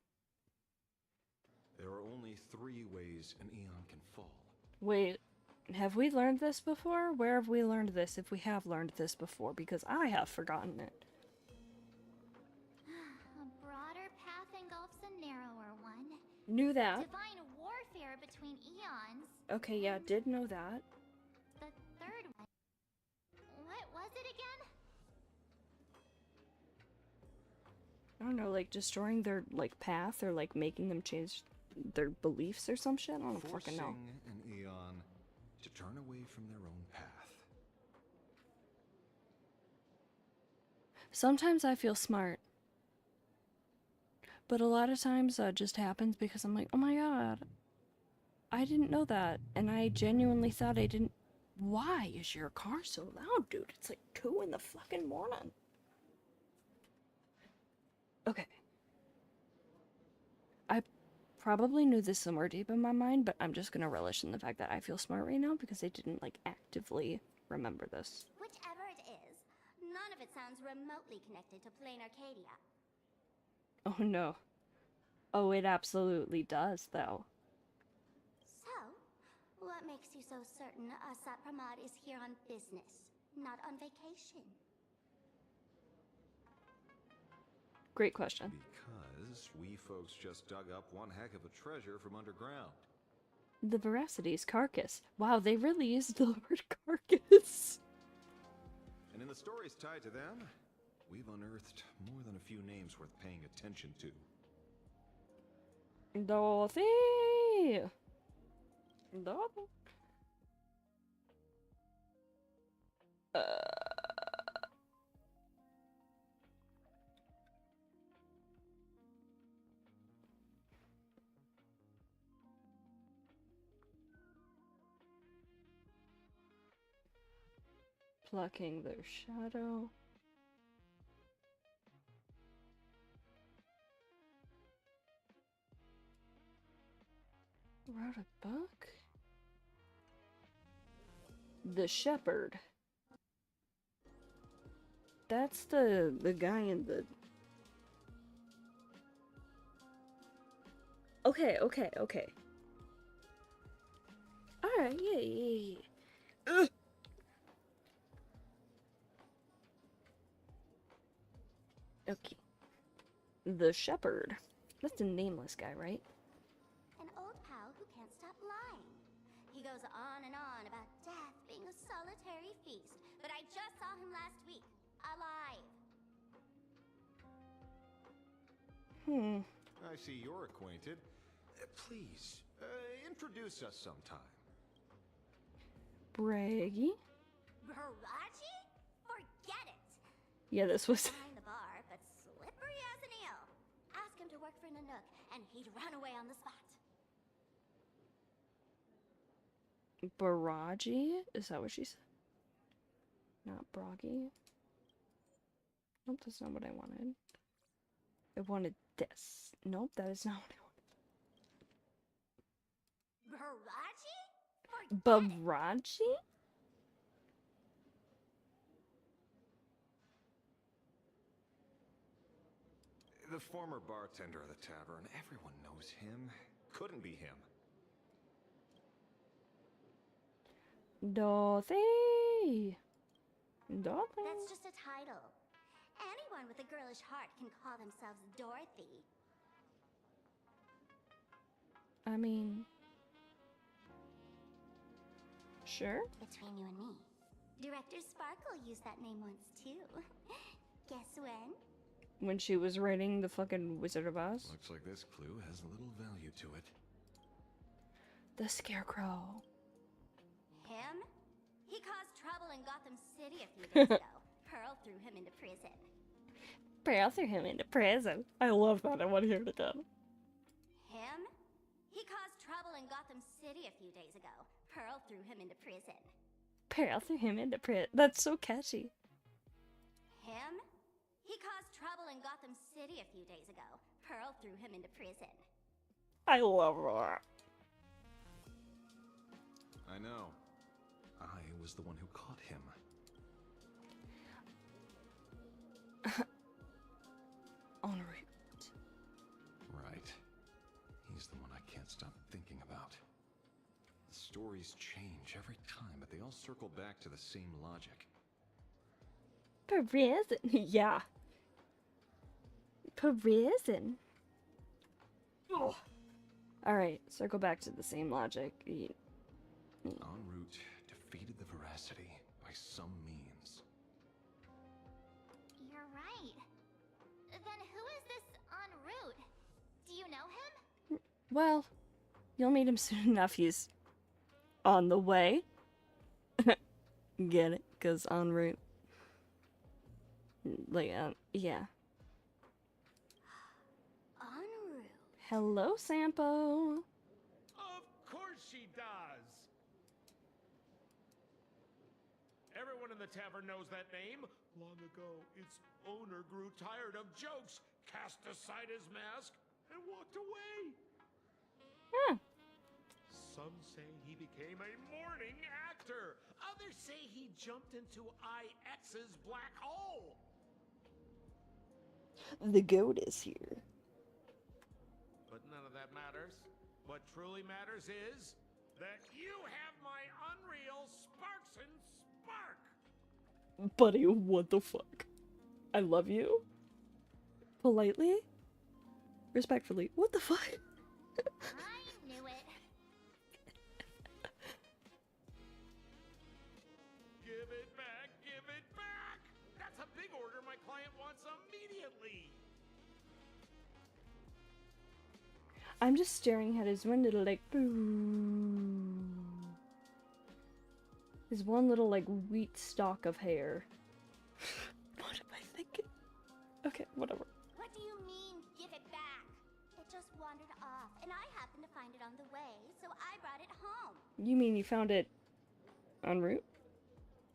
There are only 3 ways an Eon can fall. Wait, have we learned this before? Where have we learned this if we have learned this before? Because I have forgotten it. A broader path engulfs a narrower one. Knew that. Divine warfare between eons. Okay, yeah, did know that. The third one. What was it again? I don't know, like destroying their like path or like making them change their beliefs or some shit? I don't fucking know. Forcing an Eon to turn away from their own path. Sometimes I feel smart. But a lot of times it just happens because I'm like, oh my god, I didn't know that. And I genuinely thought I didn't. Why is your car so loud, dude? It's like 2 in the fucking morning. Okay. I probably knew this somewhere deep in my mind, but I'm just gonna relish in the fact that I feel smart right now because I didn't like actively remember this. Whichever it is, none of it sounds remotely connected to Plain Arcadia. Oh no. Oh, it absolutely does, though. So, what makes you so certain Assad Pramad is here on business, not on vacation? Great question. Because we folks just dug up one heck of a treasure from underground. The Veracity's carcass. Wow, they really used the word carcass. And in the stories tied to them, we've unearthed more than a few names worth paying attention to. Dorothy! Dorothy. Plucking their shadow. Wrote a book? The Shepherd. That's the guy in the... Okay. Alright, yeah. Ugh. Okay. The Shepherd. That's a nameless guy, right? An old pal who can't stop lying. He goes on and on about death being a solitary feast, but I just saw him last week, alive. I see you're acquainted. Please, introduce us sometime. Braggy? Baraji? Forget it! Yeah, this was... Behind the bar, but slippery as an eel. Ask him to work for in a nook, and he'd run away on the spot. Baraji? Is that what she said? Not Broggy? Nope, that's not what I wanted. I wanted this. Nope, that is not what I wanted. Baraji? Baraji? The former bartender of the tavern, everyone knows him. Couldn't be him. Dorothy! Dorothy! That's just a title. Anyone with a girlish heart can call themselves Dorothy. I mean... Sure? Between you and me, Director Sparkle used that name once too. Guess when? When she was writing the fucking Wizard of Oz? Looks like this clue has little value to it. The Scarecrow. Him? He caused trouble in Gotham City a few days ago. Pearl threw him into prison. Pearl threw him into prison. I love that. I want to hear it again. Him? He caused trouble in Gotham City a few days ago. Pearl threw him into prison. Pearl threw him into prison. That's so catchy. Him? He caused trouble in Gotham City a few days ago. Pearl threw him into prison. I love that. I know. I was the one who caught him. En route. Right. He's the one I can't stop thinking about. The stories change every time, but they all circle back to the same logic. Prison. Yeah. Prison. Oh. Alright, circle back to the same logic. En route defeated the Veracity by some means. You're right. Then who is this en route? Do you know him? Well, you'll meet him soon enough. He's on the way. Get it? Because en route. Like, yeah. En route. Hello, Sampo. Of course she does. Everyone in the tavern knows that name. Long ago, its owner grew tired of jokes, cast aside his mask, and walked away. Huh. Some say he became a morning actor. Others say he jumped into IX's black hole. The goat is here. But none of that matters. What truly matters is that you have my unreal Sparks and Spark. Buddy, what the fuck? I love you. Politely? Respectfully, what the fuck? I knew it. Give it back, give it back! That's a big order my client wants immediately. I'm just staring at his one little, like, boo. His one little, like, wheat stalk of hair. What am I thinking? Okay, whatever. What do you mean, give it back? It just wandered off, and I happened to find it on the way, so I brought it home. You mean you found it en route?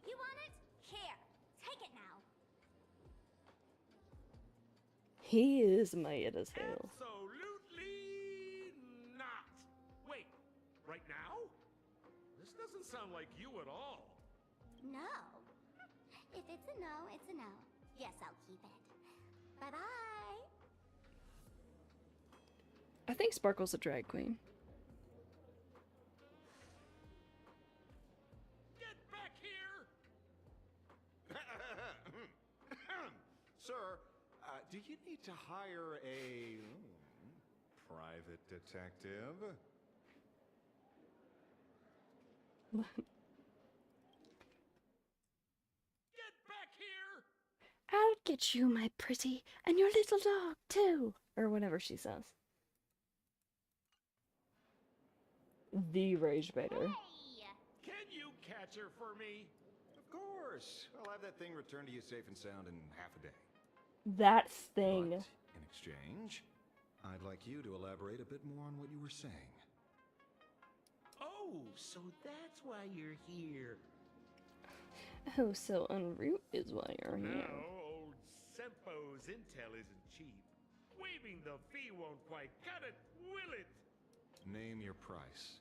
You want it? Here, take it now. He is mad as hell. Absolutely not. Wait, right now? This doesn't sound like you at all. No. If it's a no, it's a no. Yes, I'll keep it. Bye-bye. I think Sparkle's a drag queen. Get back here! Sir, do you need to hire a private detective? Get back here! I'll get you, my pretty, and your little dog, too. Or whatever she says. The rage baiter. Can you catch her for me? Of course. I'll have that thing returned to you safe and sound in half a day. That thing. But in exchange, I'd like you to elaborate a bit more on what you were saying. Oh, so that's why you're here. Oh, so en route is why you're here. Now, old Sempo's intel isn't cheap. Waiving the fee won't quite cut it, will it? Name your price.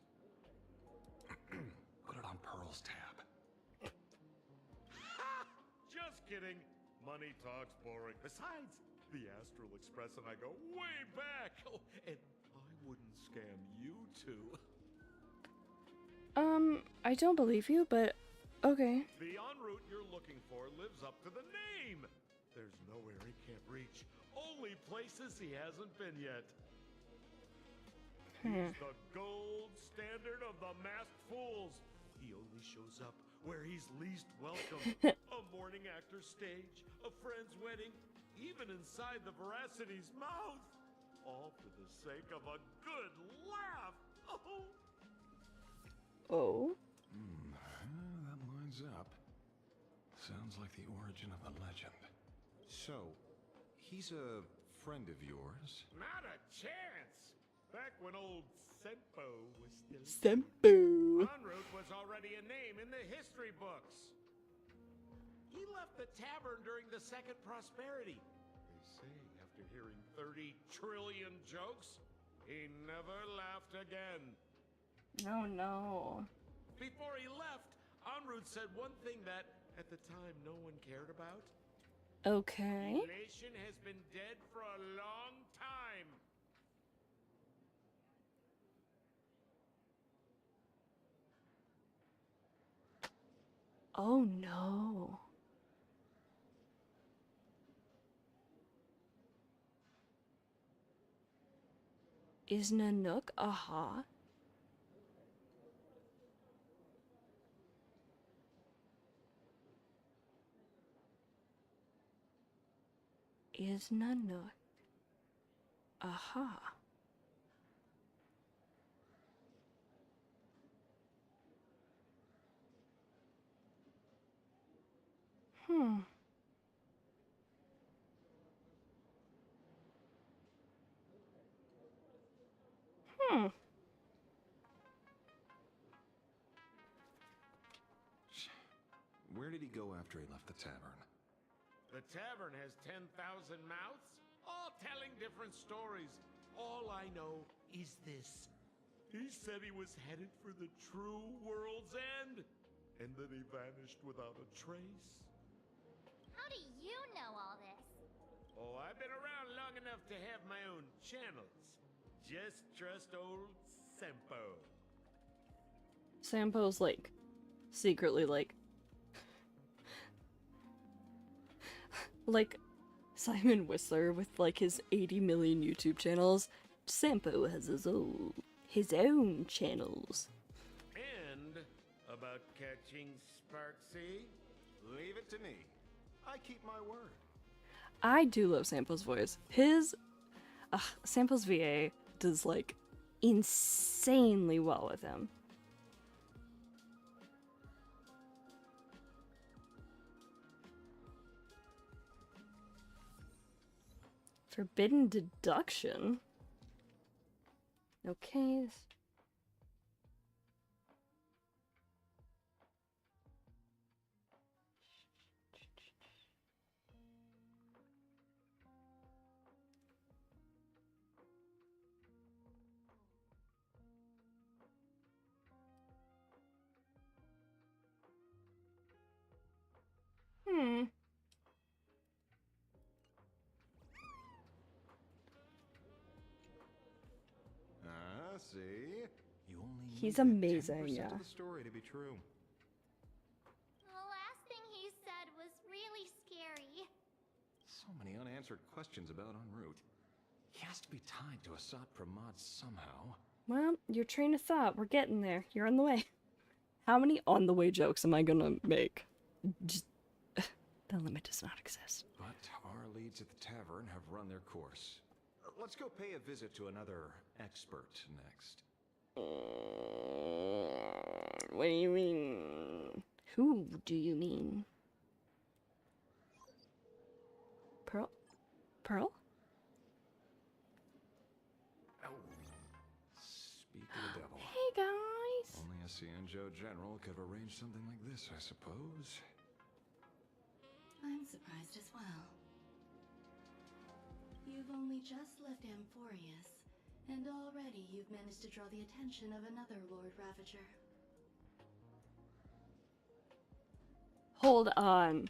Put it on Pearl's tab. Ha! Just kidding. Money talks boring. Besides, the Astral Express and I go way back. Oh, and I wouldn't scam you two. I don't believe you, but okay. The en route you're looking for lives up to the name. There's nowhere he can't reach. Only places he hasn't been yet. He's the gold standard of the masked fools. He only shows up where he's least welcome. A morning actor's stage, a friend's wedding, even inside the Veracity's mouth. All for the sake of a good laugh. Oh. Oh. That lines up. Sounds like the origin of a legend. So, he's a friend of yours? Not a chance. Back when old Sempo was still... Sempo. En route was already a name in the history books. He left the tavern during the Second Prosperity. They say after hearing 30 trillion jokes, he never laughed again. No, no. Before he left, en route said one thing that, at the time, no one cared about. Okay. Elation has been dead for a long time. Oh no. Is Nanook aha? Is Nanook aha? Hmm. Hmm. Where did he go after he left the tavern? The tavern has 10,000 mouths, all telling different stories. All I know is this. He said he was headed for the true world's end, and then he vanished without a trace. How do you know all this? Oh, I've been around long enough to have my own channels. Just trust old Sempo. Sampo's like secretly like Simon Whistler with like his 80 million YouTube channels. Sampo has his own channels. And about catching Sparksy? Leave it to me. I keep my word. I do love Sampo's voice. Sampo's VA does like insanely well with him. Forbidden deduction? Okay. See? You only He's need that amazing, 10% yeah. of the story to be true. The last thing he said was really scary. So many unanswered questions about en route. He has to be tied to Assad Pramod somehow. Well, your train of thought, we're getting there. You're on the way. How many on the way jokes am I gonna make? Just the limit does not exist. But our leads at the tavern have run their course. Let's go pay a visit to another expert next. What do you mean? Who do you mean? Pearl? Pearl? Cienjo General could have arranged something like this, I suppose. I'm surprised as well. You've only just left Amphorius, and already you've managed to draw the attention of another Lord Ravager. Hold on.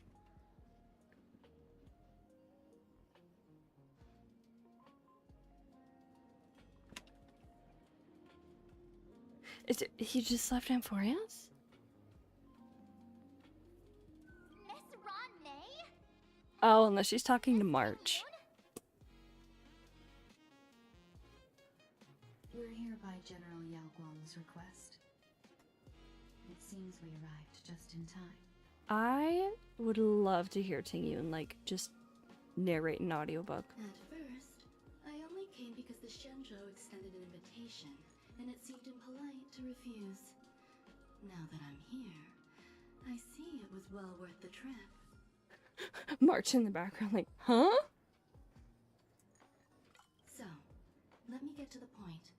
He just left Amphorius? Miss Ron May? Oh, unless she's talking to March. We're here by General Yao Guang's request. It seems we arrived just in time. I would love to hear Tingyun, like, just narrate an audiobook. At first, I only came because the Shenzhou extended an invitation, and it seemed impolite to refuse. Now that I'm here, I see it was well worth the trip. March in the background, like, huh? So, let me get to the point.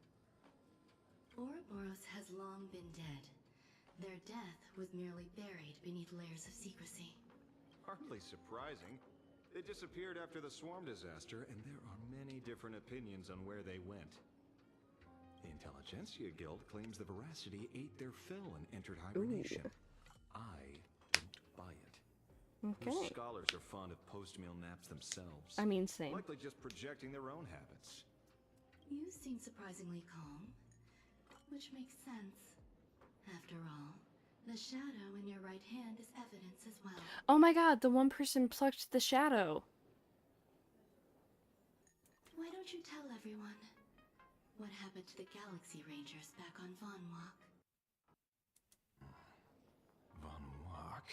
Ouroboros has long been dead. Their death was merely buried beneath layers of secrecy. Hardly surprising. They disappeared after the swarm disaster, and there are many different opinions on where they went. The Intelligentsia Guild claims the Veracity ate their fill and entered hibernation. I don't buy it. Okay. Most scholars are fond of post-meal naps themselves. I mean, same. Likely just projecting their own habits. You seem surprisingly calm, which makes sense. After all, the shadow in your right hand is evidence as well. Oh my god, the one person plucked the shadow. Why don't you tell everyone what happened to the Galaxy Rangers back on Von Walk? Von Walk?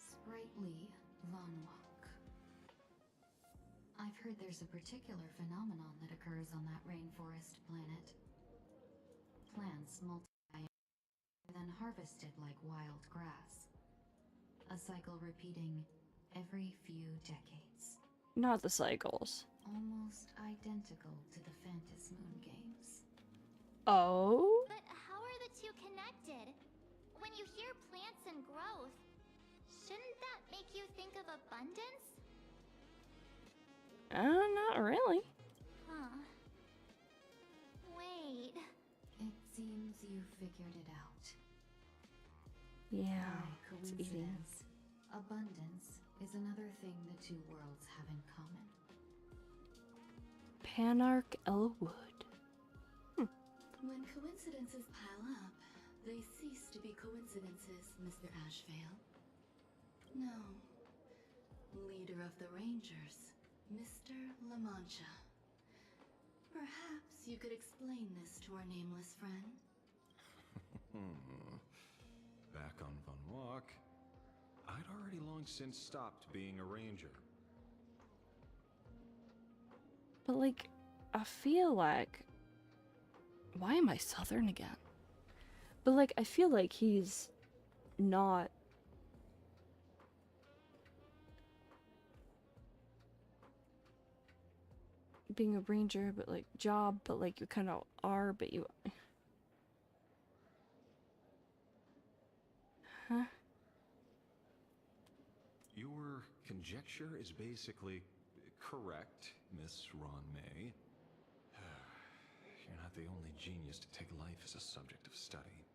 Sprightly Von Walk. I've heard there's a particular phenomenon that occurs on that rainforest planet. Plants multiply and then harvested like wild grass. A cycle repeating every few decades. Not the cycles. Almost identical to the Phantom Moon games. Oh? But how are the two connected? When you hear plants and growth, shouldn't that make you think of abundance? Not really. Huh. Wait. It seems you figured it out. Yeah, By it's eating. coincidence, abundance is another thing the two worlds have in common. Panarch Elwood. When coincidences pile up, they cease to be coincidences, Mr. Ashvale. No. Leader of the Rangers, Mr. La Mancha. Perhaps you could explain this to our nameless friend? Back on Von Walk, I'd already long since stopped being a ranger. But, like, I feel like... Why am I Southern again? But, like, I feel like he's not... being a ranger, but, like, job, but, like, you kind of are, but you... Huh? Your conjecture is basically correct, Miss Ron May. You're not the only genius to take life as a subject of study.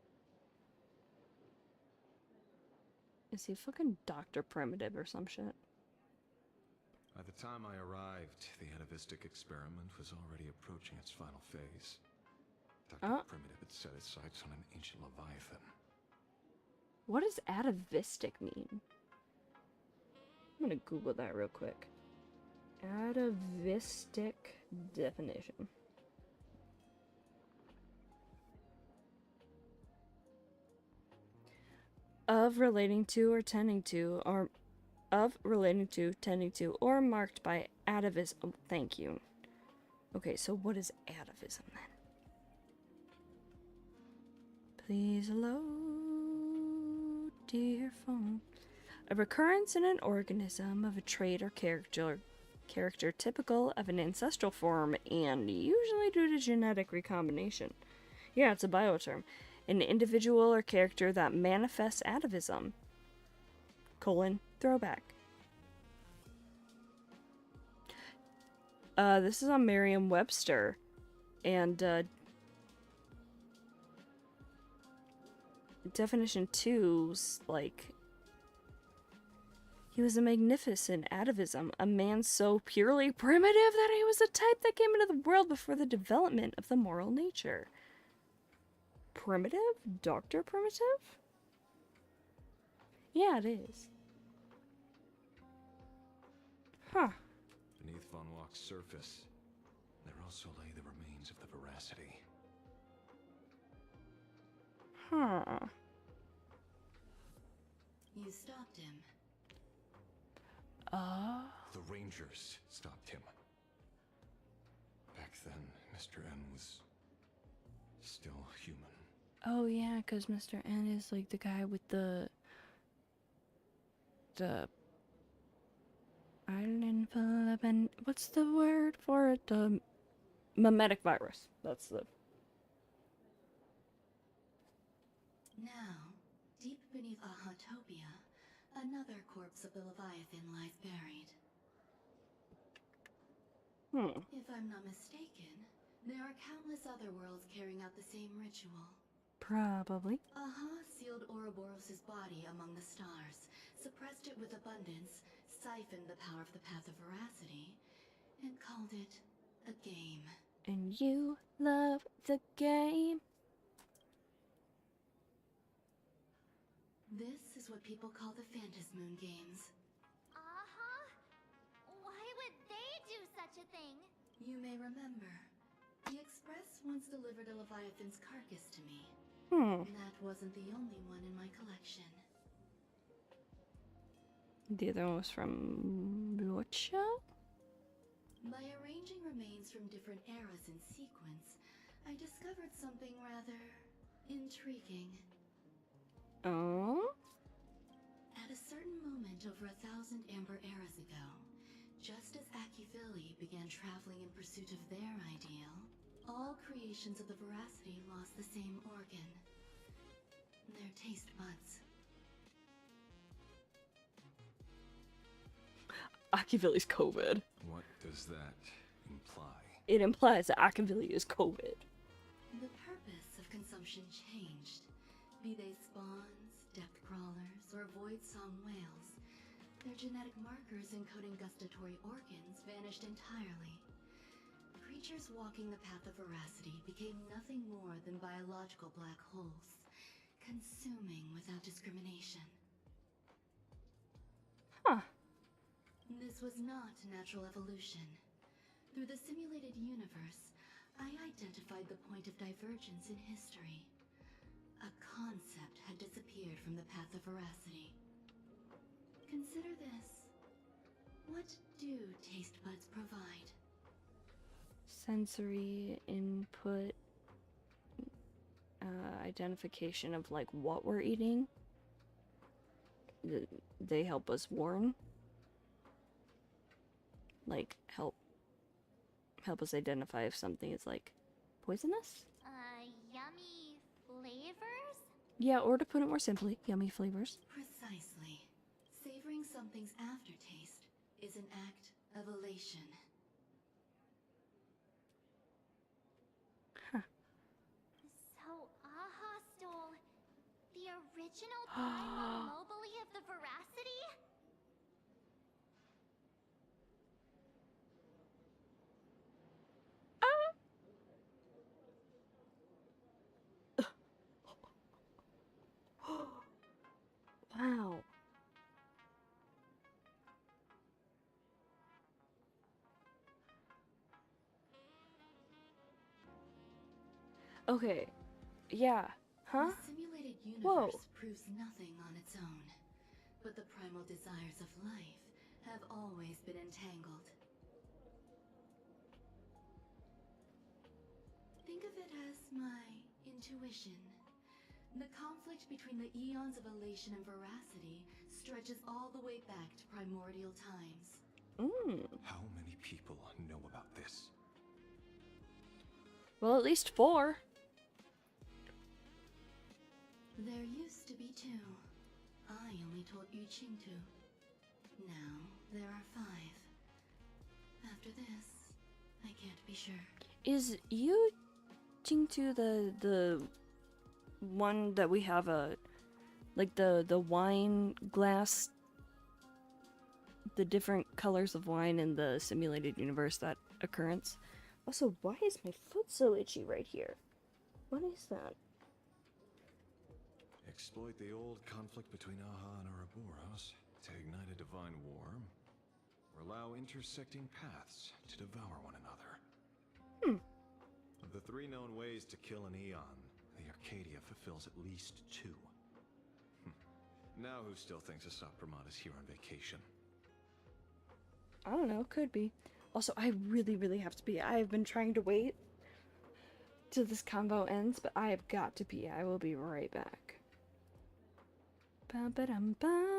Is he fucking Dr. Primitive or some shit? By the time I arrived, the atavistic experiment was already approaching its final phase. Dr. Primitive had set his sights on an ancient leviathan. What does atavistic mean? I'm gonna Google that real quick. Atavistic definition. Of relating to or tending to, or of relating to, tending to, or marked by atavism. Oh, thank you. Okay, so what is atavism then? Please load, dear phone. A recurrence in an organism of a trait or character typical of an ancestral form and usually due to genetic recombination. Yeah, it's a bioterm. An individual or character that manifests atavism. Throwback. This is on Merriam-Webster. And, definition 2's like, he was a magnificent atavism, a man so purely primitive that he was a type that came into the world before the development of the moral nature. Primitive? Dr. Primitive? Yeah, it is. Huh. Beneath Von Walk's surface, there also lay the remains of the Veracity. Huh. You stopped him. The Rangers stopped him. Back then, Mr. N was still human. Oh yeah, because Mr. N is like the guy with the island full of what's the word for it? The mimetic virus. That's the. Now, deep beneath Ahatopia, another corpse of the Leviathan lies buried. If I'm not mistaken, there are countless other worlds carrying out the same ritual. Probably. Aha sealed Ouroboros' body among the stars, suppressed it with abundance, siphoned the power of the Path of Veracity, and called it a game. And you love the game. This is what people call the Phantasmoon Games. Why would they do such a thing? You may remember, the Express once delivered a Leviathan's carcass to me. That wasn't the only one in my collection. The other one was from Lucha? By arranging remains from different eras in sequence, I discovered something rather intriguing. Oh? At a certain moment over 1,000 Amber eras ago, just as Akivili began traveling in pursuit of their ideal, all creations of the Veracity lost the same organ. Their taste buds. Akivili's COVID. What does that imply? It implies that Akivili is COVID. The purpose of consumption changed. Be they spawns, depth crawlers, or void-song whales, their genetic markers encoding gustatory organs vanished entirely. Creatures walking the path of Veracity became nothing more than biological black holes, consuming without discrimination. Huh. This was not natural evolution. Through the simulated universe, I identified the point of divergence in history. A concept had disappeared from the path of Veracity. Consider this. What do taste buds provide? Sensory input, identification of like what we're eating. They help us warn. Like help us identify if something is like poisonous. Yummy flavors? Yeah, or to put it more simply, yummy flavors. Precisely. Savoring something's aftertaste is an act of elation. So Aha stole the original Prime Mobile of the Veracity? Wow. Okay. Yeah. Huh? The simulated universe Whoa. proves nothing on its own, but the primal desires of life have always been entangled. Think of it as my intuition. The conflict between the eons of elation and veracity stretches all the way back to primordial times. How many people know about this? Well, at least 4. There used to be 2. I only told Yu Qing to. Now there are 5. After this, I can't be sure. Is Yu Jingtu the one that we have like the wine glass, the different colors of wine in the simulated universe, that occurrence? Also, why is my foot so itchy right here? What is that? Exploit the old conflict between Aha and Ouroboros to ignite a divine war, or allow intersecting paths to devour one another. Of the 3 known ways to kill an Eon, the Arcadia fulfills at least 2. Now who still thinks Asap Pramod is here on vacation? I don't know, could be. Also, I really have to pee. I have been trying to wait till this convo ends, but I have got to pee. I will be right back. Ba-ba-dum-ba.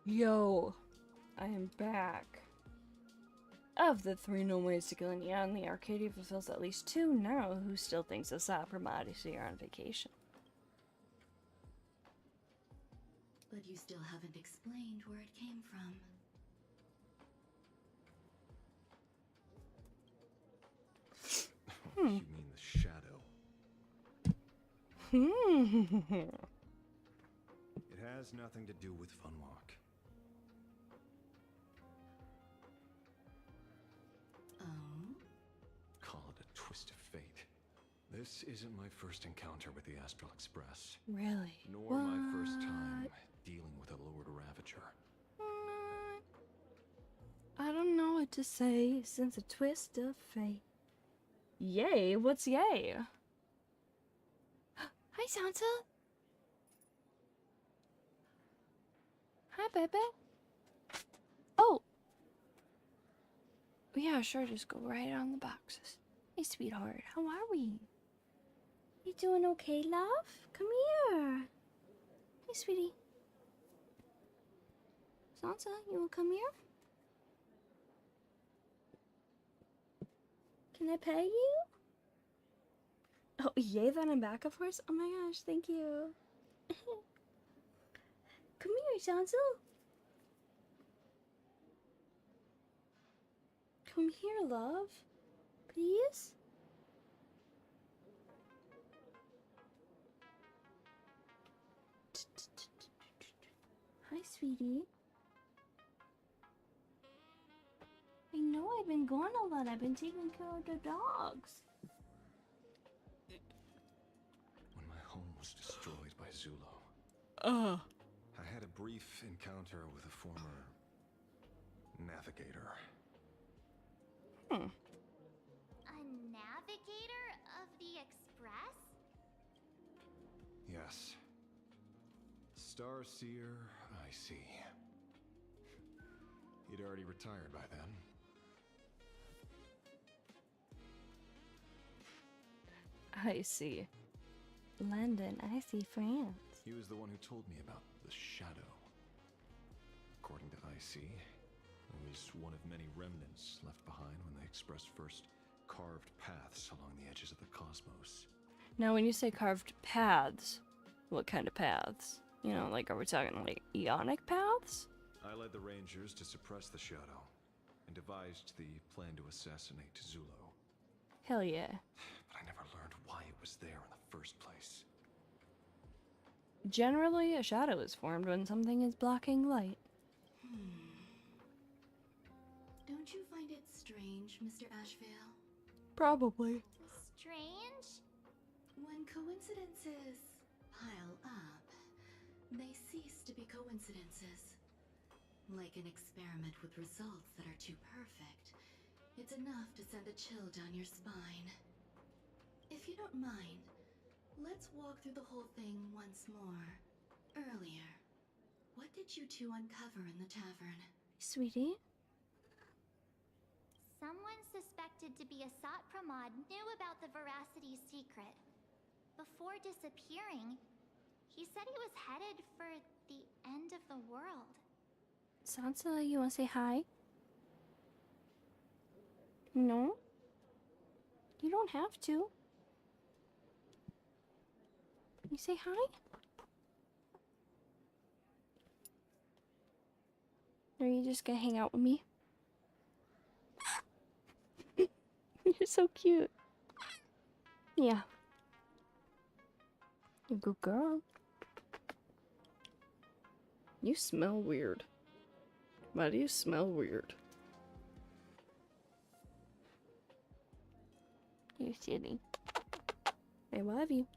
Yo, I am back. Of the 3 known ways to kill an Eon, the Arcadia fulfills at least 2 now. Who still thinks Asap Pramod is here on vacation? But you still haven't explained where it came from. You mean the shadow? Hmm. It has nothing to do with Funwalk. Oh? Call it a twist of fate. This isn't my first encounter with the Astral Express. Really? Nor my first time dealing with a Lord Ravager. I don't know what to say since a twist of fate. Yay? What's yay? Hi, Sansa. Hi, baby. Oh. Yeah, sure. Just go right on the boxes. Hey, sweetheart. How are we? You doing okay, love? Come here. Hey, sweetie. Sansa, you will come here? Can I pay you? Oh, yay, that I'm back, of course. Oh my gosh, thank you. Come here, Sansa. Come here, love. Please? Hi, sweetie. I know I've been gone a lot. I've been taking care of the dogs. When my home was destroyed by Zulo, I had a brief encounter with a former navigator. A navigator of the Express? Yes. Starseer, I see. He'd already retired by then. I see. London, I see France. He was the one who told me about the Shadow. According to IC, it was one of many remnants left behind when the Express first carved paths along the edges of the cosmos. Now, when you say carved paths, what kind of paths? You know, like, are we talking like Ionic paths? I led the Rangers to suppress the Shadow and devised the plan to assassinate Zulo. Hell yeah. But I never learned why it was there in the first place. Generally, a shadow is formed when something is blocking light. Don't you find it strange, Mr. Ashvale? Probably. Strange? When coincidences pile up, they cease to be coincidences. Like an experiment with results that are too perfect, it's enough to send a chill down your spine. If you don't mind, let's walk through the whole thing once more. Earlier, what did you two uncover in the tavern? Sweetie? Someone suspected to be a Sot Pramod knew about the Veracity's secret. Before disappearing, he said he was headed for the end of the world. Sansa, you wanna say hi? No? You don't have to. You say hi? Or are you just gonna hang out with me? You're so cute. Yeah. You good girl. You smell weird. Why do you smell weird? You're silly. I love you.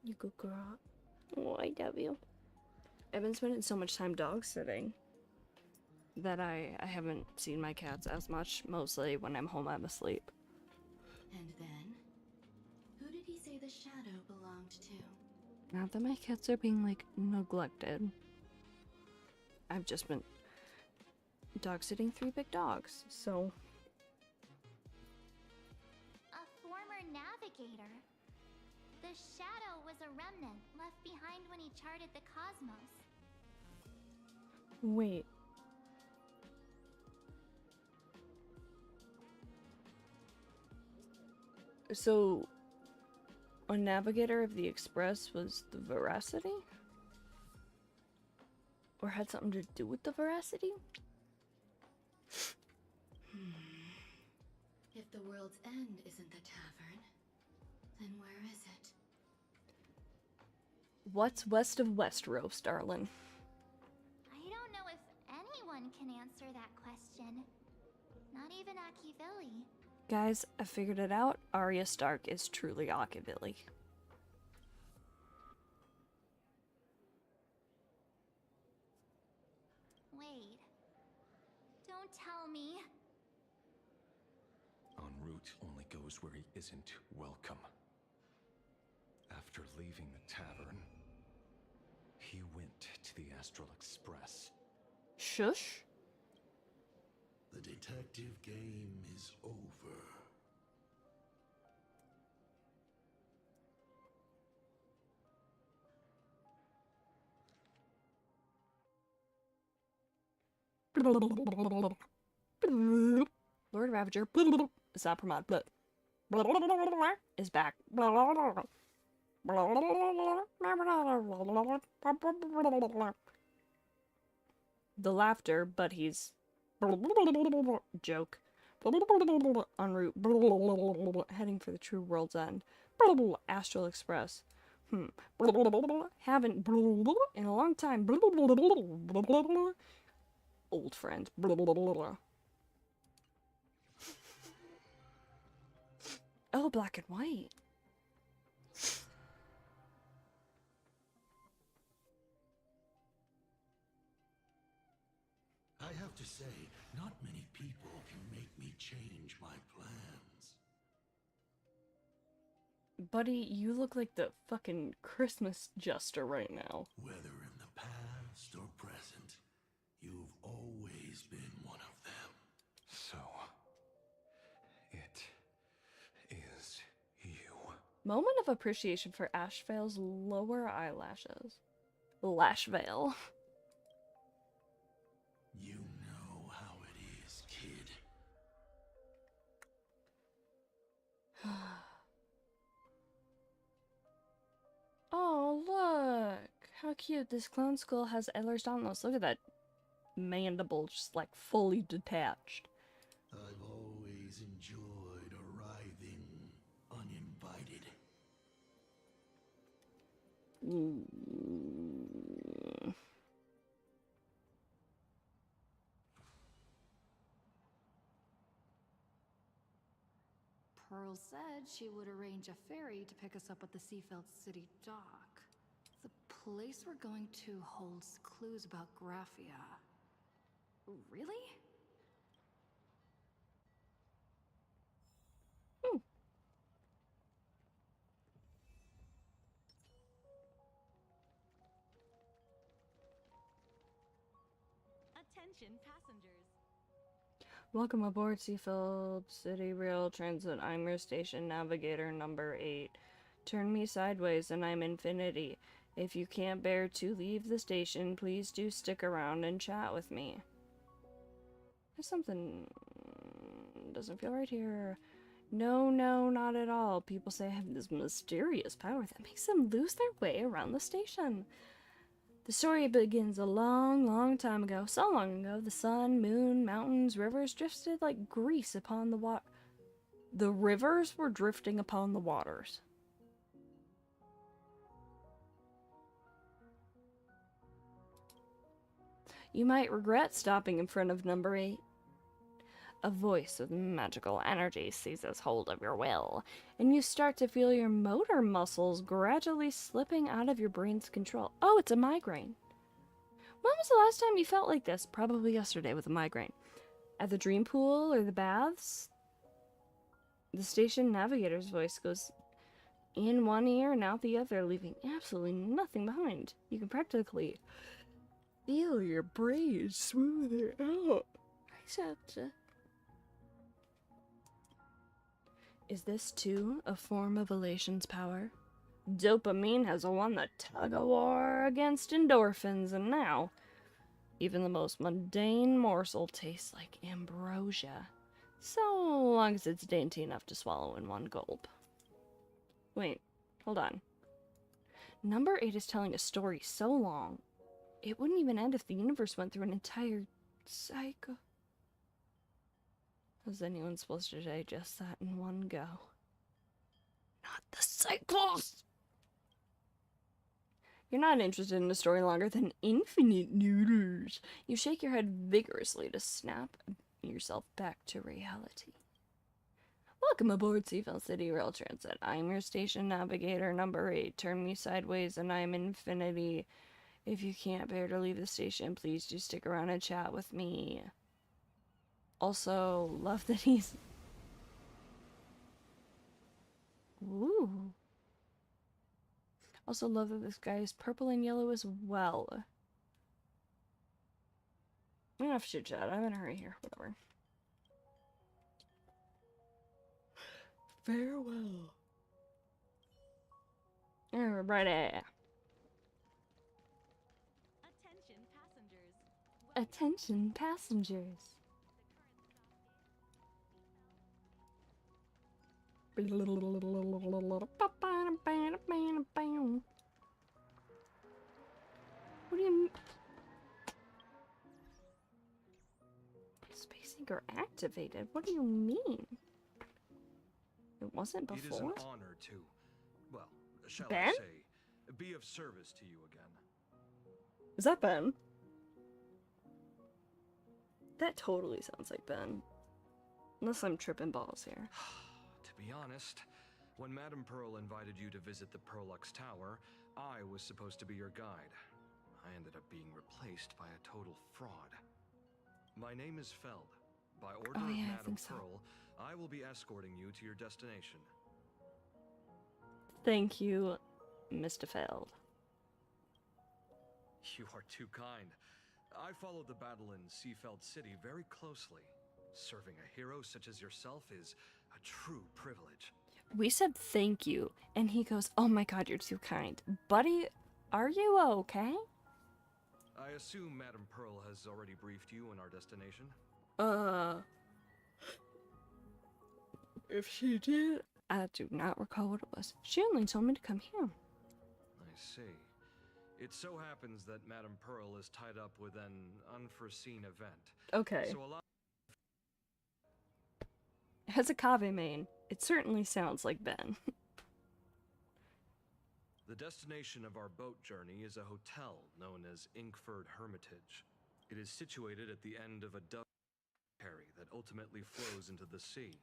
You good girl. Oh, I love you. I've been spending so much time dog sitting that I haven't seen my cats as much. Mostly when I'm home, I'm asleep. And then, who did he say the shadow belonged to? Not that my cats are being, like, neglected. I've just been dog sitting 3 big dogs, so... A former navigator. The Shadow was a remnant left behind when he charted the cosmos. Wait. So, a navigator of the Express was the Veracity? Or had something to do with the Veracity? If the world's end isn't the tavern, then where is it? What's west of Westeros, darling? I don't know if anyone can answer that question. Not even Akivilli. Guys, I figured it out. Arya Stark is truly Akivilli. Wait. Don't tell me. En route only goes where he isn't welcome. After leaving the tavern, he went to the Astral Express. Shush. The detective game is over. Lord Ravager Zapramad is back. The laughter, but he's joke. En route, heading for the true world's end. Astral Express. Haven't in a long time. Old friend. Oh, black and white. I have to say, not many people can make me change my plans. Buddy, you look like the fucking Christmas jester right now. Whether in the past or present, you've always been one of them. So, it is you. Moment of appreciation for Ashvale's lower eyelashes. Lash veil. You know how it is, kid. Oh, look! How cute. This clone skull has Ehlers Dauntless. Look at that mandible just like fully detached. I've always enjoyed arriving uninvited. Pearl said she would arrange a ferry to pick us up at the Seafeld City dock. The place we're going to holds clues about Graphia. Really? Attention passengers. Welcome aboard Seafield City Rail Transit. I'm your station navigator number 8. Turn me sideways and I'm infinity. If you can't bear to leave the station, please do stick around and chat with me. There's something doesn't feel right here. No, not at all. People say I have this mysterious power that makes them lose their way around the station. The story begins a long time ago. So long ago, the sun, moon, mountains, rivers drifted like grease upon the water. The rivers were drifting upon the waters. You might regret stopping in front of number 8. A voice with magical energy seizes hold of your will, and you start to feel your motor muscles gradually slipping out of your brain's control. Oh, it's a migraine. When was the last time you felt like this? Probably yesterday with a migraine. At the dream pool or the baths? The station navigator's voice goes in one ear and out the other, leaving absolutely nothing behind. You can practically feel your brain smoother out. Except, is this too a form of elation's power? Dopamine has won the tug-of-war against endorphins, and now even the most mundane morsel tastes like ambrosia, so long as it's dainty enough to swallow in one gulp. Wait, hold on. Number 8 is telling a story so long, it wouldn't even end if the universe went through an entire cycle. How's anyone supposed to digest that in one go? Not the cycles! You're not interested in a story longer than infinite noodles. You shake your head vigorously to snap yourself back to reality. Welcome aboard Seafell City Rail Transit. I'm your station navigator number 8. Turn me sideways and I'm infinity. If you can't bear to leave the station, please do stick around and chat with me. Also, love that he's... Ooh. Also love that this guy is purple and yellow as well. Enough chit chat. I'm in a hurry here. Whatever. Farewell. Everybody. Attention passengers. What do you mean? Space Anchor activated? What do you mean? It wasn't before? It is an honor to, well, shall Ben? I say, be of service to you again. Is that Ben? That totally sounds like Ben. Unless I'm tripping balls here. To be honest, when Madame Pearl invited you to visit the Perlux Tower, I was supposed to be your guide. I ended up being replaced by a total fraud. My name is Feld. By order of Madame Pearl, I will be escorting you to your destination. Thank you, Mr. Feld. You are too kind. I followed the battle in Seafeld City very closely. Serving a hero such as yourself is a true privilege. We said thank you, and he goes, oh my god, you're too kind. Buddy, are you okay? I assume Madame Pearl has already briefed you on our destination? If she did, I do not recall what it was. She only told me to come here. I see. It so happens that Madame Pearl is tied up with an unforeseen event. Okay. So allow Hezekiah Main. It certainly sounds like Ben. The destination of our boat journey is a hotel known as Inkford Hermitage. It is situated at the end of a dove ferry that ultimately flows into the sea.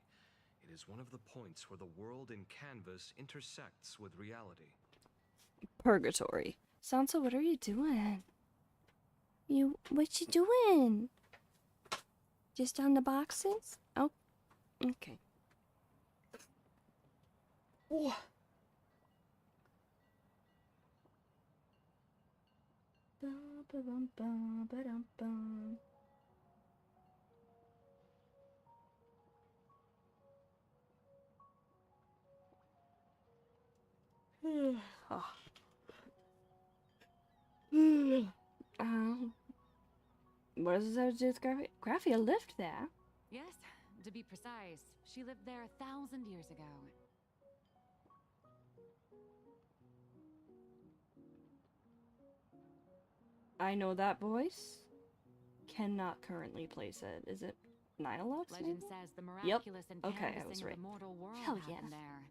It is one of the points where the world in canvas intersects with reality. Purgatory. Sansa, what are you doing? What you doing? Just on the boxes? Oh, okay. Oh. What does this have to do with Graphia? Graphia lived there. Yes, to be precise, she lived there 1,000 years ago. I know that voice. Cannot currently place it. Is it Nihilux? Legend says the miraculous and Okay, I canvassing was of right. the mortal world Hell happened yeah. there.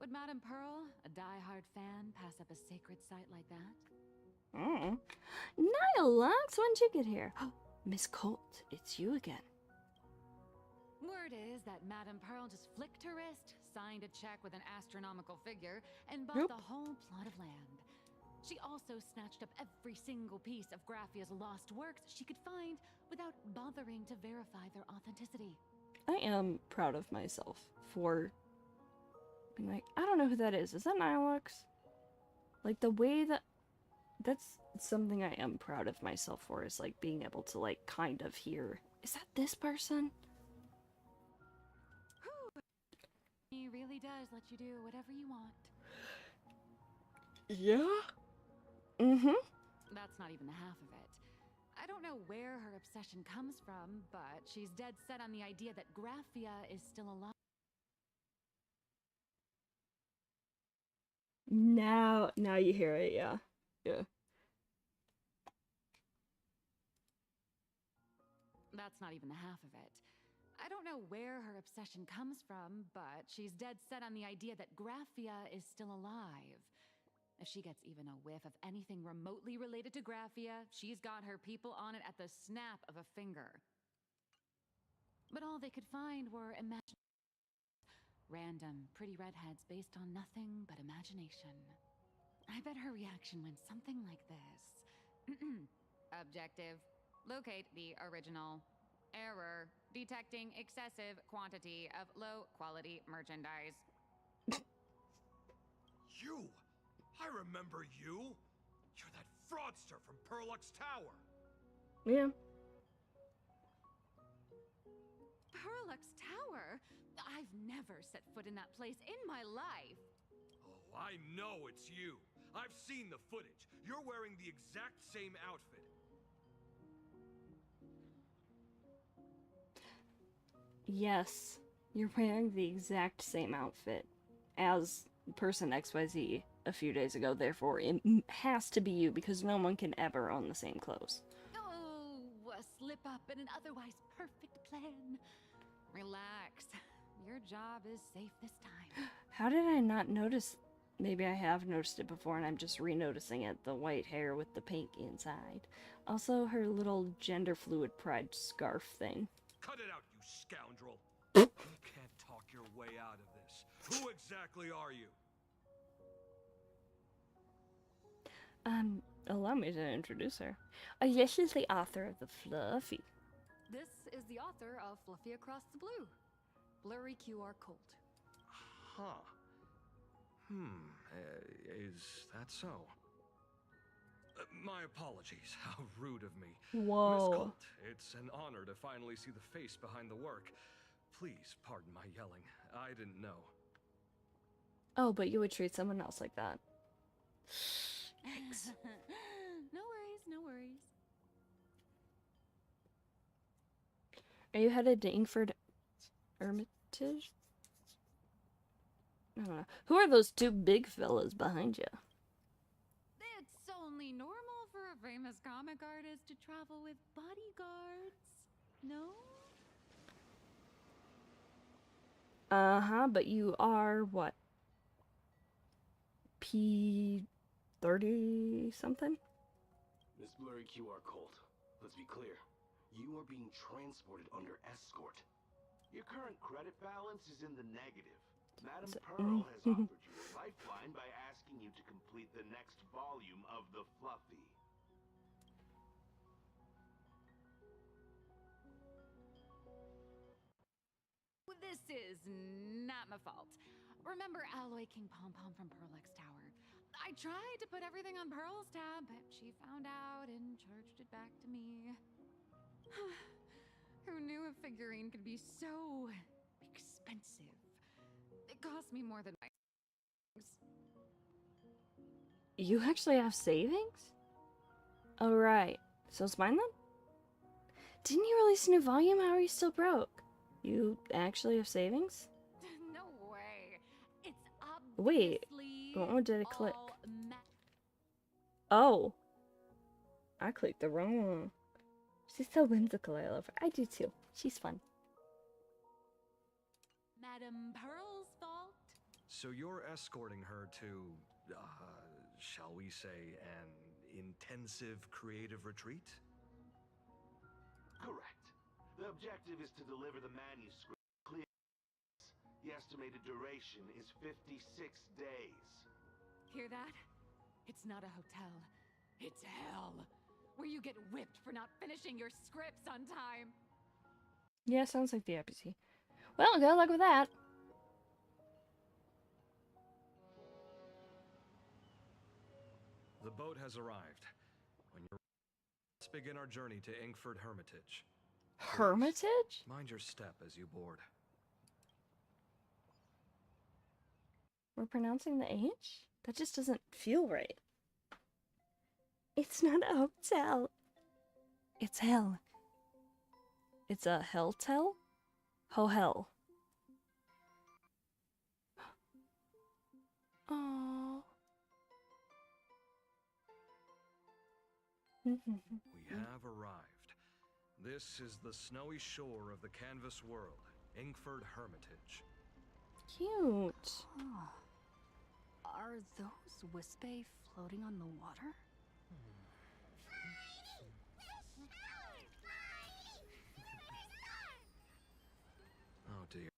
Would Madame Pearl, a die-hard fan, pass up a sacred site like that? Nihilux, when'd you get here? Miss Colt, it's you again. Word is that Madame Pearl just flicked her wrist, signed a check with an astronomical figure, and bought the whole plot of land. She also snatched up every single piece of Graphia's lost works she could find without bothering to verify their authenticity. I am proud of myself for being like, I don't know who that is. Is that Nihilux? Like, the way that... That's something I am proud of myself for, is, like, being able to, like, kind of hear. Is that this person? He really does let you do whatever you want. Yeah? Mm-hmm. That's not even the half of it. I don't know where her obsession comes from, but she's dead set on the idea that Graphia is still alive. Now you hear it, yeah. Yeah. That's not even the half of it. I don't know where her obsession comes from, but she's dead set on the idea that Graphia is still alive. If she gets even a whiff of anything remotely related to Graphia, she's got her people on it at the snap of a finger. But all they could find were random, pretty redheads based on nothing but imagination. I bet her reaction went something like this. Objective. Locate the original. Error. Detecting excessive quantity of low-quality merchandise. You! I remember you! You're that fraudster from Perlux Tower! Yeah. Perlux Tower? I've never set foot in that place in my life. Oh, I know it's you. I've seen the footage. You're wearing the exact same outfit. Yes, you're wearing the exact same outfit as person XYZ a few days ago, therefore it has to be you because no one can ever own the same clothes. Oh, a slip up in an otherwise perfect plan. Relax. Your job is safe this time. How did I not notice? Maybe I have noticed it before and I'm just re-noticing it. The white hair with the pink inside. Also, her little gender fluid pride scarf thing. Cut it out, you scoundrel! You can't talk your way out of this. Who exactly are you? Allow me to introduce her. This is the author of the Fluffy. This is the author of Fluffy Across the Blue. Blurry QR Colt. Huh. Is that so? My apologies. How rude of me. Whoa. Miss Colt, it's an honor to finally see the face behind the work. Please pardon my yelling. I didn't know. Oh, but you would treat someone else like that. Thanks. No worries, no worries. Are you headed to Ingford Hermitage? I don't know. Who are those two big fellas behind you? It's only normal for a famous comic artist to travel with bodyguards, no? Uh-huh, but you are, what? P30 something? Miss Blurry QR Colt, let's be clear. You are being transported under escort. Your current credit balance is in the negative. Madame Pearl has offered you a lifeline by asking you to complete the next volume of the Fluffy. This is not my fault. Remember Alloy King Pom Pom from Perlux Tower? I tried to put everything on Pearl's tab, but she found out and charged it back to me. Who knew a figurine could be so expensive? It cost me more than my savings. You actually have savings? Oh, right. So it's mine then? Didn't you release a new volume? How are you still broke? You actually have savings? No way. It's Wait, obviously what one did I click? all Oh. I clicked the wrong one. She's so whimsical, I love her. I do too. She's fun. Madame Pearl's fault? So you're escorting her to, shall we say, an intensive creative retreat? Correct. The objective is to deliver the manuscript clear. The estimated duration is 56 days. Hear that? It's not a hotel. It's hell. Where you get whipped for not finishing your scripts on time. Yeah, sounds like the episode. Well, good luck with that. The boat has arrived. When you're let's begin our journey to Ingford Hermitage. Hermitage? Mind your step as you board. We're pronouncing the H? That just doesn't feel right. It's not a hotel. It's hell. It's a hell-tell? Ho-hell. Aww. We have arrived. This is the snowy shore of the canvas world, Ingford Hermitage. Cute. Are those Wispe floating on the water? Oh dear.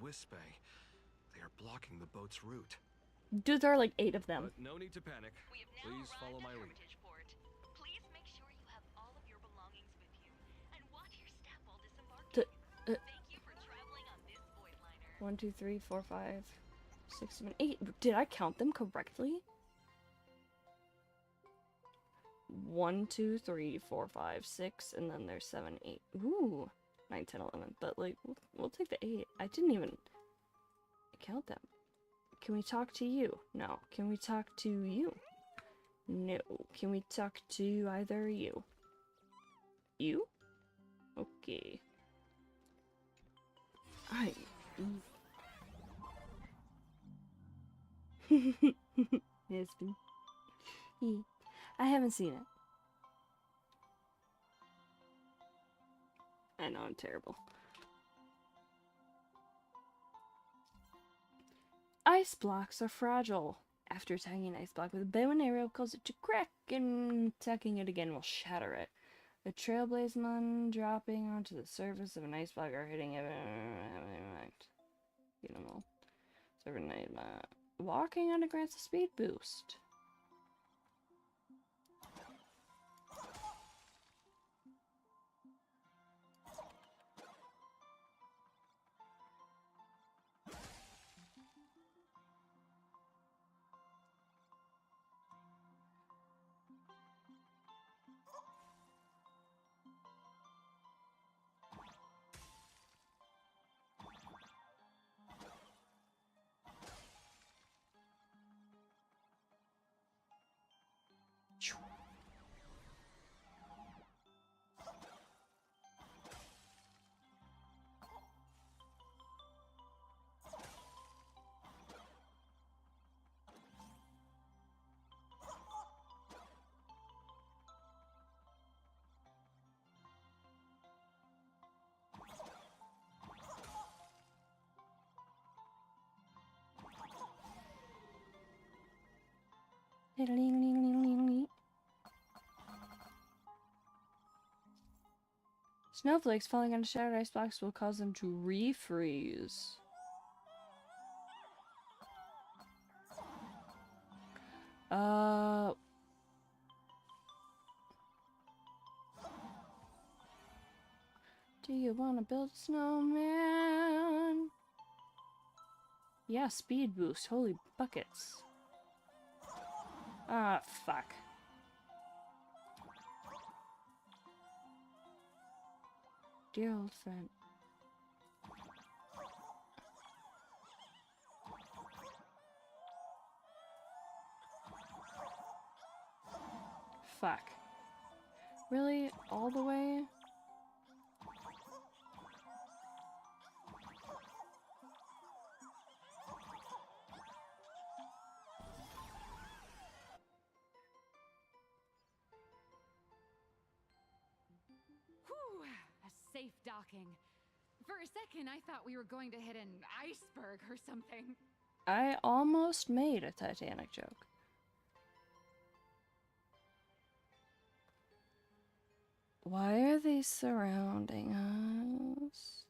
Wispe. They are blocking the boat's route. Dude, there are like 8 of them. But no need to panic. Please follow my lead. Please make sure you have all of your belongings with you, and watch your step while disembarking. Thank you for traveling on this voidliner. 1, 2, 3, 4, 5, 6, 7, 8. Did I count them correctly? 1, 2, 3, 4, 5, 6, and then there's 7, 8. Ooh, 9, 10, 11. But like, we'll take the 8. I didn't even count them. Can we talk to you? No. Can we talk to you? No. Can we talk to either you? You? Okay. It's been... I haven't seen it. I know, I'm terrible. Ice blocks are fragile. After attacking an ice block with a bow and arrow, cause it to crack, and attacking it again will shatter it. A trailblazeman dropping onto the surface of an ice block or hitting it. Get them all. Walking on it grants a speed boost. Snowflakes falling on shattered ice blocks will cause them to refreeze. Do you want to build a snowman? Yeah, speed boost. Holy buckets. Ah, fuck. Dear old friend. Fuck. Really? All the way? Whew, a safe docking. For a second, I thought we were going to hit an iceberg or something. I almost made a Titanic joke. Why are they surrounding us?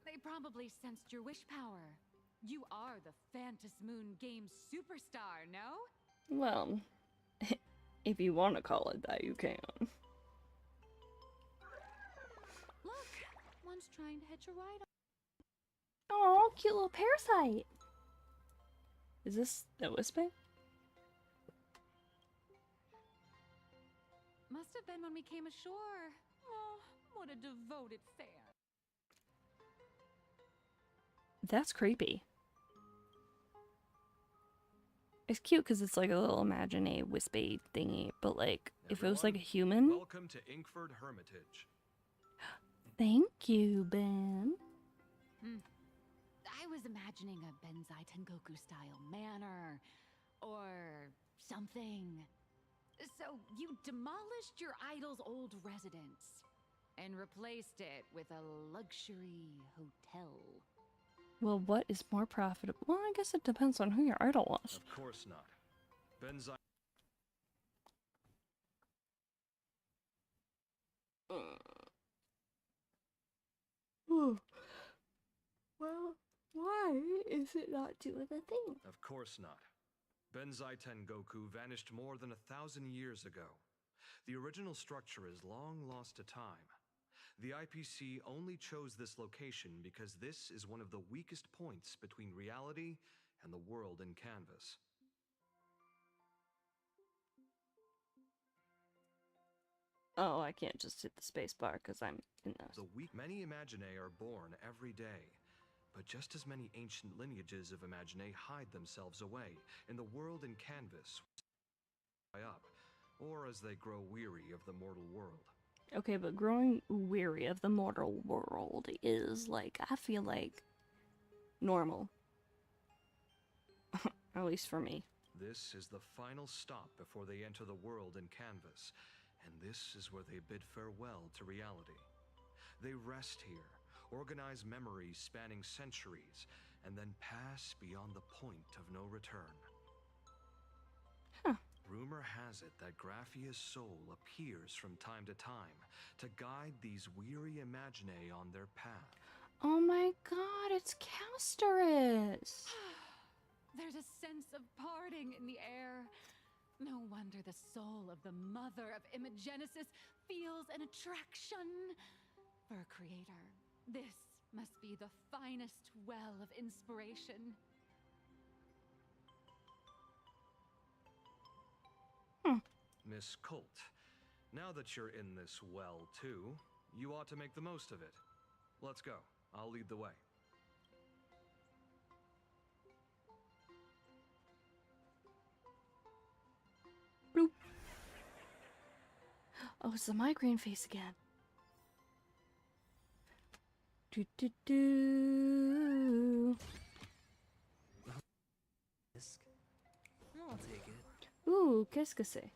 They probably sensed your wish power. You are the Phantom Moon Games superstar, no? Well, if you want to call it that, you can. Look, one's trying to hitch a ride. Oh, cute little parasite. Is this a Wispe? Must have been when we came ashore. Oh, what a devoted fan. That's creepy. It's cute because it's like a little imagine wispy thingy, but like if it was like a human. Welcome to Inkford Hermitage. Thank you, Ben. I was imagining a Benzai Tengoku style manor or something. So you demolished your idol's old residence and replaced it with a luxury hotel. Well, what is more profitable? Well, I guess it depends on who your idol was. Of course not. Benzai. Well, why is it not doing the thing? Of course not. Benzai Tengoku vanished more than 1,000 years ago. The original structure is long lost to time. The IPC only chose this location because this is one of the weakest points between reality and the world in canvas. Oh, I can't just hit the space bar because I'm in this. Many Imaginae are born every day, but just as many ancient lineages of Imaginae hide themselves away in the world in canvas, up, or as they grow weary of the mortal world. Okay, but growing weary of the mortal world is, like, I feel like normal. At least for me. This is the final stop before they enter the world in canvas, and this is where they bid farewell to reality. They rest here, organize memories spanning centuries, and then pass beyond the point of no return. Huh. Rumor has it that Graphia's soul appears from time to time to guide these weary Imaginae on their path. Oh my god, it's Casterus! There's a sense of parting in the air. No wonder the soul of the mother of Imagenesis feels an attraction for a creator. This must be the finest well of inspiration. Miss Colt, now that you're in this well too, you ought to make the most of it. Let's go. I'll lead the way. Bloop. Oh, it's the migraine face again. Do do do. I'll take it. Ooh, qu'est-ce que c'est?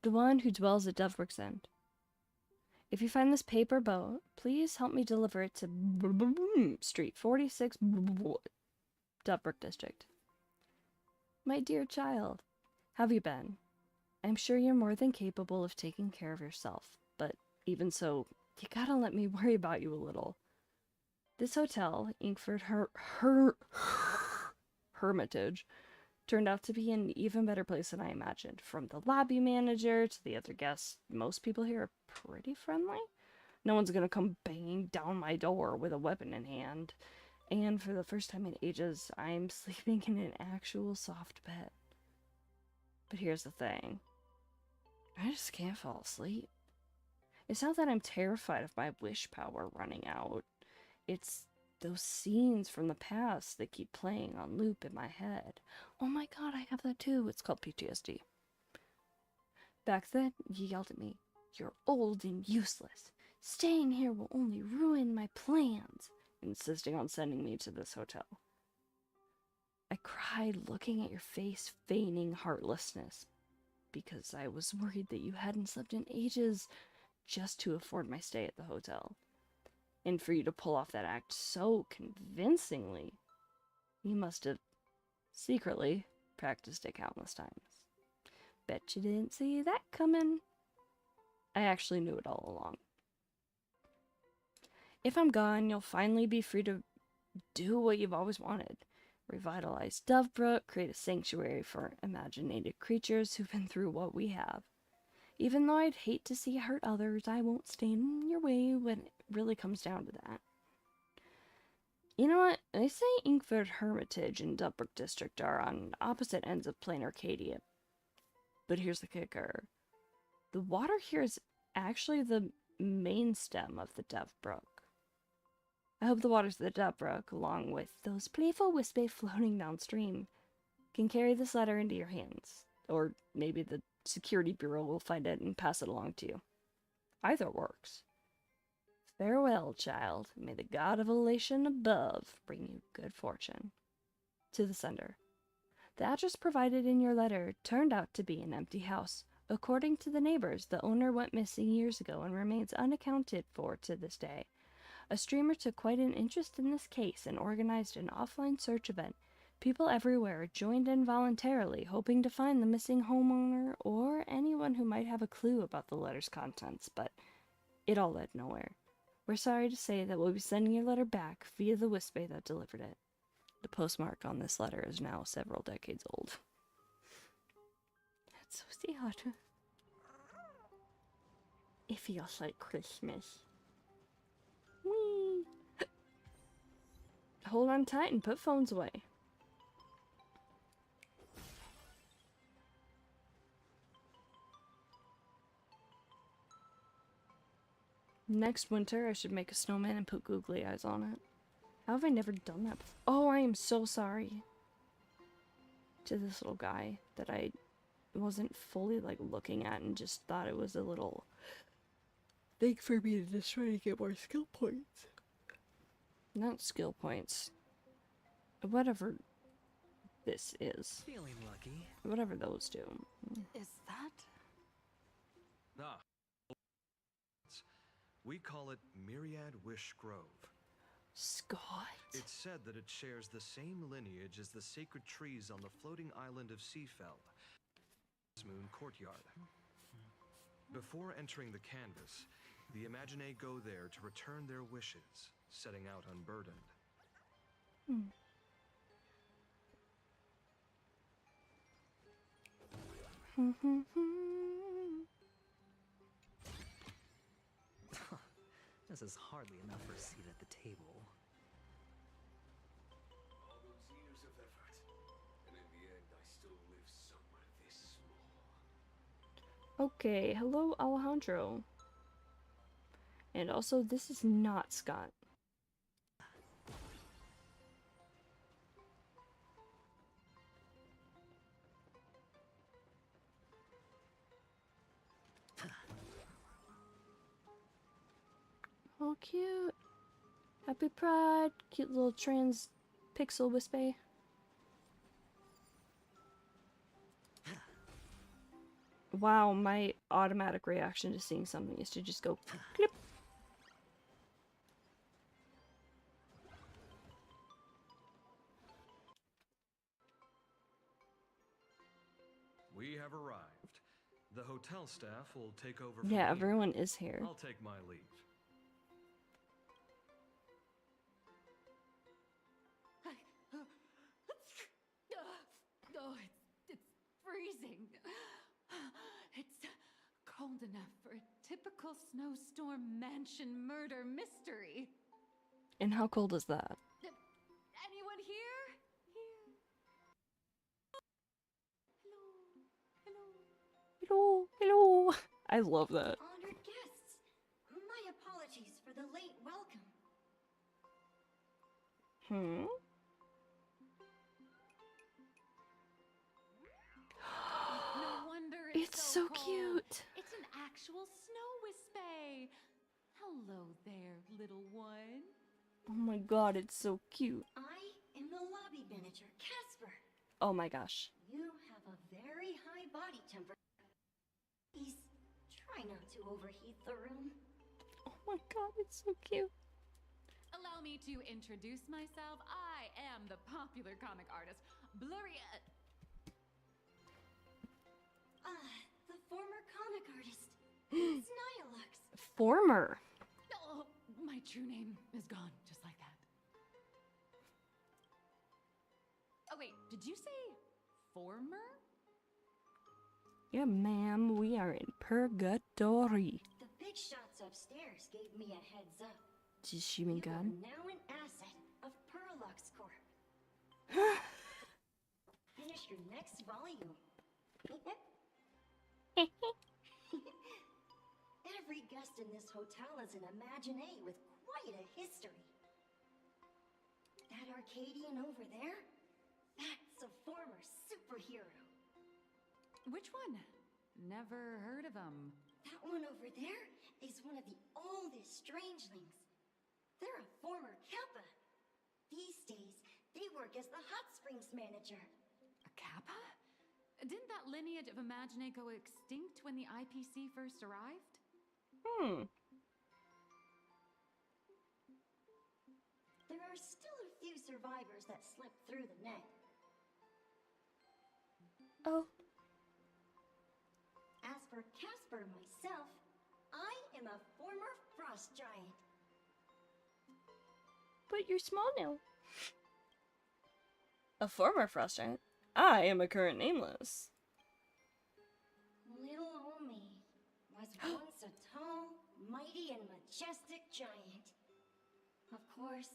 The one who dwells at Dovebrook's End. If you find this paper boat, please help me deliver it to Street 46, Dovebrook District. My dear child, how have you been? I'm sure you're more than capable of taking care of yourself, but even so, you gotta let me worry about you a little. This hotel, Inkford Hermitage, turned out to be an even better place than I imagined. From the lobby manager to the other guests, most people here are pretty friendly. No one's gonna come banging down my door with a weapon in hand. And for the first time in ages, I'm sleeping in an actual soft bed. But here's the thing. I just can't fall asleep. It's not that I'm terrified of my wish power running out. It's those scenes from the past that keep playing on loop in my head. Oh my god, I have that too. It's called PTSD. Back then, you yelled at me. You're old and useless. Staying here will only ruin my plans, insisting on sending me to this hotel. I cried looking at your face, feigning heartlessness, because I was worried that you hadn't slept in ages just to afford my stay at the hotel. And for you to pull off that act so convincingly, you must have secretly practiced it countless times. Bet you didn't see that coming. I actually knew it all along. If I'm gone, you'll finally be free to do what you've always wanted. Revitalize Dovebrook, create a sanctuary for imaginated creatures who've been through what we have. Even though I'd hate to see you hurt others, I won't stand in your way when it really comes down to that. You know what? They say Inkford Hermitage and Dovebrook District are on opposite ends of Plain Arcadia. But here's the kicker. The water here is actually the main stem of the Dovebrook. I hope the waters of the Dovebrook, along with those playful wispy floating downstream, can carry this letter into your hands. Or maybe the Security Bureau will find it and pass it along to you. Either works. Farewell, child. May the god of elation above bring you good fortune. To the sender. The address provided in your letter turned out to be an empty house, According to the neighbors, the owner went missing years ago and remains unaccounted for to this day. A streamer took quite an interest in this case and organized an offline search event. People everywhere joined in voluntarily, hoping to find the missing homeowner or anyone who might have a clue about the letter's contents, but it all led nowhere. We're sorry to say that we'll be sending your letter back via the Wispy that delivered it. The postmark on this letter is now several decades old. That's so sad. It feels like Christmas. Whee! Hold on tight and put phones away. Next winter, I should make a snowman and put googly eyes on it. How have I never done that before? Oh, I am so sorry to this little guy that I wasn't fully, like, looking at and just thought it was a little thing for me to just try to get more skill points. Not skill points. Whatever this is. Feeling lucky. Whatever those do. Is that? Ah. We call it Myriad Wish Grove. Scott. It's said that it shares the same lineage as the sacred trees on the floating island of Seafeld, Moon Courtyard. Before entering the canvas, the Imaginee go there to return their wishes, setting out unburdened. This is hardly enough for a seat at the table. All those years of effort, and in the end, I still live somewhere this small. Okay, hello Alejandro. And also, this is not Scott. Oh, cute. Happy Pride. Cute little trans pixel wispy. Wow, my automatic reaction to seeing something is to just go clip. We have arrived. The hotel staff will take over. Yeah, from everyone here. is here. I'll take my leave. Oh, it's freezing. It's cold enough for a typical snowstorm mansion murder mystery. And how cold is that? Anyone here? Hello, hello. I love that. Honored guests, my apologies for the late welcome. No wonder It's so cold. cute. It's an actual snow wispy. Hello there, little one. Oh my god, it's so cute. I am the lobby manager, Casper. Oh my gosh. You have a very high body temperature. Please try not to overheat the room. Oh my god, it's so cute. Allow me to introduce myself. I am the popular comic artist, Blurry. The former comic artist, Snilux. Former. Oh, my true name is gone, just like that. Oh wait, did you say former? Yeah, ma'am, we are in purgatory. The big shots upstairs gave me a heads up. Does she mean You God? are now an asset of Perlux Corp. Finish your next volume. Every guest in this hotel is an Imaginee with quite a history. That Arcadian over there? That's a former superhero. Which one? Never heard of him. That one over there is one of the oldest strangelings. They're a former Kappa. These days, they work as the hot springs manager. A Kappa? Didn't that lineage of Imagine go extinct when the IPC first arrived? There are still a few survivors that slipped through the net. Oh. As for Casper myself, I am a former frost giant. But you're small now. A former frost giant. I am a current nameless. Little old me was once a tall, mighty, and majestic giant. Of course,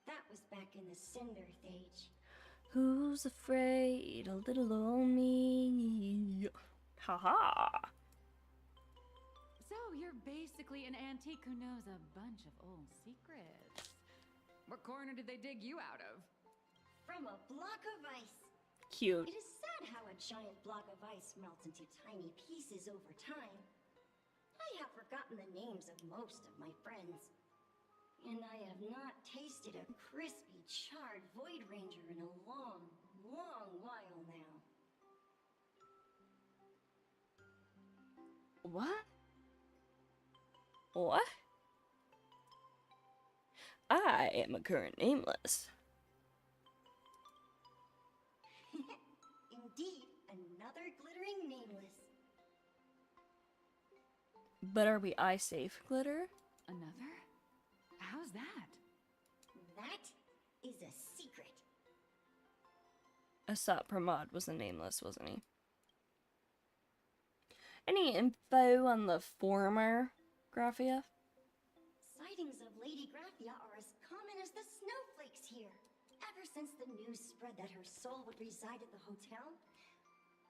that was back in the Cinder Age. Who's afraid of little old me? Haha. So you're basically an antique who knows a bunch of old secrets. What corner did they dig you out of? From a block of ice. Cute. It is sad how a giant block of ice melts into tiny pieces over time. I have forgotten the names of most of my friends. And I have not tasted a crispy, charred Void Ranger in a long, long while now. What? What? I am a current nameless. Indeed, another glittering nameless. But are we eye safe, Glitter? Another? How's that? That is a secret. Asap Pramod was a nameless, wasn't he? Any info on the former Graphia? Sightings of Lady Graphia are as common as the snowflakes here. Ever since the news spread that her soul would reside at the hotel,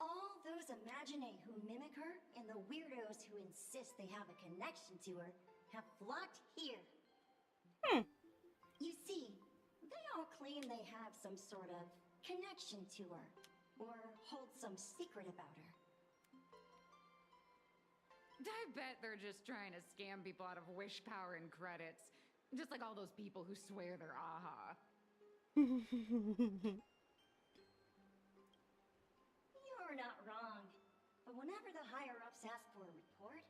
all those Imagine who mimic her and the weirdos who insist they have a connection to her have flocked here. You see, they all claim they have some sort of connection to her, or hold some secret about her. I bet they're just trying to scam people out of wish power and credits. Just like all those people who swear they're AHA. You're not wrong. But whenever the higher-ups ask for a report,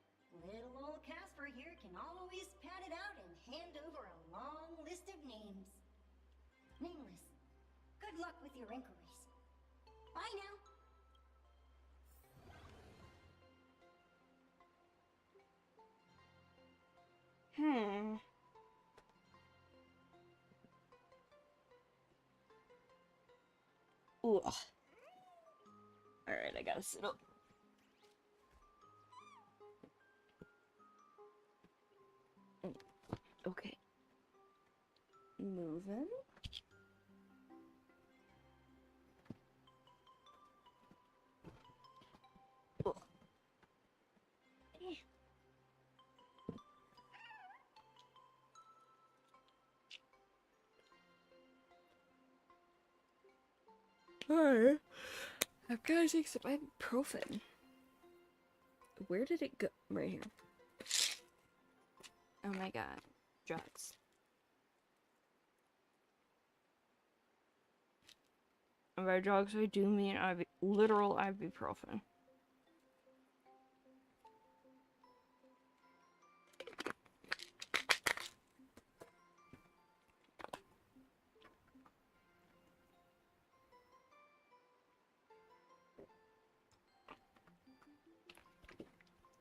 little old Casper here can always pad it out and hand over a long list of names. Nameless, good luck with your inquiries. Bye now. Ooh. Alright, I gotta sit up. Okay. Moving. Ugh. Alright. I've got to take some ibuprofen. Where did it go? Right here. Oh my god. Drugs. And by drugs, I do mean literal ibuprofen.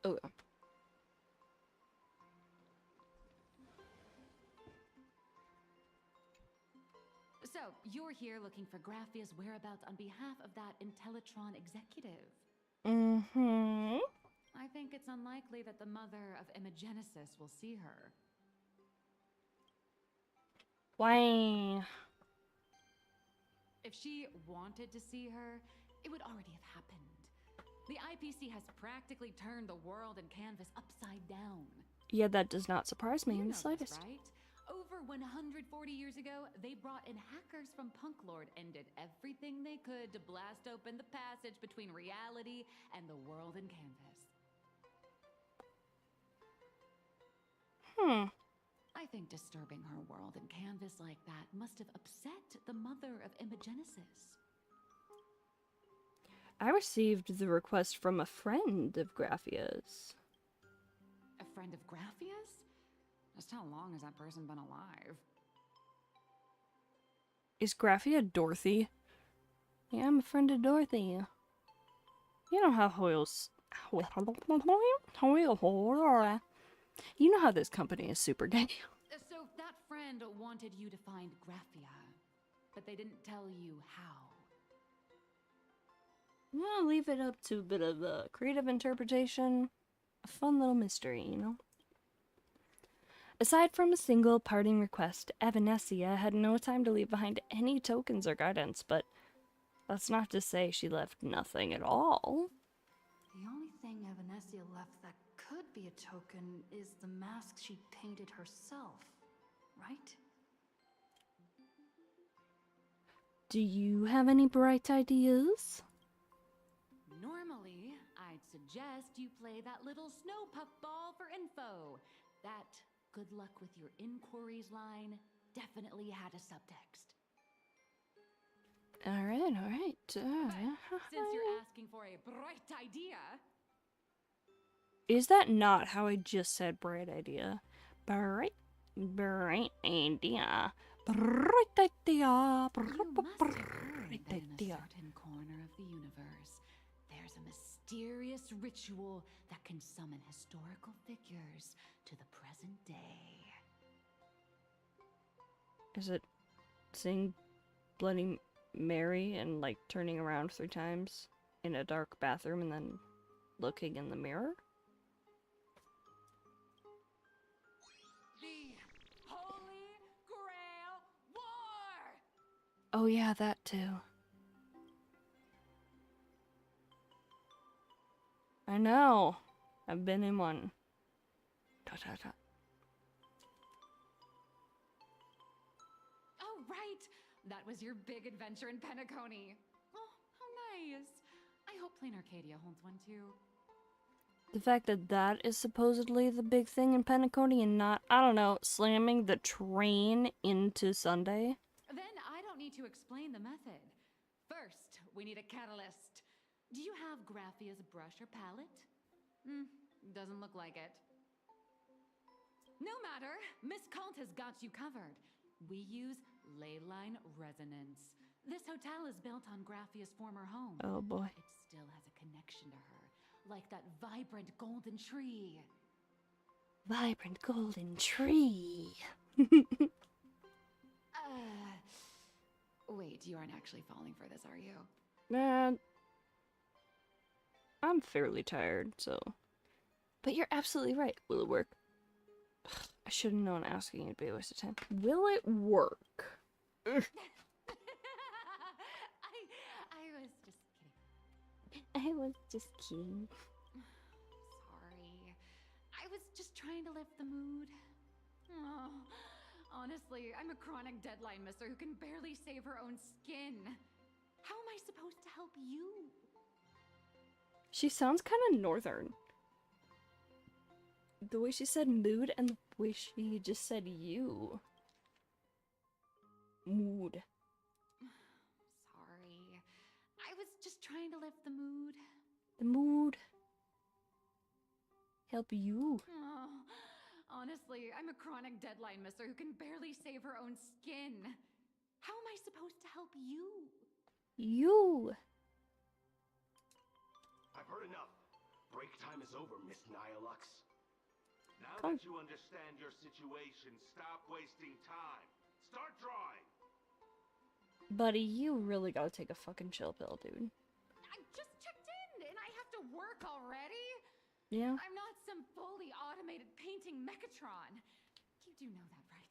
Oh yeah. So, you're here looking for Graphia's whereabouts on behalf of that Intellitron executive. Mm-hmm. I think it's unlikely that the mother of Imagenesis will see her. Why? If she wanted to see her, it would already have happened. The IPC has practically turned the world and canvas upside down. Yeah, that does not surprise me You in know the slightest. this, right? Over 140 years ago, they brought in hackers from Punklord and did everything they could to blast open the passage between reality and the world and canvas. I think disturbing her world and canvas like that must have upset the mother of Imagenesis. I received the request from a friend of Graffia's. A friend of Graffia's? Just how long has that person been alive? Is Graffia Dorothy? Yeah, I'm a friend of Dorothy. You know how Hoyle's... You know how this company is super gay. So that friend wanted you to find Graffia, but they didn't tell you how. I'll leave it up to a bit of creative interpretation. A fun little mystery, you know? Aside from a single parting request, Evanescia had no time to leave behind any tokens or guidance, but that's not to say she left nothing at all. The only thing Evanescia left that could be a token is the mask she painted herself, right? Do you have any bright ideas? Normally, I'd suggest you play that little snow puffball for info. That good luck with your inquiries line definitely had a subtext. Alright. Since you're asking for a bright idea... Is that not how I just said bright idea? Bright idea. Bright idea. Bright idea. In a certain corner of the universe, there's a mysterious ritual that can summon historical figures to the present day. Is it saying Bloody Mary and like turning around 3 times in a dark bathroom and then looking in the mirror? The Holy Grail War! Oh yeah, that too. I know. I've been in one. Oh, right! That was your big adventure in Penacony. Oh, how nice. I hope Plain Arcadia holds one too. The fact that that is supposedly the big thing in Penacony and not, I don't know, slamming the train into Sunday. Then I don't need to explain the method. First, we need a catalyst. Do you have Graffia's brush or palette? Doesn't look like it. No matter, Miss Kalt has got you covered. We use ley-line resonance. This hotel is built on Graffia's former home. Oh boy. It still has a connection to her, like that vibrant golden tree. Vibrant golden tree. Wait, you aren't actually falling for this, are you? Man, I'm fairly tired, so... But you're absolutely right. Will it work? I should have known asking would be a waste of time. Will it work? I was just kidding. I was just kidding. Sorry. I was just trying to lift the mood. Oh, honestly, I'm a chronic deadline misser who can barely save her own skin. How am I supposed to help you? She sounds kind of northern. The way she said mood and the way she just said you. Mood. Sorry. I was just trying to lift the mood. The mood. Help you. Oh, honestly, I'm a chronic deadline misser who can barely save her own skin. How am I supposed to help you? You. I've heard enough. Break time is over, Miss Nihilux. Now that you understand your situation, stop wasting time. Start drawing. Buddy, you really gotta take a fucking chill pill, dude. I just checked in and I have to work already? Yeah. I'm not some fully automated painting Mechatron. You do know that, right?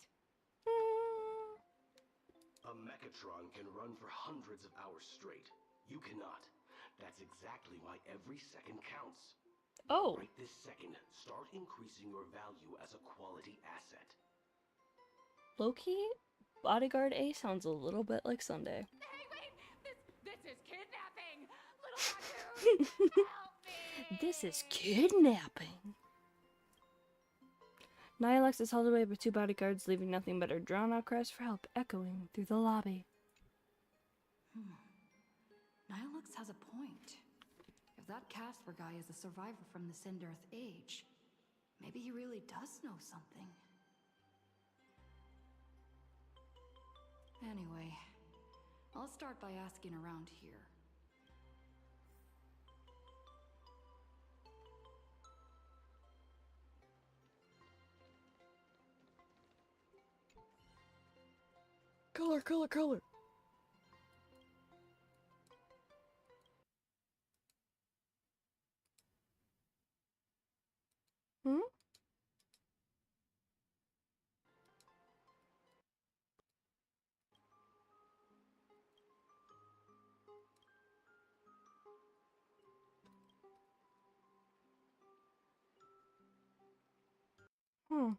A Mechatron can run for hundreds of hours straight. You cannot. That's exactly why every second counts. Oh. Right this second, start increasing your value as a quality asset. Low-key, Bodyguard A sounds a little bit like Sunday. Hey, wait! This is kidnapping! Little raccoon! Help me! This is kidnapping! Nihilux is hauled away by 2 bodyguards, leaving nothing but her drawn-out cries for help echoing through the lobby. Nihilux has a point. that Casper guy is a survivor from the Sindarth Age. Maybe he really does know something. Anyway, I'll start by asking around here. Color, color, color. Hmm? Hmm.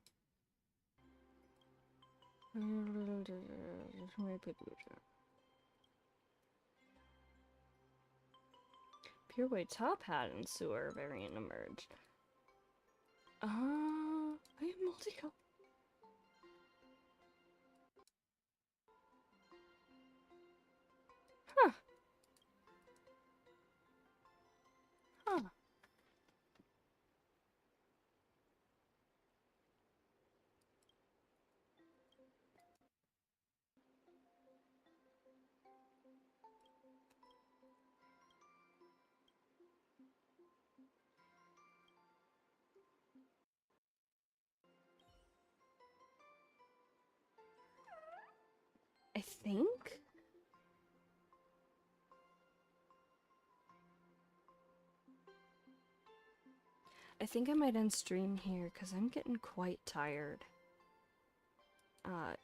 Pure White Top Hat and Sewer variant emerged. I am multicolor. Huh. Huh. I think? I think I might end stream here because I'm getting quite tired.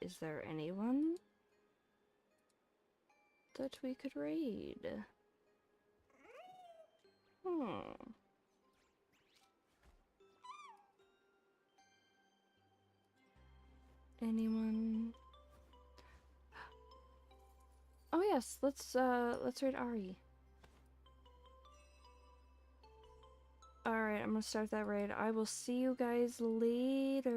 Is there anyone that we could raid? Anyone? Oh yes, let's raid Ari. Alright, I'm gonna start that raid. I will see you guys later.